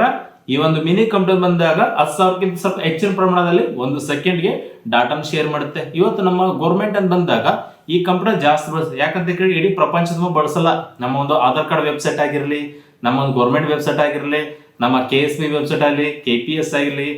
ಈ ಒಂದು ಮಿನಿ ಕಂಪ್ಯೂಟರ್ ಬಂದಾಗ 10,000ಕ್ಕಿಂತ ಸ್ವಲ್ಪ ಹೆಚ್ಚಿನ ಪ್ರಮಾಣದಲ್ಲಿ ಒಂದು ಸೆಕೆಂಡ್ಗೆ ಡಾಟಾನ ಶೇರ್ ಮಾಡುತ್ತೆ. ಇವತ್ತು ನಮ್ಮ ಗೌರ್ಮೆಂಟ್ ಅಂತ ಬಂದಾಗ ಈ ಕಂಪ್ಯೂಟರ್ ಜಾಸ್ತಿ ಬಳಸ್ತದೆ. ಯಾಕಂತ ಕೇಳಿ ಇಡೀ ಪ್ರಪಂಚದ ಬಳಸಲ್ಲ. ನಮ್ಮ ಒಂದು ಆಧಾರ್ ಕಾರ್ಡ್ ವೆಬ್ಸೈಟ್ ಆಗಿರಲಿ, ನಮ್ಮ ಒಂದು ಗೌರ್ಮೆಂಟ್ ವೆಬ್ಸೈಟ್ ಆಗಿರಲಿ, ನಮ್ಮ KSB ವೆಬ್ಸೈಟ್ ಆಗಲಿ, KPS ಆಗಿರಲಿ,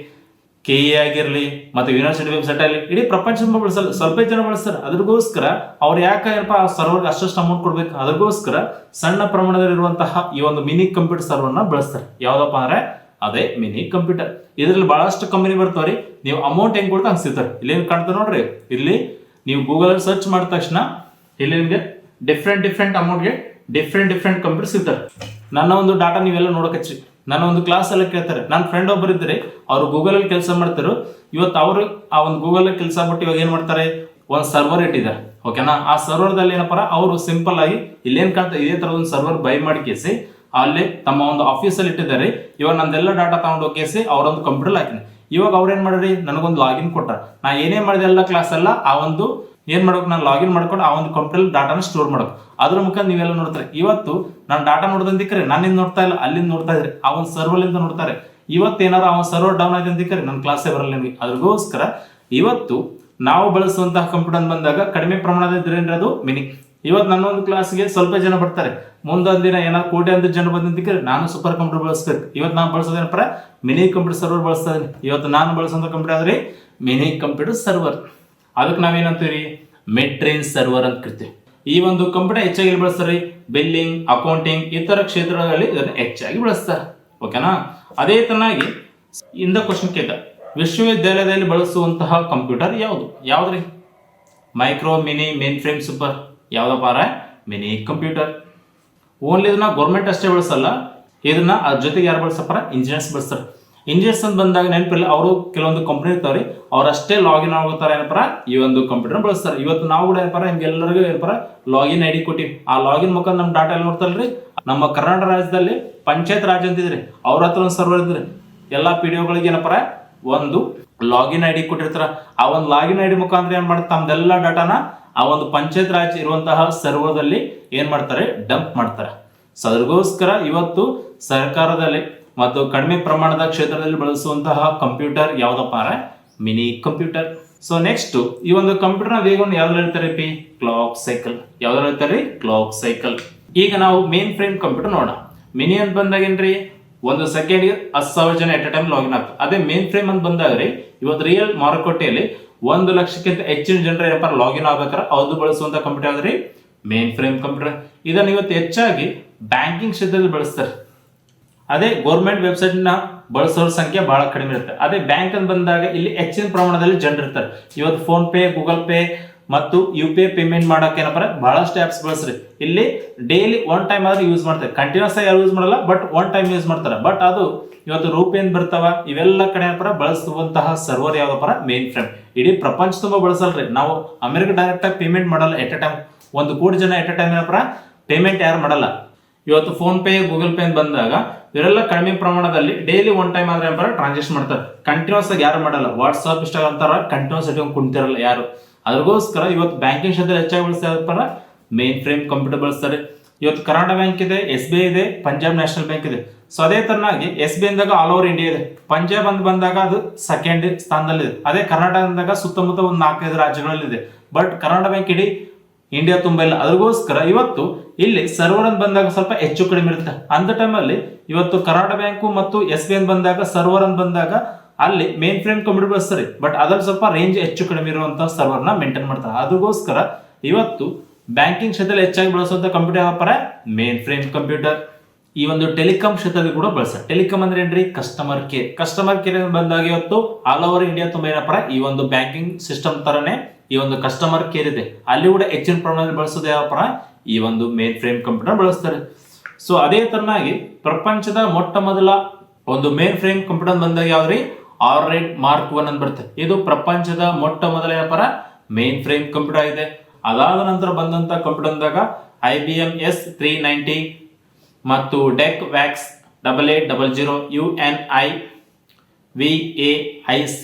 KE ಆಗಿರಲಿ, ಮತ್ತೆ ಯೂನಿವರ್ಸಿಟಿ ವೆಬ್ಸೈಟ್ ಆಗಲಿ, ಇಡೀ ಪ್ರಪಂಚ ಬಳಸಲ್ಲ, ಸ್ವಲ್ಪ ಜನ ಬಳಸ್ತಾರೆ. ಅದ್ರಗೋಸ್ಕರ ಅವ್ರು ಯಾಕಪ್ಪ ಆ ಸರ್ವರ್ಗೆ ಅಷ್ಟು ಅಮೌಂಟ್ ಕೊಡ್ಬೇಕು, ಅದ್ರಗೋಸ್ಕರ ಸಣ್ಣ ಪ್ರಮಾಣದಲ್ಲಿರುವಂತಹ ಈ ಒಂದು ಮಿನಿ ಕಂಪ್ಯೂಟರ್ ಸರ್ವರ್ನ ಬಳಸ್ತಾರೆ. ಯಾವ್ದಪ್ಪ ಅಂದ್ರೆ ಅದೇ ಮಿನಿ ಕಂಪ್ಯೂಟರ್. ಇದ್ರಲ್ಲಿ ಬಹಳಷ್ಟು ಕಂಪನಿ ಬರ್ತಾವ್ರಿ. ನೀವು ಅಮೌಂಟ್ ಹೆಂಗ್ ಕೊಡ್ತಾ ಹಂಗೆ ಸಿಗ್ತಾರೆ. ಇಲ್ಲಿ ಏನ್ ಕಾಣ್ತದೆ ನೋಡ್ರಿ, ಇಲ್ಲಿ ನೀವು ಗೂಗಲ್ ಸರ್ಚ್ ಮಾಡಿದ ತಕ್ಷಣ ಇಲ್ಲಿ ನಿಮ್ಗೆ ಡಿಫ್ರೆಂಟ್ ಅಮೌಂಟ್ಗೆ ಡಿಫ್ರೆಂಟ್ ಕಂಪ್ಯೂಟರ್ ಸಿಗ್ತಾರೆ. ನನ್ನ ಒಂದು ಡಾಟಾ ನೀವೆಲ್ಲ ನೋಡಕಚ್ಚಿ, ನನ್ನ ಒಂದು ಕ್ಲಾಸ್ ಎಲ್ಲ ಕೇಳ್ತಾರೆ. ನನ್ನ ಫ್ರೆಂಡ್ ಒಬ್ಬರು ಇದ್ರೆ ಅವ್ರು ಗೂಗಲಲ್ಲಿ ಕೆಲಸ ಮಾಡ್ತಾರೆ. ಇವತ್ತು ಅವರು ಆ ಒಂದು ಗೂಗಲ್ ಕೆಲಸ ಬಿಟ್ಟು ಇವಾಗ ಏನ್ ಮಾಡ್ತಾರೆ, ಒಂದು ಸರ್ವರ್ ಇಟ್ಟಿದ್ದಾರೆ. ಓಕೆನಾ, ಆ ಸರ್ವರ್ದಲ್ಲಿ ಏನಪ್ಪ ಅವರು ಸಿಂಪಲ್ ಆಗಿ ಇಲ್ಲೇನ್ ಕಾಣ್ತಾ ಇದೇ ತರ ಒಂದು ಸರ್ವರ್ ಬೈ ಮಾಡಿ ಕೇಸಿ ಅಲ್ಲಿ ತಮ್ಮ ಒಂದು ಆಫೀಸಲ್ಲಿ ಇಟ್ಟಿದ್ದಾರೆ. ಇವಾಗ ನಂದೆಲ್ಲ ಡಾಟಾ ತಗೊಂಡು ಹೋಗಿಸಿ ಅವರೊಂದು ಕಂಪ್ಯೂಟರ್ ಹಾಕಿನಿ. ಇವಾಗ ಅವ್ರೇನ್ ಮಾಡ್ರಿ, ನನಗೊಂದು ಲಾಗಿನ್ ಕೊಟ್ಟ. ನಾ ಏನೇ ಮಾಡಿದೆ ಎಲ್ಲ ಕ್ಲಾಸ್ ಎಲ್ಲ ಆ ಒಂದು ಏನ್ ಮಾಡ್ಬೇಕು, ನಾನು ಲಾಗಿನ್ ಮಾಡ್ಕೊಂಡು ಆ ಒಂದು ಕಂಪ್ಯೂಟರ್ ಡಾಟಾನ ಸ್ಟೋರ್ ಮಾಡ್ಬೇಕು. ಅದ್ರ ಮುಖಾಂತರ ನೀವೆಲ್ಲ ನೋಡ್ತಾರೆ. ಇವತ್ತು ನಾನು ಡಾಟಾ ನೋಡ್ದಂದಿಕ್ರೆ ನಾನಿಂದ ನೋಡ್ತಾ ಇಲ್ಲ, ಅಲ್ಲಿಂದ ನೋಡ್ತಾ ಇದ್ರಿ, ಆ ಒಂದು ಸರ್ವರ್ ಇಂದ ನೋಡ್ತಾರೆ. ಇವತ್ತು ಏನಾರು ಆ ಒಂದು ಸರ್ವರ್ ಡೌನ್ ಆಯ್ತು ಅಂದಿಕ್ರೆ ನನ್ನ ಕ್ಲಾಸೇ ಬರಲ್ಲ ನಿಮಗೆ. ಅದ್ರಗೋಸ್ಕರ ಇವತ್ತು ನಾವು ಬಳಸುವಂತಹ ಕಂಪ್ಯೂಟರ್ ಬಂದಾಗ ಕಡಿಮೆ ಪ್ರಮಾಣದ ಇದ್ರೆ ಅದು ಮಿನಿ. ಇವತ್ತು ನನ್ನ ಒಂದು ಕ್ಲಾಸ್ಗೆ ಸ್ವಲ್ಪ ಜನ ಬರ್ತಾರೆ, ಮುಂದೊಂದು ದಿನ ಏನಾದ್ರು ಕೋಟಿ ಅಂತ ಜನ ಬಂದಿದ್ದಕ್ಕೆ ನಾನು ಸೂಪರ್ ಕಂಪ್ಯೂಟರ್ ಬಳಸ್ಬೇಕು. ಇವತ್ತು ನಾನು ಬಳಸೋದೇನಪ್ಪ ಮಿನಿ ಕಂಪ್ಯೂಟರ್ ಸರ್ವರ್ ಬಳಸ್ತಾ ಇದೀನಿ. ಇವತ್ತು ನಾನು ಬಳಸುವಂತ ಕಂಪ್ಯೂಟರ್ ಆದ್ರೆ ಮಿನಿ ಕಂಪ್ಯೂಟರ್ ಸರ್ವರ್. ಅದಕ್ಕೆ ನಾವೇನಂತೀವಿ, ಮಿಡ್ ರೇಂಜ್ ಸರ್ವರ್ ಅಂತ ಕರಿತೀವಿ. ಈ ಒಂದು ಕಂಪ್ಯೂಟರ್ ಹೆಚ್ಚಾಗಿ ಬಳಸ್ತಾರೆ ಬಿಲ್ಲಿಂಗ್, ಅಕೌಂಟಿಂಗ್ ಇತರ ಕ್ಷೇತ್ರಗಳಲ್ಲಿ ಇದನ್ನು ಹೆಚ್ಚಾಗಿ ಬಳಸ್ತಾರೆ. ಓಕೆನಾ, ಅದೇ ತರನಾಗಿ ಇಂದ ಕ್ವಶನ್ ಕೇಳ್ದ, ವಿಶ್ವವಿದ್ಯಾಲಯದಲ್ಲಿ ಬಳಸುವಂತಹ ಕಂಪ್ಯೂಟರ್ ಯಾವ್ದ್ರಿ? Micro, mini, mainframe, super. ಯಾವ್ದಪ್ಪ ಮಿನಿ ಕಂಪ್ಯೂಟರ್. ಓನ್ಲಿ ಇದನ್ನ ಗೌರ್ಮೆಂಟ್ ಅಷ್ಟೇ ಬಳಸಲ್ಲ, ಇದನ್ನ ಅದ್ರ ಜೊತೆಗೆ ಯಾರು ಬಳಸಪ್ಪ, ಇಂಜಿನಿಯರ್ಸ್ ಬಳಸ್ತಾರೆ. ಇಂಜಿನಿಯರ್ಸ್ ಅಂತ ಬಂದಾಗ ನೆನಪಿಲ್ಲ, ಅವರು ಕೆಲವೊಂದು ಕಂಪ್ನಿ ಇರ್ತಾವ್ರಿ, ಅವ್ರಷ್ಟೇ ಲಾಗಿನ್ ಆಗುತ್ತಾರೆ ಏನಪ್ಪ ಈ ಒಂದು ಕಂಪ್ಯೂಟರ್ ಬಳಸ್ತಾರೆ. ಇವತ್ತು ನಾವು ಕೂಡ ಏನಪ್ಪ ನಿಮ್ಗೆಲ್ಲರಿಗೂ ಏನಪ್ಪ ಲಾಗಿನ್ ಐಡಿ ಕೊಟ್ಟಿವಿ. ಆ ಲಾಗಿನ್ ಮುಖಾಂತರ ನಮ್ಮ ಡಾಟಾ ಎಲ್ಲ ನೋಡ್ತಲ್ರಿ. ನಮ್ಮ ಕರ್ನಾಟಕ ರಾಜ್ಯದಲ್ಲಿ ಪಂಚಾಯತ್ ರಾಜ್ ಅಂತಿದ್ರಿ, ಅವ್ರ ಹತ್ರ ಒಂದು ಸರ್ವರ್ ಇದ್ರಿ. ಎಲ್ಲಾ ಪಿ ಡಿ ಒಗಳಿಗೆ ಏನಪ್ಪ ಒಂದು ಲಾಗಿನ್ ಐಡಿ ಕೊಟ್ಟಿರ್ತಾರ. ಆ ಒಂದು ಲಾಗಿನ್ ಐಡಿ ಮುಖಾಂತರ ಏನ್ ಮಾಡ್ತಾರೆ, ತಮ್ದೆಲ್ಲ ಡಾಟಾನ ಆ ಒಂದು ಪಂಚಾಯತ್ ರಾಜ್ ಇರುವಂತಹ ಸರ್ವರ್ದಲ್ಲಿ ಏನ್ ಮಾಡ್ತಾರೆ, ಡಂಪ್ ಮಾಡ್ತಾರೆ. ಸೊ ಅದ್ರಗೋಸ್ಕರ ಇವತ್ತು ಸರ್ಕಾರದಲ್ಲಿ ಮತ್ತು ಕಡಿಮೆ ಪ್ರಮಾಣದ ಕ್ಷೇತ್ರದಲ್ಲಿ ಬಳಸುವಂತಹ ಕಂಪ್ಯೂಟರ್ ಯಾವ್ದಪ್ಪ ಮಿನಿ ಕಂಪ್ಯೂಟರ್. ಸೊ ನೆಕ್ಸ್ಟ್ ಈ ಒಂದು ಕಂಪ್ಯೂಟರ್ ನ ವೇಗವನ್ನು ಯಾವ್ದು ಹೇಳ್ತಾರೆ ಪಿ, ಕ್ಲಾಕ್ ಸೈಕಲ್. ಯಾವ್ದು ಹೇಳ್ತಾರೆ, ಕ್ಲಾಕ್ ಸೈಕಲ್. ಈಗ ನಾವು ಮೇನ್ ಫ್ರೇಮ್ ಕಂಪ್ಯೂಟರ್ ನೋಡೋಣ. ಮಿನಿ ಅಂತ ಬಂದಾಗ ಏನ್ರಿ, ಒಂದು ಸೆಕೆಂಡ್ಗೆ 10,000 ಜನ ಎಟ್ ಎ ಟೈಮ್ ಲಾಗಿನ್ ಆಗ್ತಾರೆ. ಅದೇ ಮೇನ್ ಫ್ರೇಮ್ ಅಂತ ಬಂದಾಗ್ರಿ, ಇವತ್ತು ರಿಯಲ್ ಮಾರುಕಟ್ಟೆಯಲ್ಲಿ 1 ಲಕ್ಷಕ್ಕಿಂತ ಹೆಚ್ಚಿನ ಜನರು ಏನಪ್ಪ ಲಾಗಿನ್ ಆಗ್ಬೇಕಾರೆ ಅವ್ದು ಬಳಸುವಂತ ಕಂಪ್ಯೂಟರ್ ಯಾವ್ದ್ರಿ, ಮೇನ್ ಫ್ರೇಮ್ ಕಂಪ್ಯೂಟರ್. ಇದನ್ನು ಇವತ್ತು ಹೆಚ್ಚಾಗಿ ಬ್ಯಾಂಕಿಂಗ್ ಕ್ಷೇತ್ರದಲ್ಲಿ ಬಳಸ್ತಾರೆ. ಅದೇ ಗೌರ್ಮೆಂಟ್ ವೆಬ್ಸೈಟ್ ನ ಬಳಸೋರ ಸಂಖ್ಯೆ ಬಹಳ ಕಡಿಮೆ ಇರುತ್ತೆ. ಅದೇ ಬ್ಯಾಂಕ್ ಅಂತ ಬಂದಾಗ ಇಲ್ಲಿ ಹೆಚ್ಚಿನ ಪ್ರಮಾಣದಲ್ಲಿ ಜನರು ಇರ್ತಾರೆ. ಇವತ್ತು ಫೋನ್ ಪೇ, ಗೂಗಲ್ ಪೇ ಮತ್ತು UPI ಪೇಮೆಂಟ್ ಮಾಡಕ್ಕೆ ಏನಪ್ಪ ಬಹಳಷ್ಟು ಆಪ್ಸ್ ಬಳಸ್ರಿ. ಇಲ್ಲಿ ಡೈಲಿ ಒನ್ ಟೈಮ್ ಆದ್ರೆ ಯೂಸ್ ಮಾಡ್ತಾರೆ, ಕಂಟಿನ್ಯೂಸ್ ಆಗಿ ಯಾರು ಯೂಸ್ ಮಾಡಲ್ಲ, ಬಟ್ ಒನ್ ಟೈಮ್ ಯೂಸ್ ಮಾಡ್ತಾರೆ. ಬಟ್ ಅದು ಇವತ್ತು ರೂಪೇನ್ ಬರ್ತಾವ, ಇವೆಲ್ಲ ಕಡೆ ಏನಪ್ಪ ಬಳಸುವಂತಹ ಸರ್ವರ್ ಯಾವ್ದಪ್ಪ ಮೇನ್ ಫ್ರೇಮ್. ಇಡೀ ಪ್ರಪಂಚ ತುಂಬಾ ಬಳಸಲ್ರಿ. ನಾವು ಅಮೆರಿಕ ಡೈರೆಕ್ಟ್ ಆಗಿ ಪೇಮೆಂಟ್ ಮಾಡಲ್ಲ ಎಟ್ ಎ ಟೈಮ್. 1 ಕೋಟಿ ಜನ ಎಟ್ ಎ ಟೈಮ್ ಏನಪ್ಪ ಪೇಮೆಂಟ್ ಯಾರು ಮಾಡಲ್ಲ. ಇವತ್ತು ಫೋನ್ ಪೇ, ಗೂಗಲ್ ಪೇ ಅಂತ ಬಂದಾಗ ಇವರೆಲ್ಲ ಕಡಿಮೆ ಪ್ರಮಾಣದಲ್ಲಿ ಡೈಲಿ ಒನ್ ಟೈಮ್ ಆದ್ರೆ ಏನಪ್ಪ ಟ್ರಾನ್ಸಾಕ್ಷನ್ ಮಾಡ್ತಾರೆ. ಕಂಟಿನ್ಯೂಸ್ ಆಗಿ ಯಾರು ಮಾಡಲ್ಲ. ವಾಟ್ಸ್ಆಪ್, ಇನ್ಸ್ಟಾಗ್ರಾಮ್ ಅಂತಾರ ಕಂಟಿನ್ಯೂಸ್ ಆಗಿ ಕುಂತಿರಲ್ಲ ಯಾರು. ಅದಕ್ಕೋಸ್ಕರ ಇವತ್ತು ಬ್ಯಾಂಕಿಂಗ್ ಕ್ಷೇತ್ರ ಹೆಚ್ಚಾಗಿ ಬಳಸ್ತಾರೆ ಮೇನ್ ಫ್ರೇಮ್ ಕಂಪ್ಯೂಟರ್ ಬಳಸ್ತಾರೆ. ಇವತ್ತು ಕರ್ನಾಟಕ ಬ್ಯಾಂಕ್ ಇದೆ, SBI ಇದೆ, ಪಂಜಾಬ್ ನ್ಯಾಷನಲ್ ಬ್ಯಾಂಕ್ ಇದೆ. ಸೊ ಅದೇ ತರನಾಗಿ SBI ಅಂದಾಗ ಆಲ್ ಓವರ್ ಇಂಡಿಯಾ ಇದೆ. ಪಂಜಾಬ್ ಅಂತ ಬಂದಾಗ ಅದು ಸೆಕೆಂಡ್ ಸ್ಥಾನದಲ್ಲಿದೆ. ಅದೇ ಕರ್ನಾಟಕ ಅಂದಾಗ ಸುತ್ತಮುತ್ತ ಒಂದು 4-5 ರಾಜ್ಯಗಳಲ್ಲಿದೆ. ಬಟ್ ಕರ್ನಾಟಕ ಬ್ಯಾಂಕ್ ಇಡೀ ಇಂಡಿಯಾ ತುಂಬ ಇಲ್ಲ. ಅದಕ್ಕೋಸ್ಕರ ಇವತ್ತು ಇಲ್ಲಿ ಸರ್ವರ್ ಅಂತ ಬಂದಾಗ ಸ್ವಲ್ಪ ಹೆಚ್ಚು ಕಡಿಮೆ ಇರುತ್ತೆ. ಅಂತ ಟೈಮಲ್ಲಿ ಇವತ್ತು ಕರ್ನಾಟಕ ಬ್ಯಾಂಕು ಮತ್ತು SBI ಅಂತ ಬಂದಾಗ ಸರ್ವರ್ ಅಂತ ಬಂದಾಗ ಅಲ್ಲಿ ಮೇನ್ ಫ್ರೇಮ್ ಕಂಪ್ಯೂಟರ್ ಬಳಸ್ತಾರೆ. ಬಟ್ ಅದ್ರಲ್ಲಿ ಸ್ವಲ್ಪ ರೇಂಜ್ ಹೆಚ್ಚು ಕಡಿಮೆ ಇರುವಂತಹ ಸರ್ವರ್ ನ ಮೇಂಟೈನ್ ಮಾಡ್ತಾರೆ. ಅದಕ್ಕೋಸ್ಕರ ಇವತ್ತು ಬ್ಯಾಂಕಿಂಗ್ ಕ್ಷೇತ್ರದಲ್ಲಿ ಹೆಚ್ಚಾಗಿ ಬಳಸುವಂತ ಕಂಪ್ಯೂಟರ್ ಯಾವಪ್ಪ ಮೇನ್ ಫ್ರೇಮ್ ಕಂಪ್ಯೂಟರ್. ಈ ಒಂದು ಟೆಲಿಕಾಂ ಕ್ಷೇತ್ರದಲ್ಲಿ ಕೂಡ ಬಳಸ್ತಾರೆ. ಟೆಲಿಕಾಂ ಅಂದ್ರೆ ಏನ್ರಿ, ಕಸ್ಟಮರ್ ಕೇರ್. ಕಸ್ಟಮರ್ ಕೇರ್ ಬಂದಾಗ ಇವತ್ತು ಆಲ್ ಓವರ್ ಇಂಡಿಯಾ ತುಂಬಾ ಏನಪ್ಪ ಈ ಒಂದು ಬ್ಯಾಂಕಿಂಗ್ ಸಿಸ್ಟಮ್ ತರನೇ ಈ ಒಂದು ಕಸ್ಟಮರ್ ಕೇರ್ ಇದೆ. ಅಲ್ಲಿ ಕೂಡ ಹೆಚ್ಚಿನ ಪ್ರಮಾಣದಲ್ಲಿ ಬಳಸೋದು ಯಾವಪ್ಪ ಈ ಒಂದು ಮೇನ್ ಫ್ರೇಮ್ ಕಂಪ್ಯೂಟರ್ ಬಳಸ್ತಾರೆ. ಸೊ ಅದೇ ತರನಾಗಿ ಪ್ರಪಂಚದ ಮೊಟ್ಟ ಮೊದಲ ಒಂದು ಮೇನ್ ಫ್ರೇಮ್ ಕಂಪ್ಯೂಟರ್ ಬಂದಾಗ ಯಾವ್ದ್ರಿ, ಆರ್ರೈಡ್ ಮಾರ್ಕ್ 1 ಅಂತ ಬರುತ್ತೆ. ಇದು ಪ್ರಪಂಚದ ಮೊಟ್ಟ ಮೊದಲ ಏನಪ್ಪ ಮೇನ್ ಫ್ರೇಮ್ ಕಂಪ್ಯೂಟರ್ ಆಗಿದೆ. ಅದಾದ ನಂತರ ಬಂದಂತ ಕಂಪ್ಯೂಟರ್ ಅಂದಾಗ IBM S390 ಮತ್ತು deck wax 8800, UNI VAIC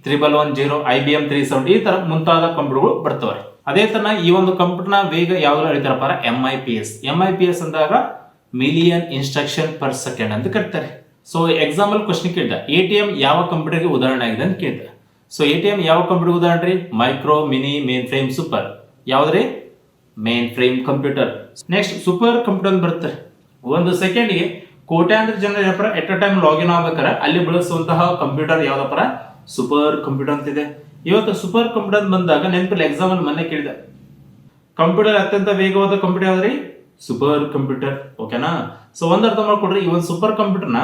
3110, IBM 370 ಈ ತರ ಮುಂತಾದ ಕಂಪ್ಯೂಟರ್ಗಳು ಬರ್ತವೆ. ಅದೇ ತರ ಈ ಒಂದು ಕಂಪ್ಯೂಟರ್ ನ ವೇಗ ಯಾವ್ದು ಹೇಳ್ತಾರಪ್ಪ MIPS ಅಂದಾಗ ಮಿಲಿಯನ್ ಇನ್ಸ್ಟ್ರಕ್ಷನ್ ಪರ್ ಸೆಕೆಂಡ್ ಅಂತ ಕರೀತಾರೆ. ಸೊ ಎಕ್ಸಾಂಪಲ್ ಕ್ವಶನ್ ಕೇಳ್ದ, ATM ಯಾವ ಕಂಪ್ಯೂಟರ್ಗೆ ಉದಾಹರಣೆ ಆಗಿದೆ ಅಂತ ಕೇಳ್ದ. ಸೊ ATM ಯಾವ ಕಂಪ್ಯೂಟರ್ ಉದಾಹರಣೆ, micro, mini, mainframe, super. ಯಾವ್ದ್ರಿ, mainframe computer. Next super computer ಅಂತ ಬರುತ್ತೆ. ಒಂದು ಸೆಕೆಂಡ್ಗೆ ಕೋಟ್ಯಾಂತರ ಜನ ಏನಪ್ಪ ಎಟ್ ಅ ಟೈಮ್ ಲಾಗಿನ್ ಆಗ್ಬೇಕಾರೆ ಅಲ್ಲಿ ಬಳಸುವಂತಹ ಕಂಪ್ಯೂಟರ್ ಯಾವ್ದಪ್ಪ ಸೂಪರ್ ಕಂಪ್ಯೂಟರ್ ಅಂತಿದೆ. ಇವತ್ತು ಸೂಪರ್ ಕಂಪ್ಯೂಟರ್ ಅಂತ ಬಂದಾಗ ನೆನಪಿಲ್ಲ, ಎಕ್ಸಾಂಪಲ್ ಮೊನ್ನೆ ಕೇಳಿದೆ, ಕಂಪ್ಯೂಟರ್ ಅತ್ಯಂತ ವೇಗವಾದ ಕಂಪ್ಯೂಟರ್ ಯಾವ್ದ್ರಿ, ಸೂಪರ್ ಕಂಪ್ಯೂಟರ್. ಓಕೆನಾ. ಸೊ ಒಂದ್ ಅರ್ಥ ಮಾಡ್ಕೊಡ್ರಿ, ಈ ಒಂದು ಸೂಪರ್ ಕಂಪ್ಯೂಟರ್ನ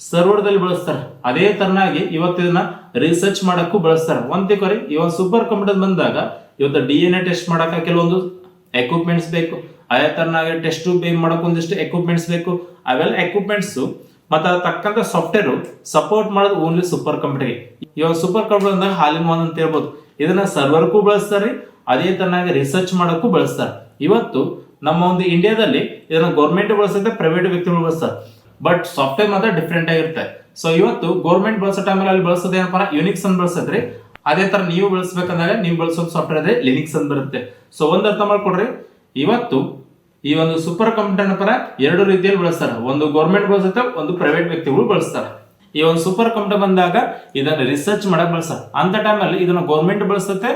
ಸರ್ವರ್ದಲ್ಲಿ ಬಳಸ್ತಾರೆ. ಅದೇ ತರನಾಗಿ ಇವತ್ತು ಇದನ್ನ ರಿಸರ್ಚ್ ಮಾಡಕ್ಕೂ ಬಳಸ್ತಾರೆ. ಒಂದ್ ತಿಳ್ಕೊರಿ, ಈ ಒಂದು ಸೂಪರ್ ಕಂಪ್ಯೂಟರ್ ಬಂದಾಗ ಇವತ್ತು DNA ಟೆಸ್ಟ್ ಮಾಡಕ ಕೆಲವೊಂದು ಎಕ್ವಿಪ್ಮೆಂಟ್ಸ್ ಬೇಕು. ಅದೇ ತರನಾಗಿ ಟೆಸ್ಟ್ ಟ್ಯೂಬ್ ಏನ್ ಮಾಡಕ್ ಒಂದಿಷ್ಟು ಎಕ್ವಿಪ್ಮೆಂಟ್ಸ್ ಬೇಕು. ಅವೆಲ್ಲ ಎಕ್ವಿಪ್ಮೆಂಟ್ಸ್ ಮತ್ತೆ ಅದ್ರ ತಕ್ಕಂತ ಸಾಫ್ಟ್ವೇರ್ ಸಪೋರ್ಟ್ ಮಾಡೋದು ಓನ್ಲಿ ಸೂಪರ್ ಕಂಪ್ಯೂಟರ್. ಇವಾಗ ಸೂಪರ್ ಕಂಪ್ಯೂಟರ್ ಅಂದಾಗ ಹಾಲಿನ ಒನ್ ಅಂತ ಹೇಳ್ಬೋದು. ಇದನ್ನ ಸರ್ವರ್ಗೂ ಬಳಸ್ತಾರೆ, ಅದೇ ತರನಾಗಿ ರಿಸರ್ಚ್ ಮಾಡಕ್ಕೂ ಬಳಸ್ತಾರೆ. ಇವತ್ತು ನಮ್ಮ ಒಂದು ಇಂಡಿಯಾದಲ್ಲಿ ಇದನ್ನ ಗೌರ್ಮೆಂಟ್ ಬಳಸುತ್ತೆ, ಪ್ರೈವೇಟ್ ವ್ಯಕ್ತಿಗಳು ಬಳಸ್ತಾರೆ. ಬಟ್ ಸಾಫ್ಟ್ವೇರ್ ಮಾತ್ರ ಡಿಫ್ರೆಂಟ್ ಆಗಿರುತ್ತೆ. ಸೊ ಇವತ್ತು ಗೌರ್ಮೆಂಟ್ ಬಳಸೋ ಟೈಮಲ್ಲಿ ಅಲ್ಲಿ ಬಳಸೋದು ಏನಪ್ಪ ಯುನಿಕ್ಸ್ ಅಂತ ಬಳಸಿದ್ರಿ. ಅದೇ ತರ ನೀವು ಬಳಸಬೇಕಂದಾಗ ನೀವು ಬಳಸೋ ಸಾಫ್ಟ್ವೇರ್ ಅದೇ ಲಿನಿಕ್ಸ್ ಅಂತ ಬರುತ್ತೆ. ಸೊ ಒಂದ್ ಅರ್ಥ ಮಾಡ್ಕೊಡ್ರಿ, ಇವತ್ತು ಈ ಒಂದು ಸೂಪರ್ ಕಂಪ್ಯೂಟರ್ ಪರ ಎರಡು ರೀತಿಯಲ್ಲಿ ಬಳಸ್ತಾರೆ. ಒಂದು ಗೌರ್ಮೆಂಟ್ ಬಳಸುತ್ತೆ, ಒಂದು ಪ್ರೈವೇಟ್ ವ್ಯಕ್ತಿಗಳು ಬಳಸ್ತಾರೆ. ಈ ಒಂದು ಸೂಪರ್ ಕಂಪ್ಯೂಟರ್ ಬಂದಾಗ ಇದನ್ನ ರಿಸರ್ಚ್ ಮಾಡಕ್ ಬಳಸ್ತಾರೆ. ಅಂತ ಟೈಮಲ್ಲಿ ಇದನ್ನ ಗೌರ್ಮೆಂಟ್ ಬಳಸುತ್ತೆ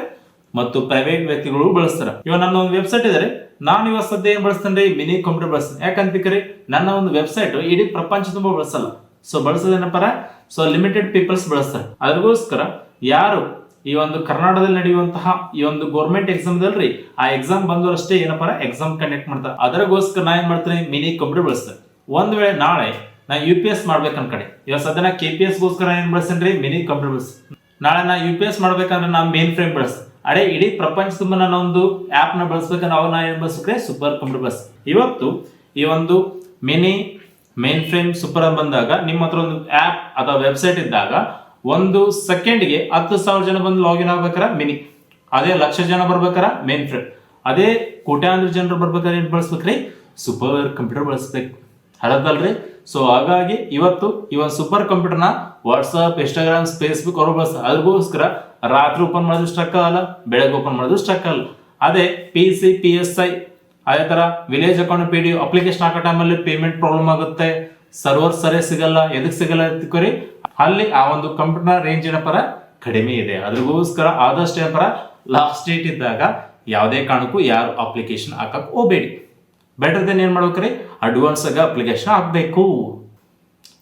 ಮತ್ತು ಪ್ರೈವೇಟ್ ವ್ಯಕ್ತಿಗಳು ಬಳಸ್ತಾರೆ. ಇವಾಗ ನನ್ನ ಒಂದು ವೆಬ್ಸೈಟ್ ಇದೆ, ನಾನು ಇವಾಗ ಸದ್ಯ ಏನ್ ಬಳಸ್ತೇನೆ, ಮಿನಿ ಕಂಪ್ಯೂಟರ್ ಬಳಸ್ತೇನೆ. ಯಾಕಂತಿಕರಿ ನನ್ನ ಒಂದು ವೆಬ್ಸೈಟ್ ಇಡೀ ಪ್ರಪಂಚ ತುಂಬಾ ಬಳಸಲ್ಲ. ಸೊ ಬಳಸೋದೇನಪ್ಪ, ಸೊ ಲಿಮಿಟೆಡ್ ಪೀಪಲ್ಸ್ ಬಳಸ್ತಾರೆ. ಅದಕ್ಕೋಸ್ಕರ ಯಾರು ಈ ಒಂದು ಕರ್ನಾಟಕದಲ್ಲಿ ನಡೆಯುವಂತಹ ಈ ಒಂದು ಗೌರ್ಮೆಂಟ್ ಎಕ್ಸಾಮ್ ದಲ್ರಿ ಆ ಎಕ್ಸಾಮ್ ಬಂದವರಷ್ಟೇ ಏನಪ್ಪ ಎಕ್ಸಾಮ್ ಕಂಡಕ್ಟ್ ಮಾಡ್ತಾರೆ. ಅದಕ್ಕೋಸ್ಕರ ನಾ ಏನ್ ಮಾಡ್ತೀನಿ, ಮಿನಿ ಕಂಪ್ಯೂಟರ್ ಬಳಸ್ತೇನೆ. ಒಂದ್ ವೇಳೆ ನಾಳೆ ನಾ UPS ಮಾಡ್ಬೇಕು ಅನ್ಕಡೆ, ಇವಾಗ ಸದ್ಯ ನಾ KPS ಗೋಸ್ಕರ ಏನ್ ಬಳಸ್ತೇನೆ, ಮಿನಿ ಕಂಪ್ಯೂಟರ್ ಬಳಸ್ತೇನೆ. ನಾಳೆ ನಾ UPS ಮಾಡ್ಬೇಕಂದ್ರೆ ನಾ ಮೇನ್ ಫ್ರೇಮ್ ಬಳಸ್ತೇನೆ. ಅದೇ ಇಡೀ ಪ್ರಪಂಚ ತುಂಬ ನಾನು ಒಂದು ಆಪ್ ನ ಬಳಸ್ಬೇಕಂದ್ರೆ ಅವಾಗ ನಾ ಏನ್ ಬಳಸ್ಬೇಕ್ರೆ, ಸೂಪರ್ ಕಂಪ್ಯೂಟರ್ ಬಳಸ್ತೇನೆ. ಇವತ್ತು ಈ ಒಂದು ಮಿನಿ ಮೇನ್ ಫ್ರೇಮ್ ಸೂಪರ್ ಬಂದಾಗ ನಿಮ್ಮ ಹತ್ರ ಒಂದು ಆಪ್ ಅಥವಾ ವೆಬ್ಸೈಟ್ ಇದ್ದಾಗ ಒಂದು ಸೆಕೆಂಡ್ಗೆ 10,000 ಜನ ಬಂದು ಲಾಗಿನ್ ಆಗ್ಬೇಕಾರ ಮಿನಿ, ಅದೇ ಲಕ್ಷ ಜನ ಬರ್ಬೇಕಾರ ಮೇನ್ ಫ್ರೇಮ್, ಅದೇ ಕೋಟ್ಯಾಂತರ ಜನರು ಬರ್ಬೇಕಾದ್ರೆ ಏನ್ ಬಳಸ್ಬೇಕ್ರಿ, ಸೂಪರ್ ಕಂಪ್ಯೂಟರ್ ಬಳಸ್ಬೇಕು. ಹಳದಲ್ರಿ. ಸೊ ಹಾಗಾಗಿ ಇವತ್ತು ಈ ಒಂದು ಸೂಪರ್ ಕಂಪ್ಯೂಟರ್ನ ವಾಟ್ಸಪ್, ಇನ್ಸ್ಟಾಗ್ರಾಮ್, ಫೇಸ್ಬುಕ್ ಅವರು ಬಳಸ್ತಾರೆ. ಅದಕ್ಕೋಸ್ಕರ ರಾತ್ರಿ ಓಪನ್ ಮಾಡಿದ್ರು ಸ್ಟ್ರಕ್ ಆಗಲ್ಲ, ಬೆಳಗ್ಗೆ ಓಪನ್ ಮಾಡಿದ್ರು ಸ್ಟ್ರಕ್ ಆಗಲ್ಲ. ಅದೇ PC, PSI ಅದೇ ತರ ವಿಲೇಜ್ ಅಕೌಂಟ್ PDO ಅಪ್ಲಿಕೇಶನ್ ಹಾಕೋ ಟೈಮಲ್ಲಿ ಪೇಮೆಂಟ್ ಪ್ರಾಬ್ಲಮ್ ಆಗುತ್ತೆ, ಸರ್ವರ್ ಸರಿ ಸಿಗಲ್ಲ, ಎದಕ್ ಸಿಗಲ್ಲ ತಿಳ್ಕೊರಿ, ಅಲ್ಲಿ ಆ ಒಂದು ಕಂಪ್ಯೂಟರ್ ರೇಂಜ್ ಏನಪ್ಪರ ಕಡಿಮೆ ಇದೆ. ಅದ್ರಗೋಸ್ಕರ ಆದಷ್ಟು ಏನಪ್ಪರ ಲಾಸ್ಟ್ ಡೇಟ್ ಇದ್ದಾಗ ಯಾವುದೇ ಕಾರಣಕ್ಕೂ ಯಾರು ಅಪ್ಲಿಕೇಶನ್ ಹಾಕಕ್ ಹೋಗ್ಬೇಡಿ. ಬೆಟರ್ ದೆನ್ ಏನ್ ಮಾಡ್ಬೇಕ್ರಿ, ಅಡ್ವಾನ್ಸ್ ಆಗ ಅಪ್ಲಿಕೇಶನ್ ಹಾಕ್ಬೇಕು.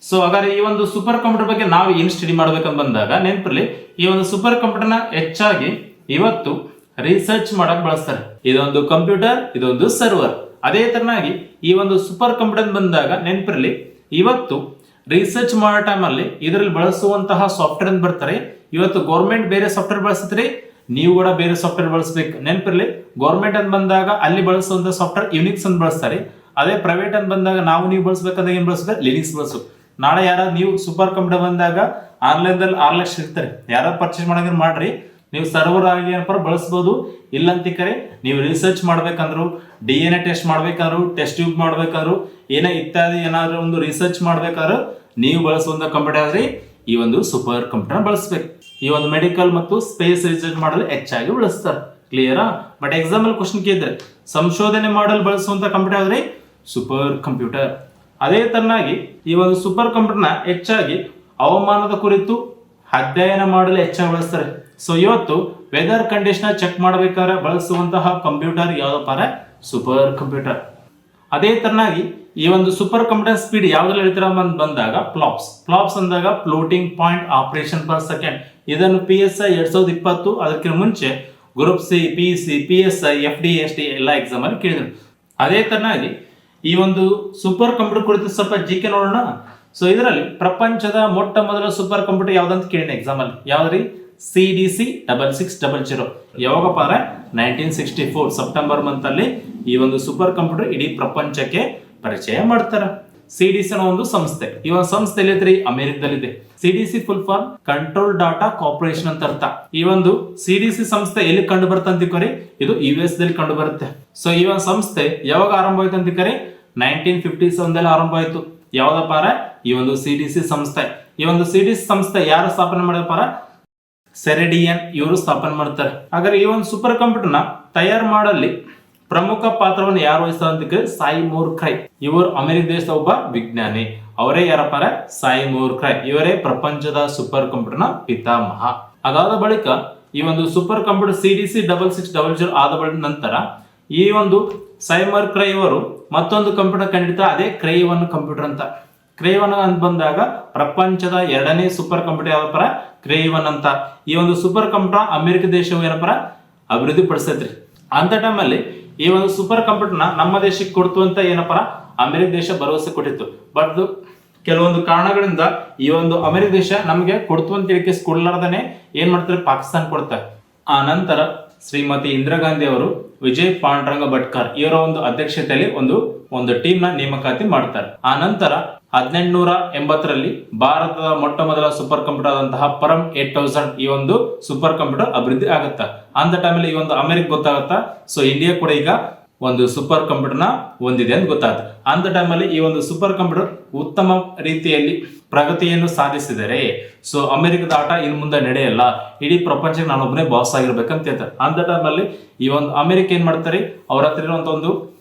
ಸೊ ಹಾಗಾದ್ರೆ ಈ ಒಂದು ಸೂಪರ್ ಕಂಪ್ಯೂಟರ್ ಬಗ್ಗೆ ನಾವು ಏನ್ ಸ್ಟಡಿ ಮಾಡ್ಬೇಕಂತ ಬಂದಾಗ ನೆನಪಿರ್ಲಿ, ಈ ಒಂದು ಸೂಪರ್ ಕಂಪ್ಯೂಟರ್ನ ಹೆಚ್ಚಾಗಿ ಇವತ್ತು ರಿಸರ್ಚ್ ಮಾಡಕ್ ಬಳಸ್ತಾರೆ. ಇದೊಂದು ಕಂಪ್ಯೂಟರ್, ಇದೊಂದು ಸರ್ವರ್. ಅದೇ ತರನಾಗಿ ಈ ಒಂದು ಸೂಪರ್ ಕಂಪ್ಯೂಟರ್ ಬಂದಾಗ ನೆನಪಿರ್ಲಿ, ಇವತ್ತು ರಿಸರ್ಚ್ ಮಾಡೋ ಟೈಮಲ್ಲಿ ಇದರಲ್ಲಿ ಬಳಸುವಂತಹ ಸಾಫ್ಟ್ವೇರ್ ಅಂತ ಬರ್ತಾರೆ. ಇವತ್ತು ಗೌರ್ಮೆಂಟ್ ಬೇರೆ ಸಾಫ್ಟ್ವೇರ್ ಬಳಸುತ್ತಾರೆ, ನೀವು ಕೂಡ ಬೇರೆ ಸಾಫ್ಟ್ವೇರ್ ಬಳಸಬೇಕು. ನೆನಪಿರ್ಲಿ, ಗೌರ್ಮೆಂಟ್ ಅಂತ ಬಂದಾಗ ಅಲ್ಲಿ ಬಳಸುವಂತ ಸಾಫ್ಟ್ವೇರ್ ಯುನಿಕ್ಸ್ ಅಂತ ಬಳಸ್ತಾರೆ. ಅದೇ ಪ್ರೈವೇಟ್ ಅಂತ ಬಂದಾಗ ನಾವು ನೀವು ಬಳಸಬೇಕಾದಾಗ ಏನ್ ಬಳಸ್ಬೇಕು, ಲಿನಿಕ್ಸ್ ಬಳಸು. ನಾಳೆ ಯಾರು ನೀವು ಸೂಪರ್ ಕಂಪ್ಯೂಟರ್ ಬಂದಾಗ ಆನ್ಲೈನ್ದಲ್ಲಿ 6 ಲಕ್ಷ ಇರ್ತಾರೆ, ಯಾರು ಪರ್ಚೇಸ್ ಮಾಡೋದ್ರ ಮಾಡ್ರಿ, ನೀವು ಸರ್ವರ್ ಆಗಿ ಏನಪ್ಪ ಬಳಸ್ಬೋದು. ಇಲ್ಲಂತಿಕರೆ ನೀವು ರಿಸರ್ಚ್ ಮಾಡ್ಬೇಕಂದ್ರು, DNA ಟೆಸ್ಟ್ ಮಾಡ್ಬೇಕಾದ್ರು, ಟೆಸ್ಟ್ ಟ್ಯೂಬ್ ಮಾಡ್ಬೇಕಾದ್ರು, ಏನೇ ಇತ್ಯಾದಿ ಏನಾದ್ರು ಒಂದು ರಿಸರ್ಚ್ ಮಾಡ್ಬೇಕಾದ್ರು ನೀವು ಬಳಸುವಂತ ಕಂಪ್ಯೂಟರ್ ಆದ್ರೆ ಈ ಒಂದು ಸೂಪರ್ ಕಂಪ್ಯೂಟರ್ ಬಳಸ್ಬೇಕು. ಈ ಒಂದು ಮೆಡಿಕಲ್ ಮತ್ತು ಸ್ಪೇಸ್ ರಿಸರ್ಚ್ ಮಾಡಲು ಹೆಚ್ಚಾಗಿ ಬಳಸ್ತಾರೆ. ಕ್ಲಿಯರಾ? ಬಟ್ ಎಕ್ಸಾಮ್ ಅಲ್ಲಿ ಕ್ವಶನ್ ಕೇಳಿದ್ರೆ ಸಂಶೋಧನೆ ಮಾಡಲು ಬಳಸುವಂತ ಕಂಪ್ಯೂಟರ್ ಆದ್ರೆ ಸೂಪರ್ ಕಂಪ್ಯೂಟರ್. ಅದೇ ತರನಾಗಿ ಈ ಒಂದು ಸೂಪರ್ ಕಂಪ್ಯೂಟರ್ನ ಹೆಚ್ಚಾಗಿ ಹವಾಮಾನದ ಕುರಿತು ಅಧ್ಯಯನ ಮಾಡಲು ಹೆಚ್ಚಾಗಿ ಬಳಸ್ತಾರೆ. ಸೊ ಇವತ್ತು ವೆದರ್ ಕಂಡೀಷನ್ ಚೆಕ್ ಮಾಡಬೇಕಾದ್ರೆ ಬಳಸುವಂತಹ ಕಂಪ್ಯೂಟರ್ ಯಾವ್ದಪ್ಪ, ಸೂಪರ್ ಕಂಪ್ಯೂಟರ್. ಅದೇ ತರನಾಗಿ ಈ ಒಂದು ಸೂಪರ್ ಕಂಪ್ಯೂಟರ್ ಸ್ಪೀಡ್ ಯಾವ್ದ್ರಲ್ಲಿ ಹೇಳ್ತೀರ ಬಂದಾಗ ಫ್ಲಾಪ್ಸ್ ಅಂದಾಗ floating point operation per second. ಇದನ್ನು PSI 2020 ಅದಕ್ಕಿಂತ ಮುಂಚೆ group C, PC, PSI, FD, ST ಎಲ್ಲ ಎಕ್ಸಾಮ್ ಅಲ್ಲಿ ಕೇಳಿದ್ರು. ಅದೇ ತರನಾಗಿ ಈ ಒಂದು ಸೂಪರ್ ಕಂಪ್ಯೂಟರ್ ಕುರಿತು ಸ್ವಲ್ಪ GK ನೋಡೋಣ. ಸೊ ಇದರಲ್ಲಿ ಪ್ರಪಂಚದ ಮೊಟ್ಟ ಮೊದಲ ಸೂಪರ್ ಕಂಪ್ಯೂಟರ್ ಯಾವ್ದಂತ ಕೇಳಿನ ಎಕ್ಸಾಮ್ ಅಲ್ಲಿ, ಯಾವ್ದ್ರಿ, CDC 6600. ಯಾವಾಗಪ್ಪ ಅಂದ್ರೆ 1964 ಸೆಪ್ಟೆಂಬರ್ ಮಂತ್ ಅಲ್ಲಿ ಈ ಒಂದು ಸೂಪರ್ ಕಂಪ್ಯೂಟರ್ ಇಡೀ ಪ್ರಪಂಚಕ್ಕೆ ಪರಿಚಯ ಮಾಡ್ತಾರ. CDC ಅನ್ನೋ ಒಂದು ಸಂಸ್ಥೆ, ಈ ಒಂದು ಸಂಸ್ಥೆ ಎಲ್ಲಿದ್ರಿ, ಅಮೆರಿಕದಲ್ಲಿದೆ. CDC full form control data corporation ಅಂತ ಅರ್ಥ. ಈ ಒಂದು CDC ಸಂಸ್ಥೆ ಎಲ್ಲಿ ಕಂಡು ಬರುತ್ತೆ ಅಂತಿಕೋರಿ, ಇದು US ದಲ್ಲಿ ಕಂಡು ಬರುತ್ತೆ. ಸೊ ಈ ಒಂದು ಸಂಸ್ಥೆ ಯಾವಾಗ ಆರಂಭ ಆಯ್ತು ಅಂತಿಕರಿ, 1957 ಆರಂಭ ಆಯ್ತು. ಯಾವ್ದಪ್ಪ ಈ ಒಂದು CDC ಸಂಸ್ಥೆ. ಈ ಒಂದು CDC ಸಂಸ್ಥೆ ಯಾರು ಸ್ಥಾಪನೆ ಮಾಡಿದಪ್ಪ, ಸೆರೆಡಿಯನ್ ಇವರು ಸ್ಥಾಪನೆ ಮಾಡ್ತಾರೆ. ಹಾಗಾದ್ರೆ ಈ ಒಂದು ಸೂಪರ್ ಕಂಪ್ಯೂಟರ್ನ ತಯಾರು ಮಾಡಲಿ ಪ್ರಮುಖ ಪಾತ್ರವನ್ನು ಯಾರು ವಹಿಸ್ತಾರೆ ಅಂತ ಸೈಮೋರ್ ಕ್ರೈ. ಇವರು ಅಮೆರಿಕ ದೇಶದ ಒಬ್ಬ ವಿಜ್ಞಾನಿ. ಅವರೇ ಯಾರಪ್ಪ, ಸೈಮೋರ್ ಕ್ರೈ. ಇವರೇ ಪ್ರಪಂಚದ ಸೂಪರ್ ಕಂಪ್ಯೂಟರ್ನ ಪಿತಾಮಹ. ಅದಾದ ಬಳಿಕ ಈ ಒಂದು ಸೂಪರ್ ಕಂಪ್ಯೂಟರ್ CDC 6600 ಆದ ಬಳಿಕ ನಂತರ ಈ ಒಂದು ಸೈಮೋರ್ ಕ್ರೈ ಇವರು ಮತ್ತೊಂದು ಕಂಪ್ಯೂಟರ್ ಕಂಡಿಡ್ತಾರೆ, ಅದೇ ಕ್ರೈ-1 ಕಂಪ್ಯೂಟರ್ ಅಂತ. ಕ್ರೈ-1 ಅಂತ ಬಂದಾಗ ಪ್ರಪಂಚದ 2ನೇ ಸೂಪರ್ ಕಂಪ್ಯೂಟರ್ ಯಾವಪ್ಪ, ಕ್ರೈ-1 ಅಂತ. ಈ ಒಂದು ಸೂಪರ್ ಕಂಪ್ಯೂಟರ್ ಅಮೆರಿಕ ದೇಶವು ಏನಪ್ಪ ಅಭಿವೃದ್ಧಿ ಪಡಿಸೈತ್ರಿ. ಅಂತ ಟೈಮಲ್ಲಿ ಈ ಒಂದು ಸೂಪರ್ ಕಂಪ್ಯೂಟರ್ನ ನಮ್ಮ ದೇಶಕ್ಕೆ ಕೊಡ್ತು ಅಂತ ಏನಪ್ಪ ಅಮೆರಿಕ ದೇಶ ಭರವಸೆ ಕೊಟ್ಟಿತ್ತು. ಬಟ್ ಕೆಲವೊಂದು ಕಾರಣಗಳಿಂದ ಈ ಒಂದು ಅಮೆರಿಕ ದೇಶ ನಮಗೆ ಕೊಡ್ತು ಅಂತ ಹೇಳಿಕೆ ಕೊಡ್ಲಾರ್ದನೆ ಏನ್ ಮಾಡ್ತಾರೆ, ಪಾಕಿಸ್ತಾನ ಕೊಡ್ತಾರೆ. ಆ ನಂತರ ಶ್ರೀಮತಿ ಇಂದಿರಾ ಗಾಂಧಿ ಅವರು ವಿಜಯ್ ಪಾಂಡುರಂಗ ಭಟ್ಕರ್ ಇವರ ಒಂದು ಅಧ್ಯಕ್ಷತೆಯಲ್ಲಿ ಒಂದು ಟೀಮ್ ನ ನೇಮಕಾತಿ ಮಾಡ್ತಾರೆ. ಆ ನಂತರ 1880ರಲ್ಲಿ ಭಾರತದ ಮೊಟ್ಟ ಮೊದಲ ಸೂಪರ್ ಕಂಪ್ಯೂಟರ್ ಆದಂತಹ ಪರಂ 8000 ಈ ಒಂದು ಸೂಪರ್ ಕಂಪ್ಯೂಟರ್ ಅಭಿವೃದ್ಧಿ ಆಗುತ್ತಾ. ಅಂತ ಟೈಮಲ್ಲಿ ಈ ಒಂದು ಅಮೆರಿಕ ಗೊತ್ತಾಗುತ್ತಾ, ಸೊ ಇಂಡಿಯಾ ಕೂಡ ಈಗ ಒಂದು ಸೂಪರ್ ಕಂಪ್ಯೂಟರ್ ನ ಹೊಂದಿದೆ ಅಂತ ಗೊತ್ತಾಗುತ್ತೆ. ಅಂತ ಟೈಮಲ್ಲಿ ಈ ಒಂದು ಸೂಪರ್ ಕಂಪ್ಯೂಟರ್ ಉತ್ತಮ ರೀತಿಯಲ್ಲಿ ಪ್ರಗತಿಯನ್ನು ಸಾಧಿಸಿದರೆ ಸೊ ಅಮೆರಿಕದ ಆಟ ಇನ್ನು ಮುಂದೆ ನಡೆಯಲ್ಲ, ಇಡೀ ಪ್ರಪಂಚಕ್ಕೆ ನಾನೊಬ್ಬನೇ ಬಾಸ್ ಆಗಿರ್ಬೇಕಂತ ಹೇಳ್ತಾರೆ. ಅಂತ ಟೈಮಲ್ಲಿ ಈ ಒಂದು ಅಮೆರಿಕ ಏನ್ ಮಾಡ್ತಾರೆ, ಅವ್ರ ಹತ್ರ ಇರುವಂತ ಒಂದು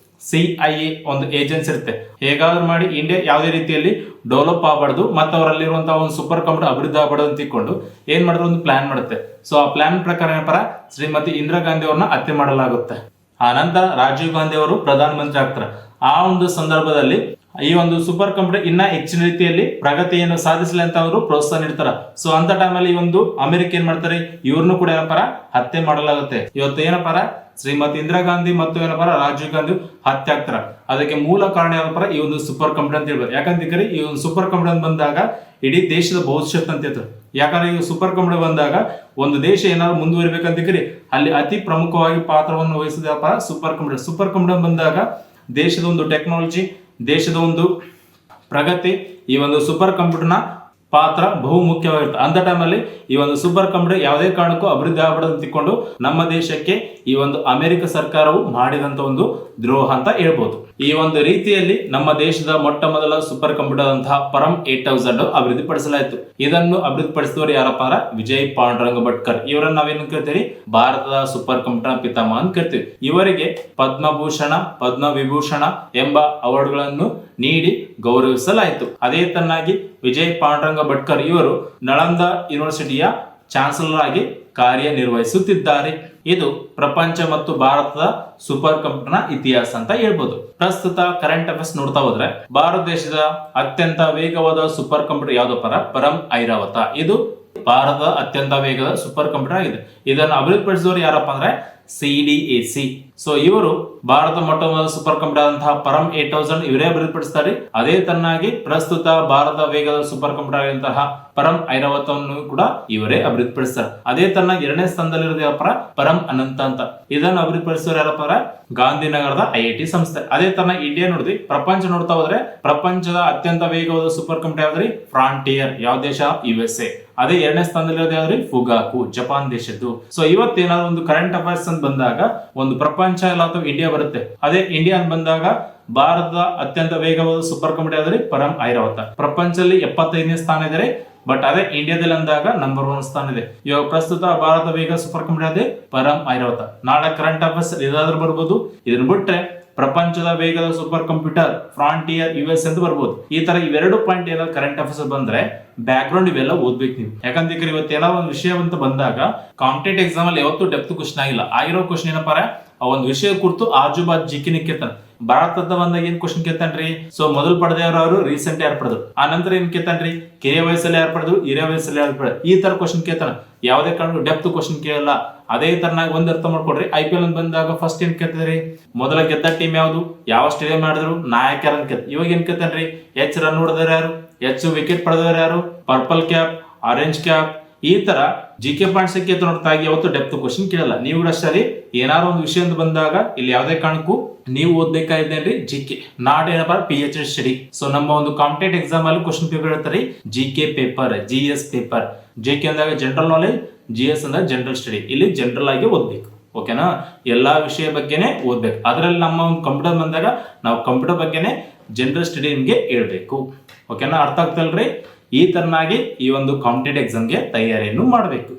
CIA ಒಂದು ಏಜೆನ್ಸಿ ಇರುತ್ತೆ, ಹೇಗಾದ್ರೂ ಮಾಡಿ ಇಂಡಿಯಾ ಯಾವುದೇ ರೀತಿಯಲ್ಲಿ ಡೆವಲಪ್ ಆಗಬಾರ್ದು ಮತ್ತು ಅವರಲ್ಲಿರುವಂತಹ ಒಂದು ಸೂಪರ್ ಕಂಪ್ಯೂಟರ್ ಅಭಿವೃದ್ಧಿ ಆಗಬಾರ್ದು ಅಂತ ತಿಳ್ಕೊಂಡು ಏನ್ ಮಾಡಿದ್ರು, ಒಂದು ಪ್ಲಾನ್ ಮಾಡುತ್ತೆ. ಸೊ ಆ ಪ್ಲಾನ್ ಪ್ರಕಾರ ಏನಪ್ಪ, ಶ್ರೀಮತಿ ಇಂದಿರಾ ಗಾಂಧಿ ಅವ್ರನ್ನ ಹತ್ಯೆ ಮಾಡಲಾಗುತ್ತೆ. ಆ ನಂತರ ರಾಜೀವ್ ಗಾಂಧಿ ಅವರು ಪ್ರಧಾನಮಂತ್ರಿ ಆಗ್ತಾರೆ. ಆ ಒಂದು ಸಂದರ್ಭದಲ್ಲಿ ಈ ಒಂದು ಸೂಪರ್ ಕಂಪ್ಯೂಟರ್ ಇನ್ನ ಹೆಚ್ಚಿನ ರೀತಿಯಲ್ಲಿ ಪ್ರಗತಿಯನ್ನು ಸಾಧಿಸಲಿ ಅಂತ ಅವರು ಪ್ರೋತ್ಸಾಹ ನೀಡ್ತಾರ. ಸೊ ಅಂತ ಟೈಮಲ್ಲಿ ಈ ಒಂದು ಅಮೆರಿಕ ಏನ್ ಮಾಡ್ತಾರೆ, ಇವ್ರನ್ನು ಕೂಡ ಏನಪ್ಪಾರ ಹತ್ಯೆ ಮಾಡಲಾಗುತ್ತೆ. ಇವತ್ತು ಏನಪ್ಪಾರ ಶ್ರೀಮತಿ ಇಂದಿರಾ ಗಾಂಧಿ ಮತ್ತು ಏನಪ್ಪಾರ ರಾಜೀವ್ ಗಾಂಧಿ ಹತ್ಯೆ ಆಗ್ತಾರ. ಅದಕ್ಕೆ ಮೂಲ ಕಾರಣ ಏನಪ್ಪಾರ, ಈ ಒಂದು ಸೂಪರ್ ಕಂಪ್ಯೂಟರ್ ಅಂತ ಹೇಳ್ಬೋದು. ಯಾಕಂದ್ರೆ ಈ ಒಂದು ಸೂಪರ್ ಕಂಪ್ಯೂಟರ್ ಬಂದಾಗ ಇಡೀ ದೇಶದ ಭವಿಷ್ಯತ್ ಅಂತ ಹೇಳ್ತಾರೆ. ಯಾಕಂದ್ರೆ ಈ ಸೂಪರ್ ಕಂಪ್ಯೂಟರ್ ಬಂದಾಗ ಒಂದು ದೇಶ ಏನಾದ್ರು ಮುಂದುವರಿಬೇಕಂತ ಅಲ್ಲಿ ಅತಿ ಪ್ರಮುಖವಾಗಿ ಪಾತ್ರವನ್ನು ವಹಿಸಿದಪ್ಪ ಸೂಪರ್ ಕಂಪ್ಯೂಟರ್. ಸೂಪರ್ ಕಂಪ್ಯೂಟರ್ ಬಂದಾಗ ದೇಶದ ಒಂದು ಟೆಕ್ನಾಲಜಿ, ದೇಶದ ಒಂದು ಪ್ರಗತಿ ಈ ಒಂದು ಸೂಪರ್ ಕಂಪ್ಯೂಟರ್ನ ಪಾತ್ರ ಬಹು ಮುಖ್ಯವಾಗಿರುತ್ತೆ. ಅಂತ ಟೈಮಲ್ಲಿ ಈ ಒಂದು ಸೂಪರ್ ಕಂಪ್ಯೂಟರ್ ಯಾವುದೇ ಕಾರಣಕ್ಕೂ ಅಭಿವೃದ್ಧಿ ಆಗಬಾರ್ದು ತಿಳ್ಕೊಂಡು ನಮ್ಮ ದೇಶಕ್ಕೆ ಈ ಒಂದು ಅಮೆರಿಕ ಸರ್ಕಾರವು ಮಾಡಿದಂತ ಒಂದು ದ್ರೋಹ ಅಂತ ಹೇಳ್ಬೋದು. ಈ ಒಂದು ರೀತಿಯಲ್ಲಿ ನಮ್ಮ ದೇಶದ ಮೊಟ್ಟ ಮೊದಲ ಸೂಪರ್ ಕಂಪ್ಯೂಟರ್ ಅಂತಹ ಪರಂ 8000 ಅಭಿವೃದ್ಧಿ ಪಡಿಸಲಾಯಿತು. ಇದನ್ನು ಅಭಿವೃದ್ಧಿ ಪಡಿಸಿದವರು ಯಾರಪ್ಪ, ವಿಜಯ್ ಪಾಂಡುರಂಗ ಭಟ್ಕರ್. ಇವರನ್ನ ನಾವೇನು ಕರಿತೀವಿ, ಭಾರತದ ಸೂಪರ್ ಕಂಪ್ಯೂಟರ್ ಪಿತಾಮಹ ಅಂತ ಕರಿತೀವಿ. ಇವರಿಗೆ ಪದ್ಮಭೂಷಣ, ಪದ್ಮವಿಭೂಷಣ ಎಂಬ ಅವಾರ್ಡ್ಗಳನ್ನು ನೀಡಿ ಗೌರವಿಸಲಾಯಿತು. ಅದೇ ತನ್ನಾಗಿ ವಿಜಯ್ ಪಾಂಡುರಂಗ ಭಟ್ಕರ್ ಇವರು ನಳಂದ ಯೂನಿವರ್ಸಿಟಿಯ ಚಾನ್ಸಲರ್ ಆಗಿ ಕಾರ್ಯನಿರ್ವಹಿಸುತ್ತಿದ್ದಾರೆ. ಇದು ಪ್ರಪಂಚ ಮತ್ತು ಭಾರತದ ಸೂಪರ್ ಕಂಪ್ಯೂಟರ್ನ ಇತಿಹಾಸ ಅಂತ ಹೇಳ್ಬೋದು. ಪ್ರಸ್ತುತ ಕರೆಂಟ್ ಅಫೇರ್ಸ್ ನೋಡ್ತಾ ಹೋದ್ರೆ, ಭಾರತ ದೇಶದ ಅತ್ಯಂತ ವೇಗವಾದ ಸೂಪರ್ ಕಂಪ್ಯೂಟರ್ ಯಾವ್ದಪ್ಪ, ಪರಂ ಐರಾವತ. ಇದು ಭಾರತದ ಅತ್ಯಂತ ವೇಗದ ಸೂಪರ್ ಕಂಪ್ಯೂಟರ್ ಆಗಿದೆ. ಇದನ್ನು ಅಭಿವೃದ್ಧಿಪಡಿಸಿದವರು ಯಾರಪ್ಪ ಅಂದ್ರೆ CDAC. ಸೊ ಇವರು ಭಾರತ ಮೊಟ್ಟ ಮೊದಲ ಸೂಪರ್ ಕಂಪ್ಯೂಟರ್ ಅಂತಹ ಪರಂ 8000 ಇವರೇ ಅಭಿವೃದ್ಧಿಪಡಿಸ್ತಾರೆ. ಅದೇ ತನ್ನಾಗಿ ಪ್ರಸ್ತುತ ಭಾರತ ವೇಗದ ಸೂಪರ್ ಕಂಪ್ಯೂಟರ್ ಆಗಿರುವಂತಹ ಪರಂ ಐರಾವತವನ್ನು ಕೂಡ ಇವರೇ ಅಭಿವೃದ್ಧಿಪಡಿಸ್ತಾರೆ. ಅದೇ ತನ್ನಾಗಿ ಎರಡನೇ ಸ್ಥಾನದಲ್ಲಿರೋದು ಪರಂ ಅನಂತ ಅಂತ. ಇದನ್ನು ಅಭಿವೃದ್ಧಿಪಡಿಸೋರು ಯಾರಪ್ಪ ಅಂದ್ರೆ ಗಾಂಧಿನಗರದ IIT ಸಂಸ್ಥೆ. ಅದೇ ತರ ಇಂಡಿಯಾ ನೋಡಿದ್ವಿ, ಪ್ರಪಂಚ ನೋಡ್ತಾ ಹೋದ್ರೆ ಪ್ರಪಂಚದ ಅತ್ಯಂತ ವೇಗವಾದ ಸೂಪರ್ ಕಂಪ್ಯೂಟರ್ ಯಾವ್ದ್ರಿ, ಫ್ರಾಂಟಿಯರ್. ಯಾವ ದೇಶ, USA. ಅದೇ ಎರಡನೇ ಸ್ಥಾನದಲ್ಲಿ ಯಾವ್ದ್ರಿ, ಫುಗಾಕು, ಜಪಾನ್ ದೇಶದ್ದು. ಸೊ ಇವತ್ತೇನಾದ್ರು ಒಂದು ಕರೆಂಟ್ ಅಫೇರ್ಸ್ ಅಂತ ಬಂದಾಗ ಒಂದು ಪ್ರಪಂಚ ಇಲ್ಲ ಅಥವಾ ಇಂಡಿಯಾ ಬರುತ್ತೆ. ಅದೇ ಇಂಡಿಯಾ ಅಂತ ಬಂದಾಗ ಭಾರತದ ಅತ್ಯಂತ ವೇಗವಾದ ಸೂಪರ್ ಕಂಪ್ಯೂಟರ್ ಯಾವ್ದ್ರಿ, ಪರಂ ಐರಾವತ. ಪ್ರಪಂಚದಲ್ಲಿ 75ನೇ ಸ್ಥಾನ ಇದೆ. ಬಟ್ ಅದೇ ಇಂಡಿಯಾದಲ್ಲಿ ಅಂದಾಗ ನಂಬರ್ 1 ಸ್ಥಾನ ಇದೆ. ಇವಾಗ ಪ್ರಸ್ತುತ ಭಾರತ ವೇಗ ಸೂಪರ್ ಕಂಪ್ಯೂಟರ್ ಅದೇ ಪರಂ ಐರಾವತ. ನಾಳೆ ಕರೆಂಟ್ ಅಫೇರ್ಸ್ ಇದಾದ್ರೂ ಬರ್ಬೋದು. ಇದನ್ನ ಬಿಟ್ರೆ ಪ್ರಪಂಚದ ವೇಗದ ಸೂಪರ್ ಕಂಪ್ಯೂಟರ್ ಫ್ರಾಂಟಿಯರ್ US ಅಂತ ಬರ್ಬೋದು. ಈ ತರ ಇವೆರಡು ಪಾಯಿಂಟ್ ಏನಾದ್ರು ಕರೆಂಟ್ ಅಫೇರ್ಸ್ ಬಂದ್ರೆ ಬ್ಯಾಕ್ ಗ್ರೌಂಡ್ ಇವೆಲ್ಲ ಓದ್ಬೇಕು ನೀವು. ಯಾಕಂದ್ರೆ ಇವತ್ತು ಏನೋ ಒಂದು ವಿಷಯ ಅಂತ ಬಂದಾಗ ಕಾಂಪಿಟೇಟಿವ್ ಎಕ್ಸಾಮ್ ಅಲ್ಲಿ ಯಾವತ್ತೂ ಡೆಪ್ತ್ ಕ್ವಶನ್ ಆಗಿಲ್ಲ. ಆಗಿರೋ ಕ್ವಶನ್ ಏನಪ್ಪ, ಆ ಒಂದು ವಿಷಯ ಕುರಿತು ಆಜು ಬಾಜು ಜಿಕಿನ ಕೇಳ್ತಾನೆ. ಭಾರತದ ಬಂದಾಗ ಏನ್ ಕ್ವಶನ್ ಕೇಳ್ತಾನ್ರಿ, ಸೊ ಮೊದಲು ಪಡೆದವರು ರೀಸೆಂಟ್ ಯಾರು ಪಡೆದ್ರು, ಆ ನಂತರ ಏನ್ ಕೇಳ್ತಾನ್ರಿ, ಕಿರಿಯ ವಯಸ್ಸಲ್ಲಿ ಯಾರು ಪಡೆದ್ರು, ಹಿರಿಯ ವಯಸ್ಸಲ್ಲಿ ಯಾರು ಪಡೆದ್ರು, ಈ ತರ ಕ್ವಶನ್ ಕೇಳ್ತಾನೆ. ಯಾವುದೇ ಕಾರಣ ಡೆಪ್ತ್ ಕ್ವಶನ್ ಕೇಳಲ್ಲ. ಅದೇ ತರನಾಗಿ ಒಂದ್ ಅರ್ಥ ಮಾಡ್ಕೊಡ್ರಿ, IPL ಅಂತ ಬಂದಾಗ ಫಸ್ಟ್ ಏನ್ ಕೇಳ್ತಿದ್ರಿ, ಮೊದಲ ಗೆದ್ದ ಟೀಮ್ ಯಾವ್ದು, ಯಾವ ಸ್ಟೇಡಿಯಂ ಮಾಡಿದ್ರು, ನಾಯಕ ಯಾರು ಅಂತ. ಇವಾಗ ಏನ್ ಕೇಳ್ತಾನ್ರಿ, ಹೆಚ್ಚು ರನ್ ಹೊಡೆದವ್ರು ಯಾರು, ಹೆಚ್ಚು ವಿಕೆಟ್ ಪಡೆದವರು ಯಾರು, ಪರ್ಪಲ್ ಕ್ಯಾಪ್, ಆರೆಂಜ್ ಕ್ಯಾಪ್. ಈ ತರ GK ಪಾಯಿಂಟ್ಸ್ ನೋಡ್ತಾಗಿ ಯಾವತ್ತು ಡೆಪ್ತ್ ಕ್ವಶನ್ ಕೇಳಲ್ಲ. ನೀವು ಕೂಡ ಸರಿ ಏನಾದ್ರು ಒಂದು ವಿಷಯ ಅಂತ ಬಂದಾಗ ಇಲ್ಲಿ ಯಾವುದೇ ಕಾರಣಕ್ಕೂ ನೀವು ಓದ್ಬೇಕಾಯ್ತೇನ್ರಿ GK, ನಾಟ್ ಏನಪ್ಪ PhD ಸ್ಟಡಿ. ಸೊ ನಮ್ಮ ಒಂದು ಕಾಂಪಿಟೇಟಿವ್ ಎಕ್ಸಾಮ್ ಅಲ್ಲಿ ಕ್ವಶನ್ ಪೇಪರ್ ಇರ್ತಾರೆ GK paper, GS paper. GK ಅಂದಾಗ ಜನರಲ್ ನಾಲೆಜ್, GS ಅಂದಾಗ ಜನರಲ್ ಸ್ಟಡಿ. ಇಲ್ಲಿ ಜನರಲ್ ಆಗಿ ಓದ್ಬೇಕು. ಓಕೆನಾ, ಎಲ್ಲಾ ವಿಷಯ ಬಗ್ಗೆನೆ ಓದ್ಬೇಕು. ಅದರಲ್ಲಿ ನಮ್ಮ ಒಂದು ಕಂಪ್ಯೂಟರ್ ಬಂದಾಗ ನಾವು ಕಂಪ್ಯೂಟರ್ ಬಗ್ಗೆನೆ ಜನರಲ್ ಸ್ಟಡಿ ನಿಮ್ಗೆ ಹೇಳ್ಬೇಕು. ಓಕೆನಾ, ಅರ್ಥ ಆಗ್ತಲ್ರಿ? ಈ ತರನಾಗಿ ಈ ಒಂದು ಕಾಂಪಿಟೇಟಿವ್ ಎಕ್ಸಾಮ್ಗೆ ತಯಾರಿಯನ್ನು ಮಾಡಬೇಕು.